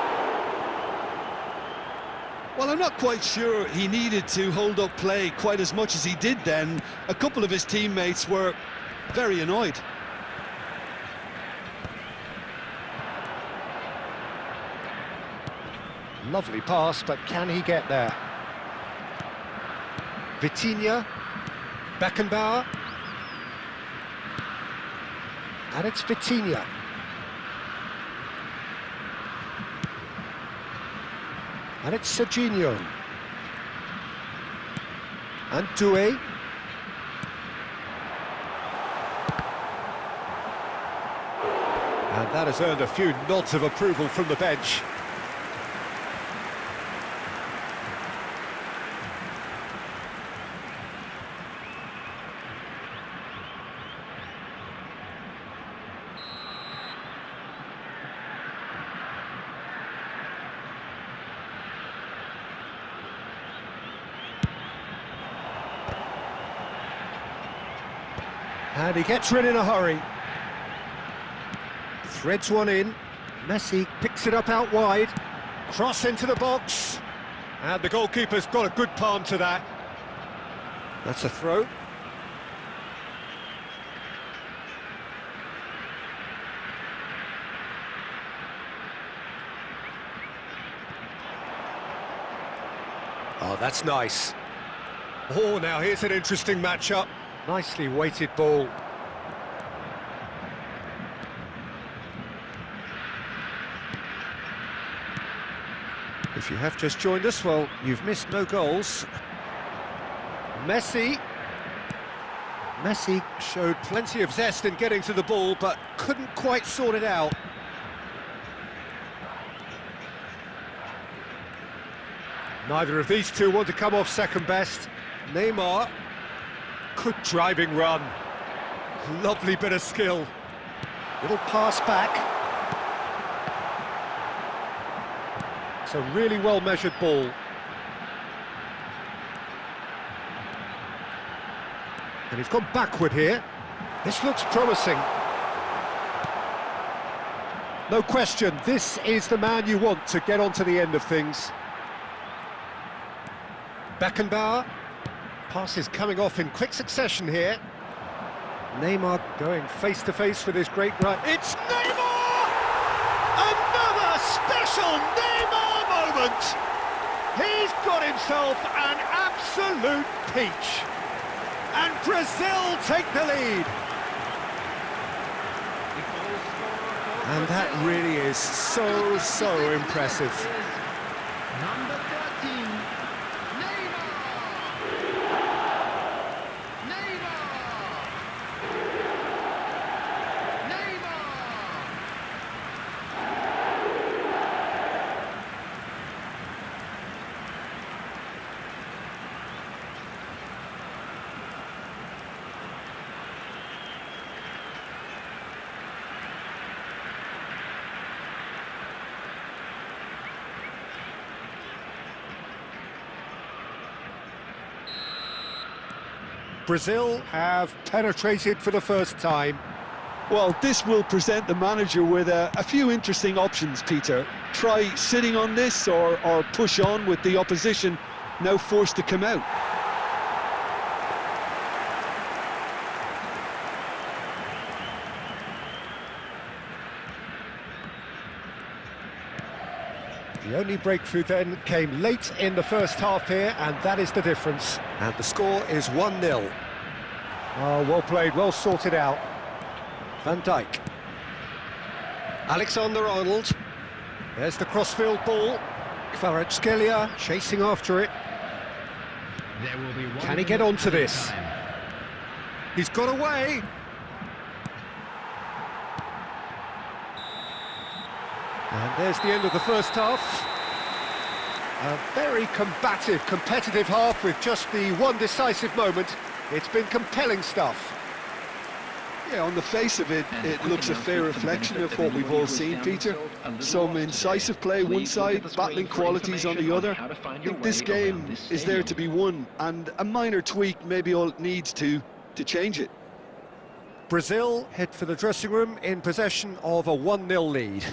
Well, I'm not quite sure he needed to hold up play quite as much as he did then. A couple of his teammates were very annoyed. Lovely pass, but can he get there? Vitinha, Beckenbauer, and it's Vitinha. And it's Serginho. And Doué. And that has earned a few nods of approval from the bench. And he gets rid in a hurry. Threads one in. Messi picks it up out wide. Cross into the box. And the goalkeeper's got a good palm to that. That's a throw. Oh, that's nice. Oh, now here's an interesting matchup. Nicely weighted ball. If you have just joined us, well, you've missed no goals. Messi showed plenty of zest in getting to the ball, but couldn't quite sort it out. Neither of these two want to come off second best. Neymar. Good driving run. Lovely bit of skill. Little pass back. It's a really well-measured ball. And he's gone backward here. This looks promising. No question, this is the man you want to get onto the end of things. Beckenbauer. Passes coming off in quick succession here. Neymar going face-to-face with his great right. It's Neymar! Another special Neymar moment! He's got himself an absolute peach. And Brazil take the lead. And that really is so impressive. Number 13. Brazil have penetrated for the first time. Well, this will present the manager with a few interesting options, Peter. Try sitting on this or push on with the opposition now forced to come out. The only breakthrough then came late in the first half here, and that is the difference. And the score is 1-0. Oh, well played, well sorted out. Van Dijk. Alexander-Arnold. There's the crossfield ball. Kvaratskhelia chasing after it. There will be one. Can he get onto this? Time. He's got away. And there's the end of the first half. A very combative, competitive half with just the one decisive moment. It's been compelling stuff. Yeah, on the face of it, it looks a fair reflection of what we've all seen, Peter. Some incisive play one side, battling qualities on the other. I think this game is there to be won, and a minor tweak maybe all it needs to change it. Brazil head for the dressing room in possession of a 1-0 lead.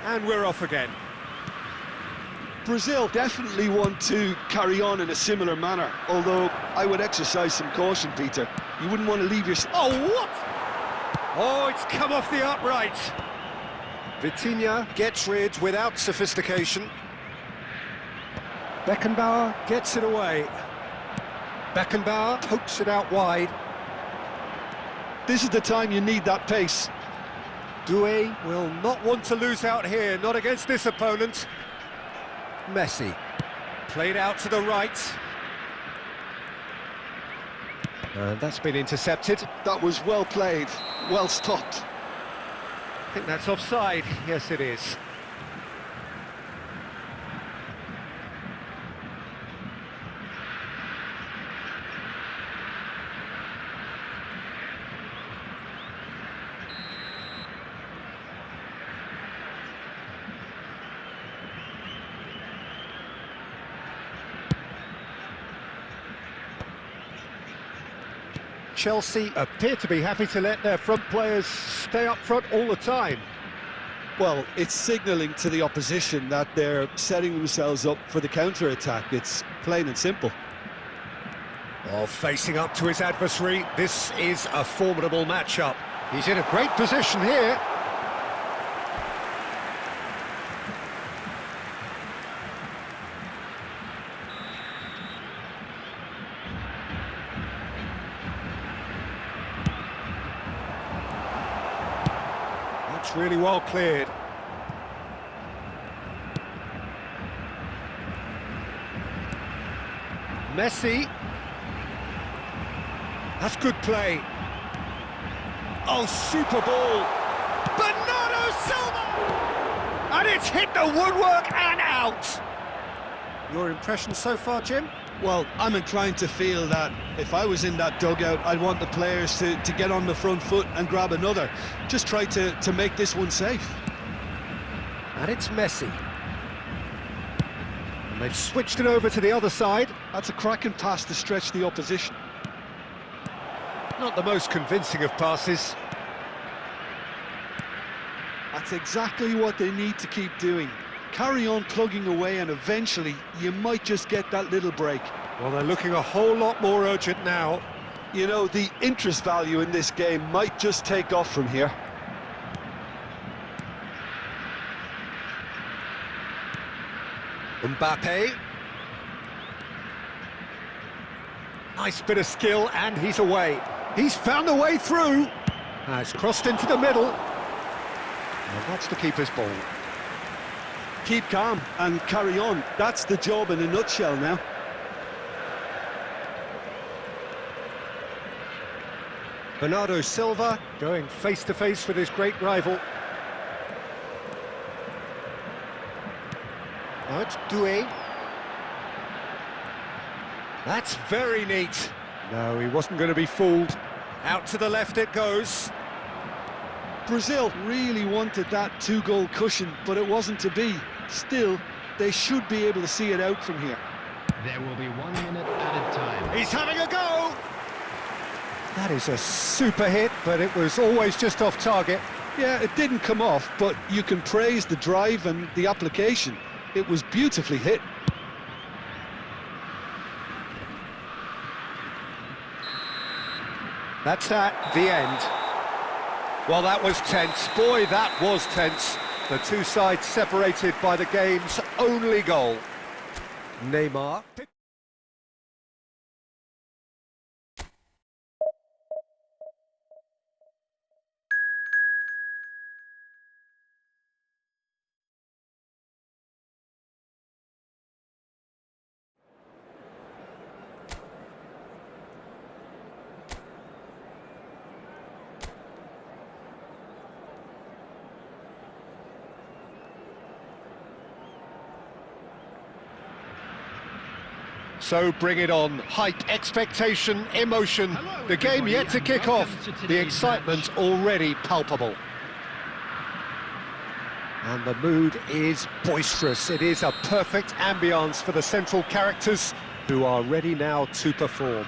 And we're off again. Brazil definitely want to carry on in a similar manner, although I would exercise some caution, Peter. You wouldn't want to leave your... Oh, what? Oh, it's come off the upright. Vitinha gets rid without sophistication. Beckenbauer gets it away. Beckenbauer pokes it out wide. This is the time you need that pace. Doué will not want to lose out here, not against this opponent. Messi, played out to the right. And that's been intercepted. That was well played, well stopped. I think that's offside. Yes, it is. Chelsea appear to be happy to let their front players stay up front all the time. Well, it's signalling to the opposition that they're setting themselves up for the counter-attack. It's plain and simple. Oh, facing up to his adversary, this is a formidable matchup. He's in a great position here. That's really well cleared. Messi. That's good play. Oh, super ball. Bernardo Silva! And it's hit the woodwork and out. Your impression so far, Jim? Well, I'm inclined to feel that if I was in that dugout, I'd want the players to get on the front foot and grab another. Just try to make this one safe. And it's Messi. And they've switched it over to the other side. That's a cracking pass to stretch the opposition. Not the most convincing of passes. That's exactly what they need to keep doing. Carry on plugging away and eventually you might just get that little break. Well, they're looking a whole lot more urgent now. You know, the interest value in this game might just take off from here. Mbappe. Nice bit of skill and he's away. He's found a way through. Has crossed into the middle. And that's the keeper's ball. Keep calm and carry on. That's the job in a nutshell now. Bernardo Silva going face-to-face with his great rival. Now it's Doué. That's very neat. No, he wasn't going to be fooled. Out to the left it goes. Brazil really wanted that two-goal cushion, but it wasn't to be. Still, they should be able to see it out from here. There will be 1 minute added time. He's having a go! That is a super hit, but it was always just off target. Yeah, it didn't come off, but you can praise the drive and the application. It was beautifully hit. That's that, the end. Well, that was tense. Boy, that was tense. The two sides separated by the game's only goal. Neymar. So bring it on. Hype, expectation, emotion. The game yet to kick off. The excitement already palpable. And the mood is boisterous. It is a perfect ambience for the central characters who are ready now to perform.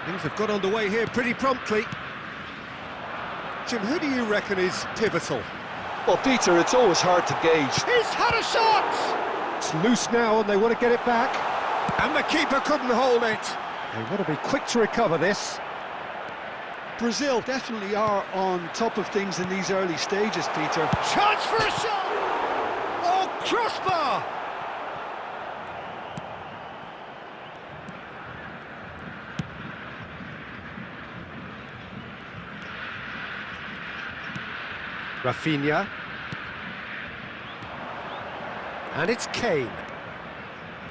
Things have got underway here pretty promptly. Jim, who do you reckon is pivotal? Well, Peter, it's always hard to gauge. He's had a shot! It's loose now and they want to get it back. And the keeper couldn't hold it. They want to be quick to recover this. Brazil definitely are on top of things in these early stages, Peter. Chance for a shot! Oh, crossbar! Rafinha. And it's Kane.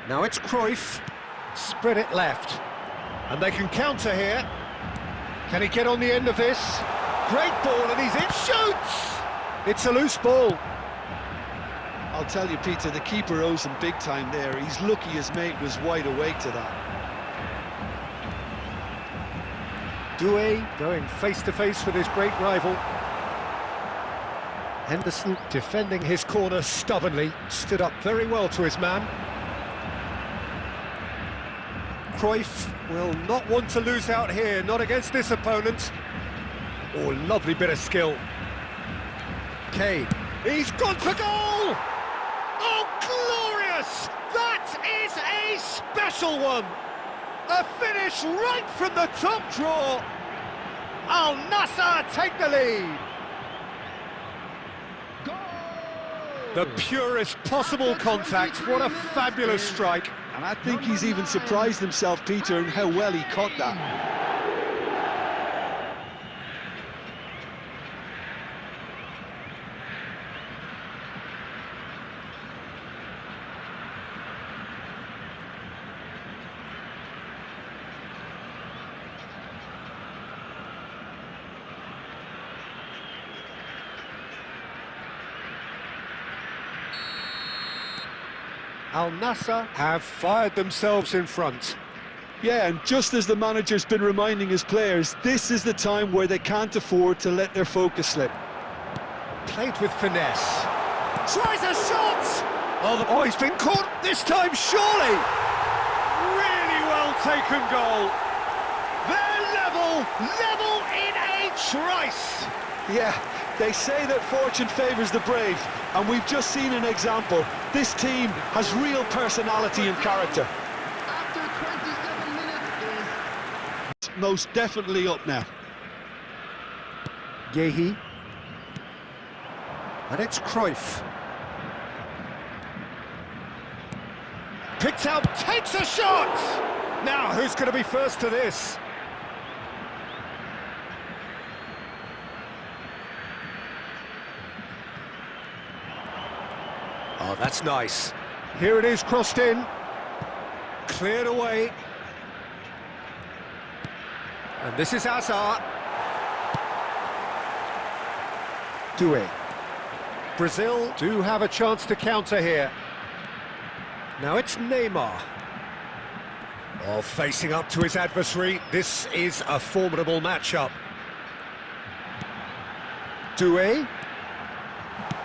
Now it's Cruyff. Spread it left. And they can counter here. Can he get on the end of this? Great ball and he's in. Shoots! It's a loose ball. I'll tell you, Peter, the keeper owes him big time there. He's lucky his mate was wide awake to that. Doué going face-to-face with his great rival. Henderson defending his corner stubbornly, stood up very well to his man. Cruyff will not want to lose out here, not against this opponent. Oh, lovely bit of skill. Kane, he's gone for goal! Oh, glorious! That is a special one! A finish right from the top draw. Al Nassr take the lead. The purest possible contact. What a fabulous strike. And I think he's even surprised himself, Peter, in how well he caught that. Al Nassr have fired themselves in front. Yeah, and just as the manager's been reminding his players, this is the time where they can't afford to let their focus slip. Played with finesse. Tries a shot! Oh, he's been caught this time, surely! Really well taken goal. They're level in a trice. Yeah, they say that fortune favours the brave, and we've just seen an example. This team has real personality and character. After 27 minutes is... Most definitely up now. Yehi. And it's Cruyff. Picked out, takes a shot! Now, who's going to be first to this? Oh, that's nice. Here it is, crossed in. Cleared away. And this is Hazard. Doué. Brazil do have a chance to counter here. Now it's Neymar. Oh, facing up to his adversary. This is a formidable matchup. Doué.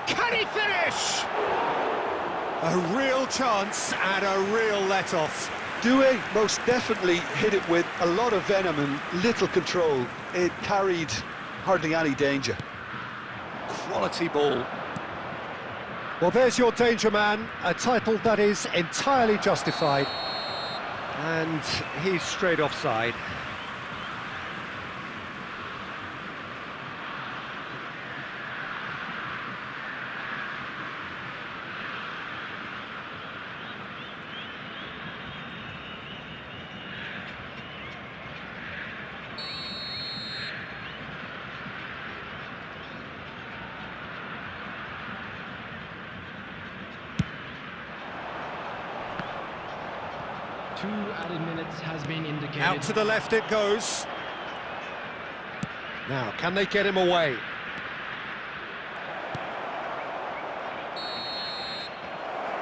Can he finish? A real chance and a real let-off. Doué most definitely hit it with a lot of venom and little control. It carried hardly any danger. Quality ball. Well, there's your danger man, a title that is entirely justified. And he's straight offside. Two added minutes has been indicated. Out to the left it goes. Now, can they get him away?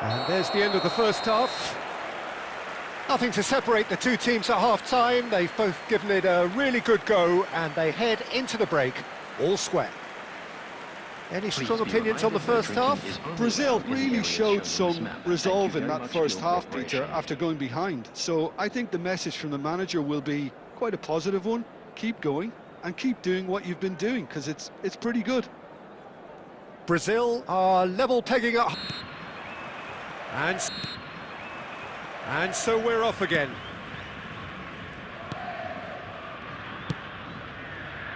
And there's the end of the first half. Nothing to separate the two teams at half-time. They've both given it a really good go, and they head into the break all square. Any strong opinions on the first half? Brazil really showed some resolve in that first half, Peter, after going behind. So I think the message from the manager will be quite a positive one. Keep going and keep doing what you've been doing, because it's pretty good. Brazil are level pegging up. And so we're off again.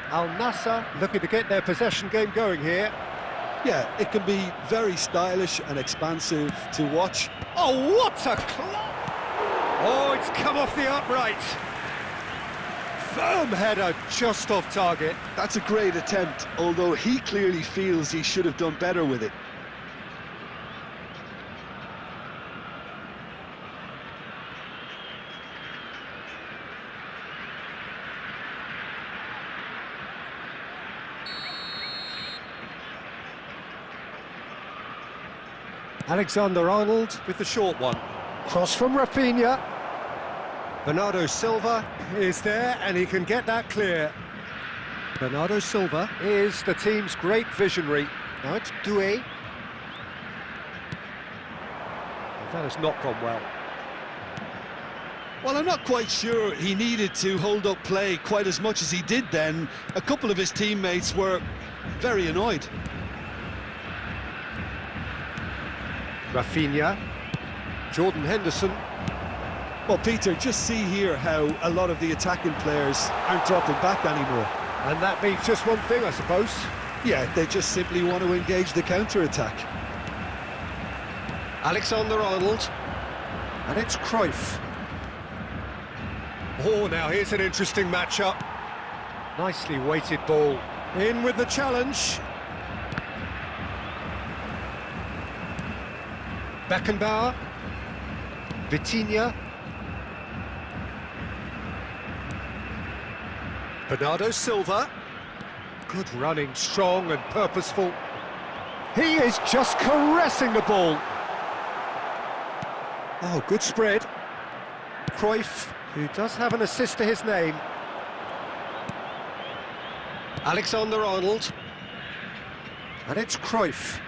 Al Nassr looking to get their possession game going here. Yeah, it can be very stylish and expansive to watch. Oh, what a clap! Oh, it's come off the upright. Firm header, just off target. That's a great attempt, although he clearly feels he should have done better with it. Alexander-Arnold with the short one. Cross from Rafinha. Bernardo Silva is there and he can get that clear. Bernardo Silva is the team's great visionary. Now it's Doué. That has not gone well. Well, I'm not quite sure he needed to hold up play quite as much as he did then. A couple of his teammates were very annoyed. Rafinha, Jordan Henderson. Well, Peter, just see here how a lot of the attacking players aren't dropping back anymore. And that means just one thing, I suppose. Yeah, they just simply want to engage the counter-attack. Alexander-Arnold. And it's Cruyff. Oh, now here's an interesting matchup. Nicely weighted ball. In with the challenge. Beckenbauer, Vitinha, Bernardo Silva. Good running, strong and purposeful. He is just caressing the ball. Oh, good spread. Cruyff, who does have an assist to his name. Alexander-Arnold. And it's Cruyff.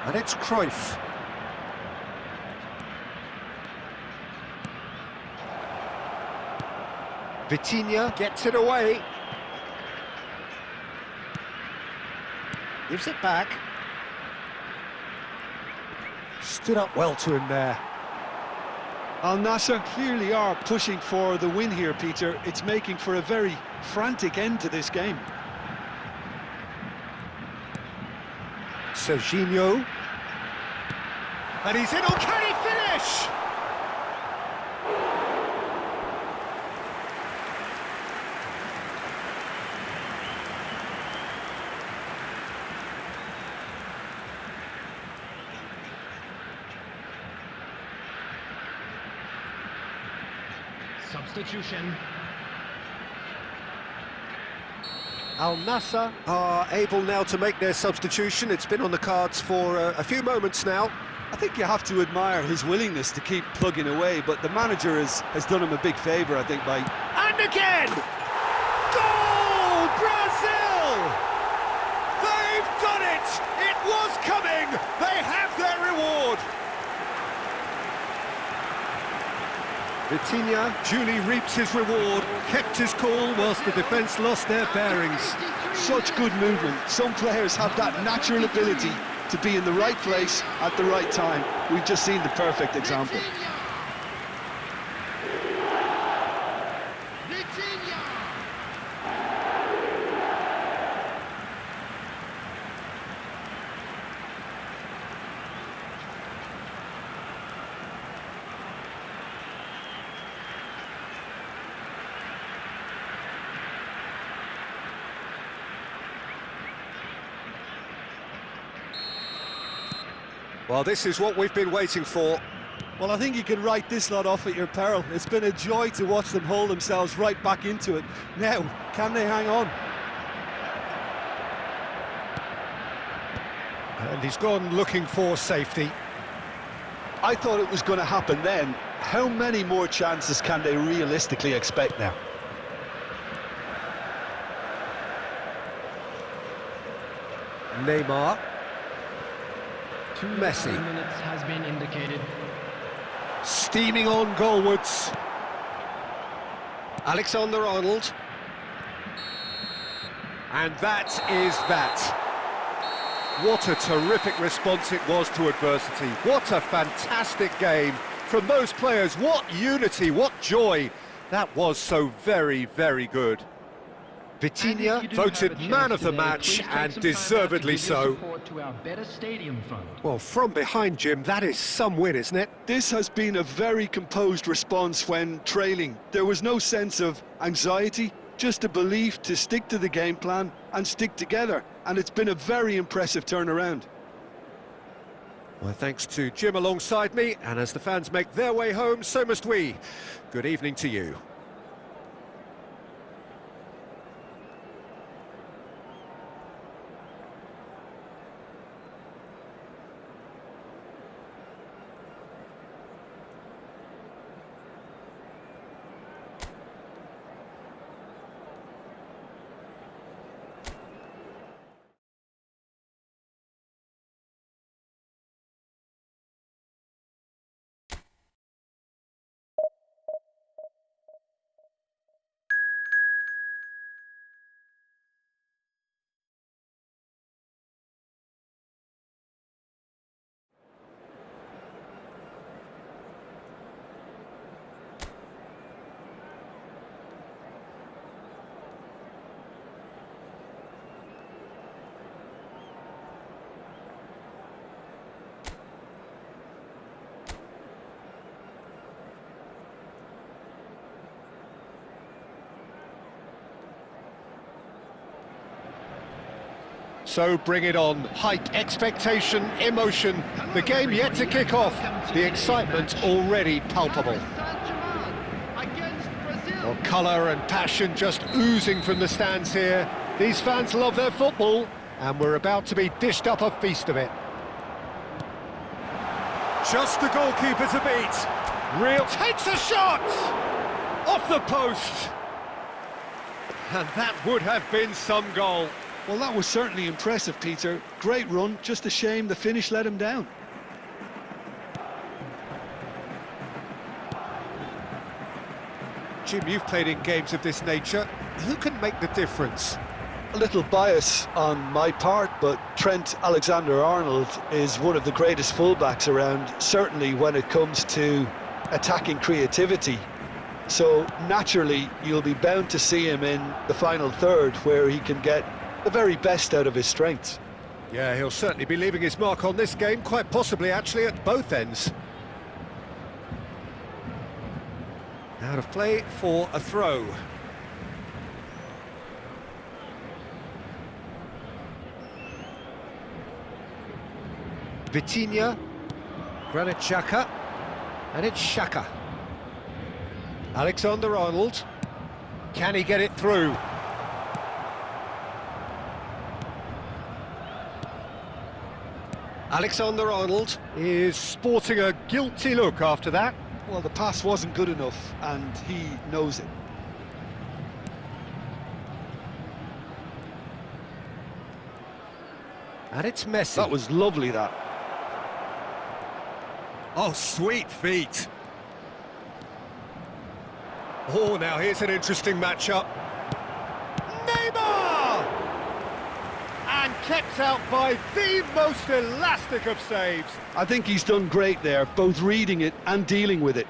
And it's Cruyff. Vitinha gets it away. Gives it back. Stood up well to him there. Al Nassr clearly are pushing for the win here, Peter. It's making for a very frantic end to this game. Serginho. And he's in, or can he finish? Substitution. Al Nassr are able now to make their substitution. It's been on the cards for a few moments now. I think you have to admire his willingness to keep plugging away, but the manager has done him a big favour, I think, by... And again! Goal! Brazil! They've done it! It was coming! They have their reward! Vitinha duly reaps his reward, kept his cool whilst the defence lost their bearings. Such good movement. Some players have that natural ability to be in the right place at the right time. We've just seen the perfect example. Well, this is what we've been waiting for. Well, I think you can write this lot off at your peril. It's been a joy to watch them hold themselves right back into it. Now, can they hang on? And he's gone looking for safety. I thought it was going to happen then. How many more chances can they realistically expect now? Neymar. 2 Messi. minutes has been indicated. Steaming on goalwards. Alexander-Arnold. And that is that. What a terrific response it was to adversity. What a fantastic game from those players. What unity, what joy. That was so very, very good. Vitinha voted man of the match, and deservedly so. Well, from behind, Jim, that is some win, isn't it? This has been a very composed response when trailing. There was no sense of anxiety, just a belief to stick to the game plan and stick together. And it's been a very impressive turnaround. Well, thanks to Jim alongside me, and as the fans make their way home, so must we. Good evening to you. So bring it on. Hype, expectation, emotion. The game yet to kick off. The excitement already palpable. Well, colour and passion just oozing from the stands here. These fans love their football, and we're about to be dished up a feast of it. Just the goalkeeper to beat. Real takes a shot! Off the post! And that would have been some goal. Well, that was certainly impressive, Peter. Great run, just a shame the finish let him down. Jim, you've played in games of this nature. Who can make the difference? A little bias on my part, but Trent Alexander-Arnold is one of the greatest fullbacks around, certainly when it comes to attacking creativity. So, naturally, you'll be bound to see him in the final third, where he can get the very best out of his strengths. Yeah, he'll certainly be leaving his mark on this game, quite possibly actually at both ends. Out of play for a throw. Vitinha, Granit Xhaka, and it's Xhaka. Alexander-Arnold, can he get it through? Alexander-Arnold is sporting a guilty look after that. Well, the pass wasn't good enough, and he knows it. And it's Messi. That was lovely, that. Oh, sweet feet. Oh, now here's an interesting matchup. Neymar! And kept out by the most elastic of saves. I think he's done great there, both reading it and dealing with it.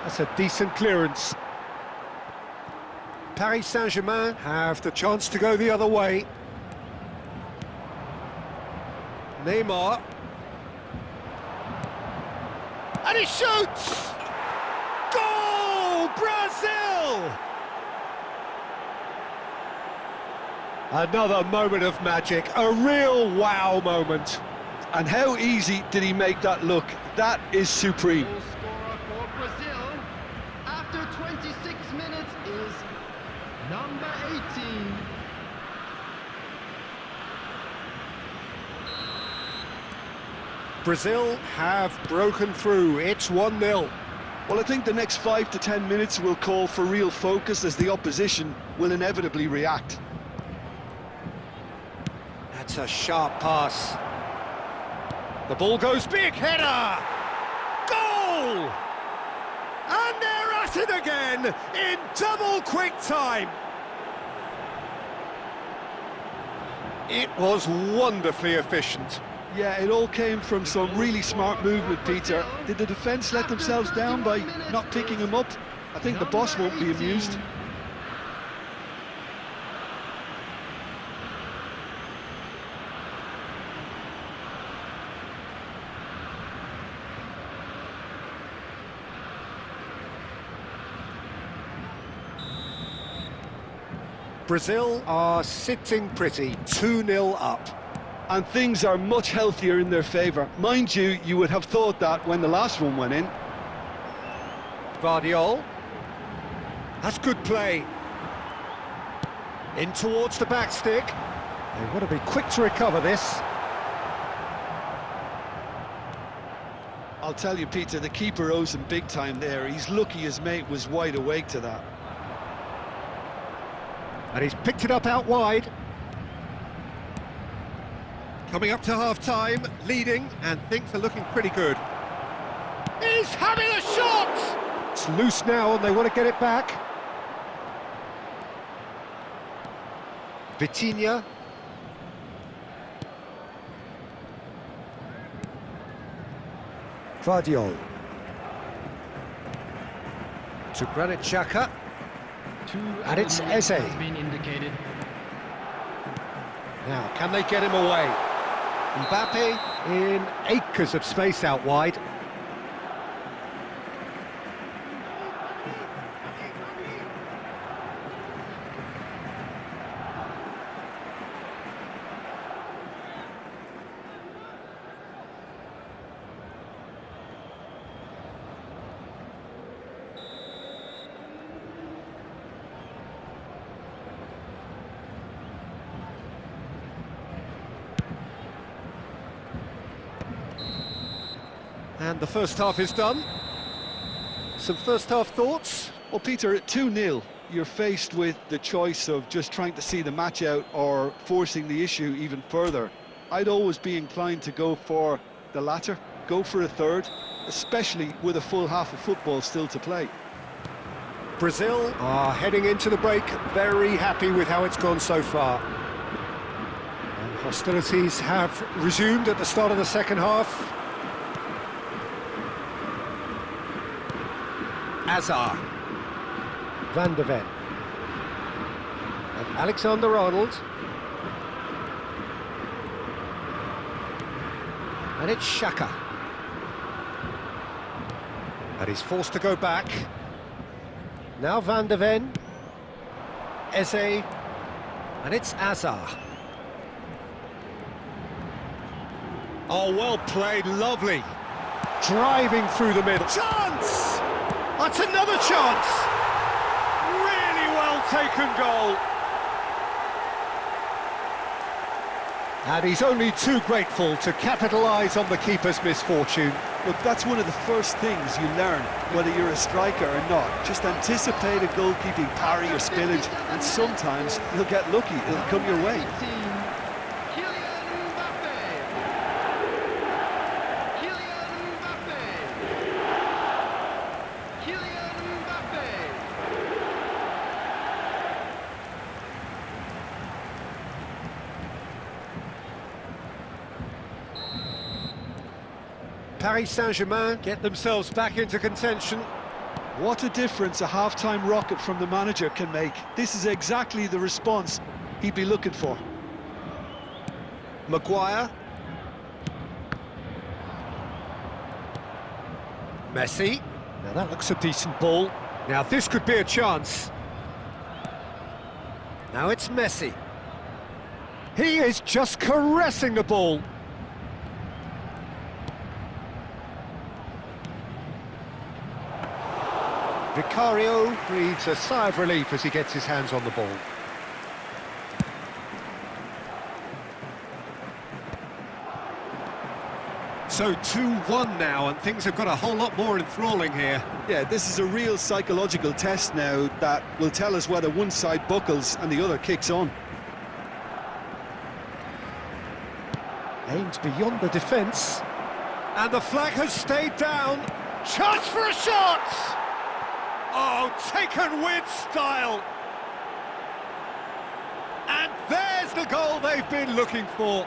That's a decent clearance. Paris Saint-Germain have the chance to go the other way. Neymar. And he shoots! Goal! Brazil! Another moment of magic, a real wow moment. And how easy did he make that look? That is supreme. Goal scorer for Brazil after 26 minutes is number 18. Brazil have broken through. It's 1-0. Well, I think the next 5 to 10 minutes will call for real focus as the opposition will inevitably react. That's a sharp pass. The ball goes big, header! Goal! And they're at it again in double quick time. It was wonderfully efficient. Yeah, it all came from some really smart movement, Peter. Did the defence let themselves down by not picking him up? I think the boss won't be amused. Brazil are sitting pretty, 2-0 up. And things are much healthier in their favour. Mind you, you would have thought that when the last one went in. Guardiola. That's good play. In towards the back stick. They've got to be quick to recover this. I'll tell you, Peter, the keeper owes him big time there. He's lucky his mate was wide awake to that. And he's picked it up out wide. Coming up to half-time, leading, and things are looking pretty good. He's having a shot! It's loose now, and they want to get it back. Vitinha. Guardiola. To Granit Xhaka. And it's Eze. Has been indicated. Now, can they get him away? Mbappe in acres of space out wide. And the first half is done. Some first half thoughts? Well, Peter, at 2-0, you're faced with the choice of just trying to see the match out or forcing the issue even further. I'd always be inclined to go for the latter, go for a third, especially with a full half of football still to play. Brazil are heading into the break, very happy with how it's gone so far. And hostilities have resumed at the start of the second half. Hazard, Van de Ven, and Alexander-Arnold, and it's Xhaka, and he's forced to go back. Now Van de Ven, Eze, and it's Hazard. Oh, well played, lovely. Driving through the middle. Chance! That's another chance! Really well taken goal. And he's only too grateful to capitalise on the keeper's misfortune. Look, that's one of the first things you learn, whether you're a striker or not. Just anticipate a goalkeeping parry or spillage, and sometimes you'll get lucky, it'll come your way. Paris Saint-Germain get themselves back into contention. What a difference a half-time rocket from the manager can make. This is exactly the response he'd be looking for. Maguire. Messi. Now that looks a decent ball. Now this could be a chance. Now it's Messi. He is just caressing the ball. Vicario breathes a sigh of relief as he gets his hands on the ball. So 2-1 now, and things have got a whole lot more enthralling here. Yeah, this is a real psychological test now that will tell us whether one side buckles and the other kicks on. Aimed beyond the defence. And the flag has stayed down. Chance for a shot! Oh, taken with style. And there's the goal they've been looking for.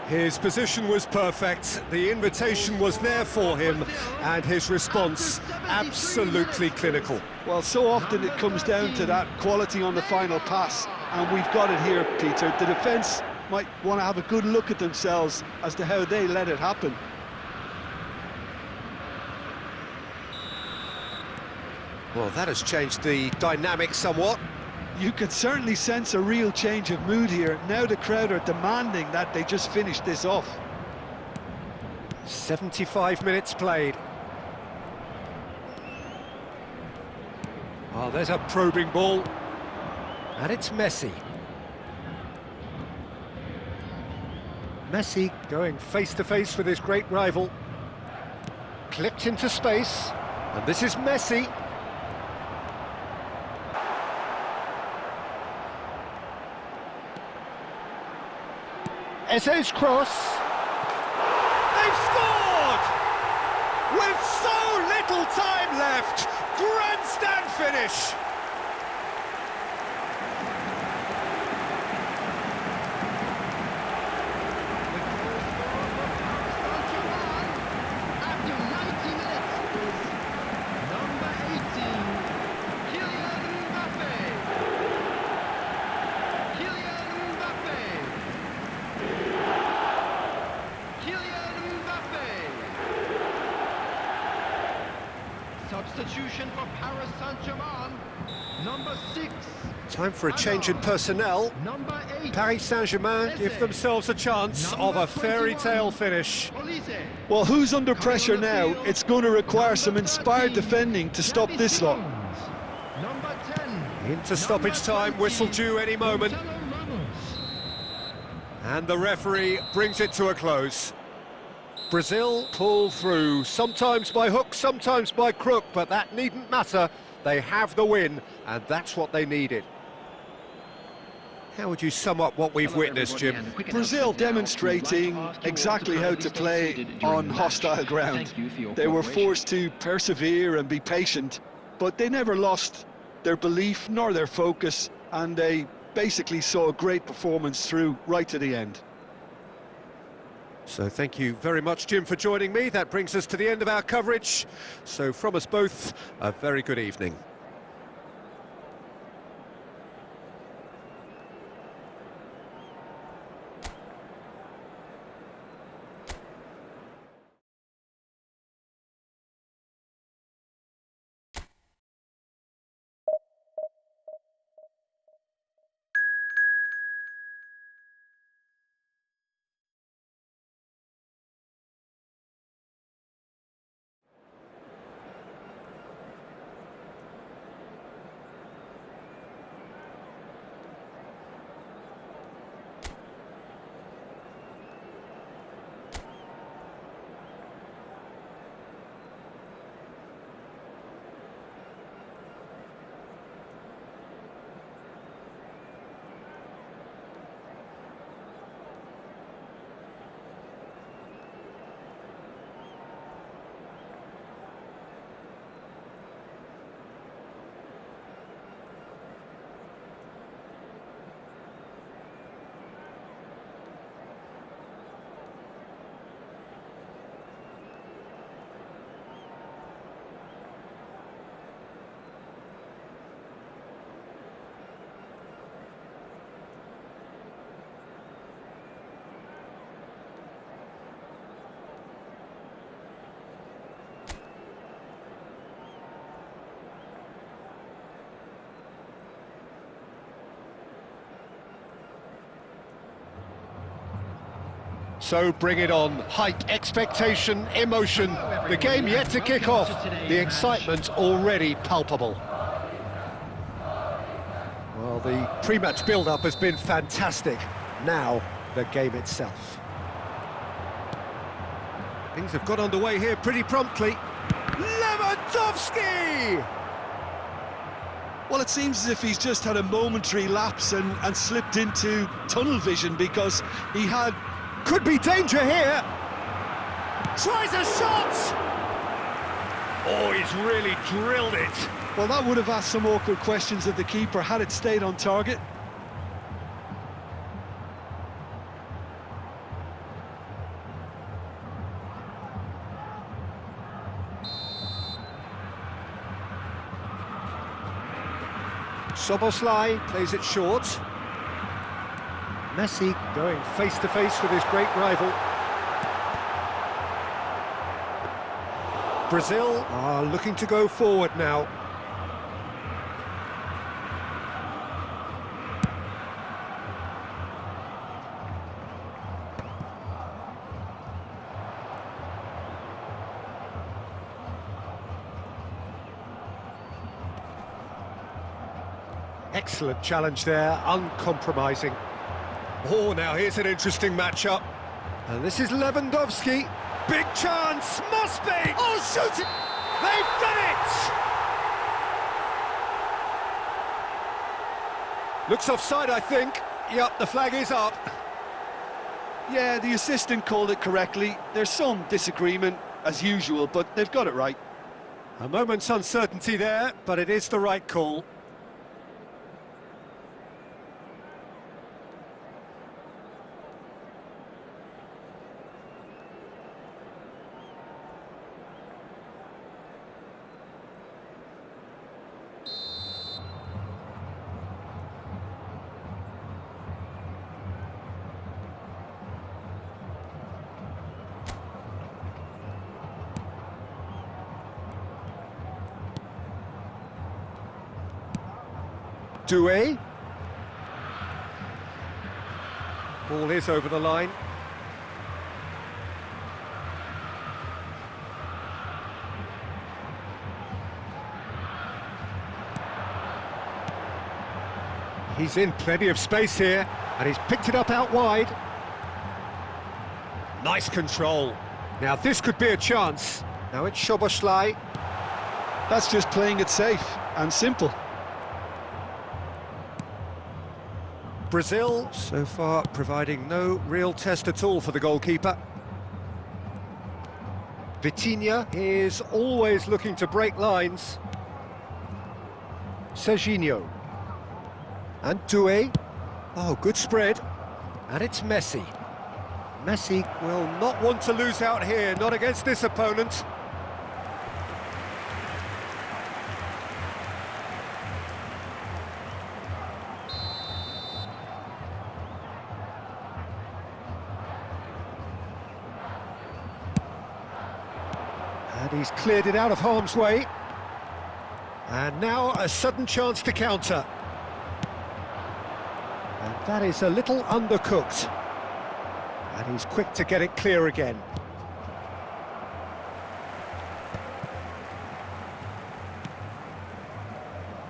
His position was perfect, the invitation was there for him, and his response absolutely clinical. Well, so often it comes down to that quality on the final pass, and we've got it here, Peter. The defence might want to have a good look at themselves as to how they let it happen. Well, that has changed the dynamic somewhat. You could certainly sense a real change of mood here. Now the crowd are demanding that they just finish this off. 75 minutes played. Oh, there's a probing ball. And it's Messi. Messi going face-to-face with his great rival. Clipped into space. And this is Messi. Eze's cross. They've scored! With so little time left, grandstand finish. Substitution for Paris Saint-Germain, number 6. Time for a change in personnel. Number 8. Paris Saint-Germain give themselves a chance of a fairy tale finish. Well, who's under pressure now? It's going to require some inspired defending to stop this lot. Number 10. Into stoppage time, whistle due any moment. And the referee brings it to a close. Brazil pull through, sometimes by hook, sometimes by crook, but that needn't matter. They have the win, and that's what they needed. How would you sum up what we've witnessed, Jim? Brazil demonstrating exactly how to play on hostile ground. They were forced to persevere and be patient, but they never lost their belief nor their focus, and they basically saw a great performance through right to the end. So thank you very much, Jim, for joining me. That brings us to the end of our coverage. So from us both, a very good evening. So bring it on. Height, expectation, emotion. The game yet to kick off. The excitement already palpable. Well, the pre-match build-up has been fantastic. Now, the game itself. Things have got underway here pretty promptly. Lewandowski! Well, it seems as if he's just had a momentary lapse and slipped into tunnel vision, because he had... Could be danger here. Tries a shot! Oh, he's really drilled it. Well, that would have asked some awkward questions of the keeper had it stayed on target. Szoboszlai plays it short. Messi going face-to-face with his great rival. Brazil are looking to go forward now. Excellent challenge there, uncompromising. Oh, now here's an interesting matchup. And this is Lewandowski. Big chance, must be! Oh, shoot it! They've done it! Looks offside, I think. Yep, the flag is up. Yeah, the assistant called it correctly. There's some disagreement, as usual, but they've got it right. A moment's uncertainty there, but it is the right call. Doué. Ball is over the line. He's in plenty of space here, and he's picked it up out wide. Nice control. Now this could be a chance. Now it's Szoboszlai. That's just playing it safe and simple. Brazil, so far, providing no real test at all for the goalkeeper. Vitinha is always looking to break lines. Serginho. And Doué. Oh, good spread. And it's Messi. Messi will not want to lose out here, not against this opponent. And he's cleared it out of harm's way. And now a sudden chance to counter. And that is a little undercooked. And he's quick to get it clear again.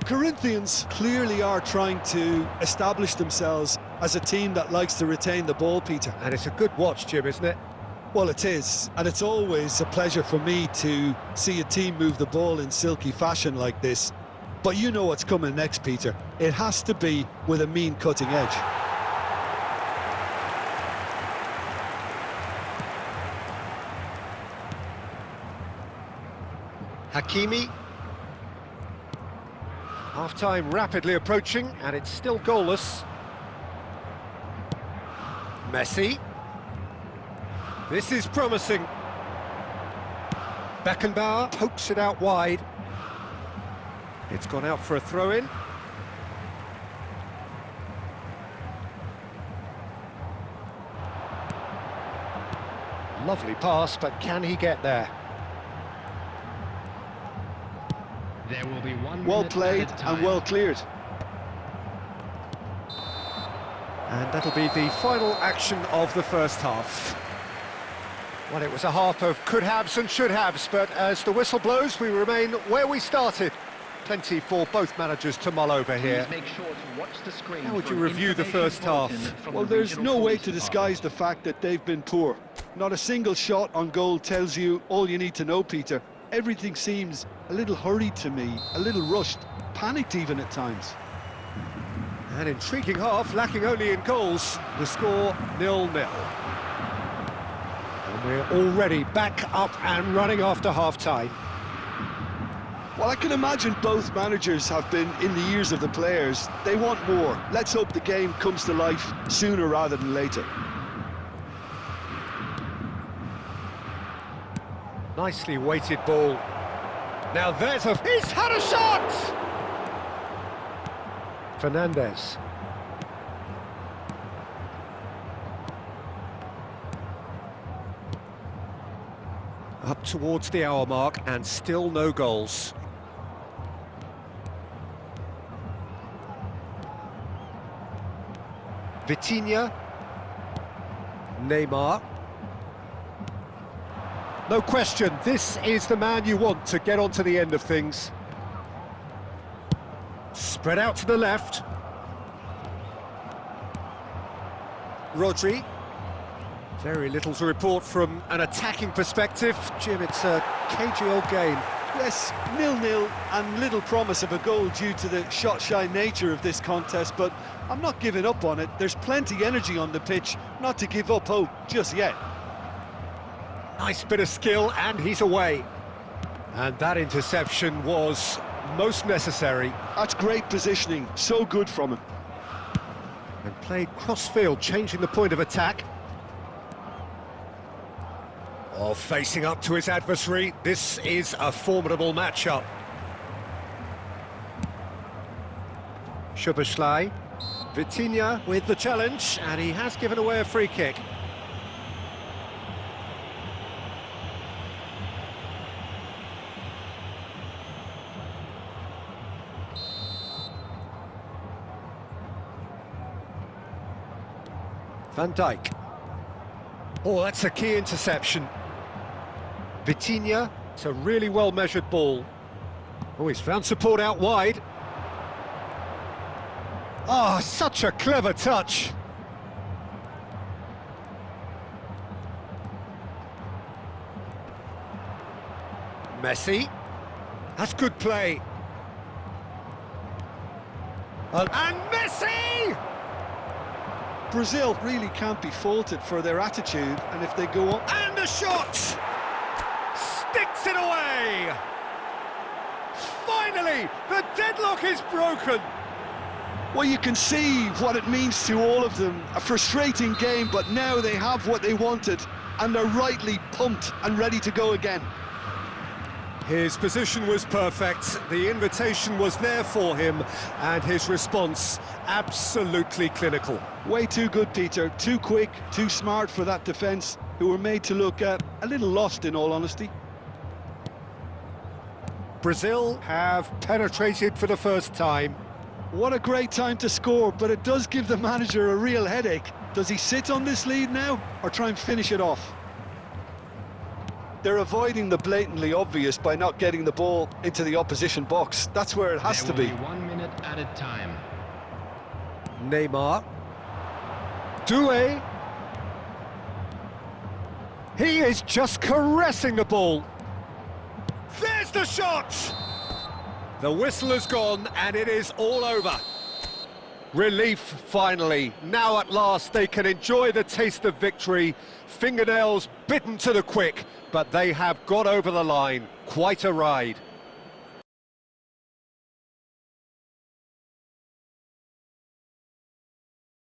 Corinthians clearly are trying to establish themselves as a team that likes to retain the ball, Peter. And it's a good watch, Jim, isn't it? Well, it is, and it's always a pleasure for me to see a team move the ball in silky fashion like this. But you know what's coming next, Peter. It has to be with a mean cutting edge. Hakimi. Half-time rapidly approaching, and it's still goalless. Messi. This is promising. Beckenbauer pokes it out wide. It's gone out for a throw-in. Lovely pass, but can he get there? There will be 1 Well minute played added time. and well cleared. And that'll be the final action of the first half. Well, it was a half of could-haves and should-haves, but as the whistle blows, we remain where we started. Plenty for both managers to mull over here. Please make sure to watch the screen. How would for you an review the information first half? bulletin from Well, the there's regional no way police to disguise the fact that they've been poor. Not a single shot on goal tells you all you need to know, Peter. Everything seems a little hurried to me, a little rushed, panicked even at times. An intriguing half, lacking only in goals. The score 0-0. And we're already back up and running after half-time. Well, I can imagine both managers have been in the ears of the players. They want more. Let's hope the game comes to life sooner rather than later. Nicely weighted ball. Now there's a... He's had a shot! Fernandez. Up towards the hour mark and still no goals. Vitinha. Neymar. No question, this is the man you want to get onto the end of things. Spread out to the left. Rodri. Very little to report from an attacking perspective. Jim, it's a cagey old game. Yes, 0-0 and little promise of a goal due to the shot-shy nature of this contest, but I'm not giving up on it. There's plenty energy on the pitch, not to give up hope just yet. Nice bit of skill, and he's away. And that interception was most necessary. That's great positioning, so good from him. And played cross-field, changing the point of attack. Oh, facing up to his adversary, this is a formidable matchup. Szoboszlai. Vitinha with the challenge, and he has given away a free kick. Van Dijk. Oh, that's a key interception. Vitinha, it's a really well-measured ball. Oh, he's found support out wide. Oh, such a clever touch. Messi. That's good play. And Messi! Brazil really can't be faulted for their attitude, and if they go on... And a shot! Sticks it away! Finally, the deadlock is broken! Well, you can see what it means to all of them. A frustrating game, but now they have what they wanted, and they're rightly pumped and ready to go again. His position was perfect, the invitation was there for him, and his response absolutely clinical. Way too good, Peter. Too quick, too smart for that defence, who were made to look a little lost, in all honesty. Brazil have penetrated for the first time. What a great time to score, but it does give the manager a real headache. Does he sit on this lead now, or try and finish it off? They're avoiding the blatantly obvious by not getting the ball into the opposition box. That's where it has to be. 1 minute at a time. Neymar. Doué. He is just caressing the ball. There's the shot! The whistle has gone and it is all over. Relief, finally. Now at last they can enjoy the taste of victory. Fingernails bitten to the quick, but they have got over the line. Quite a ride.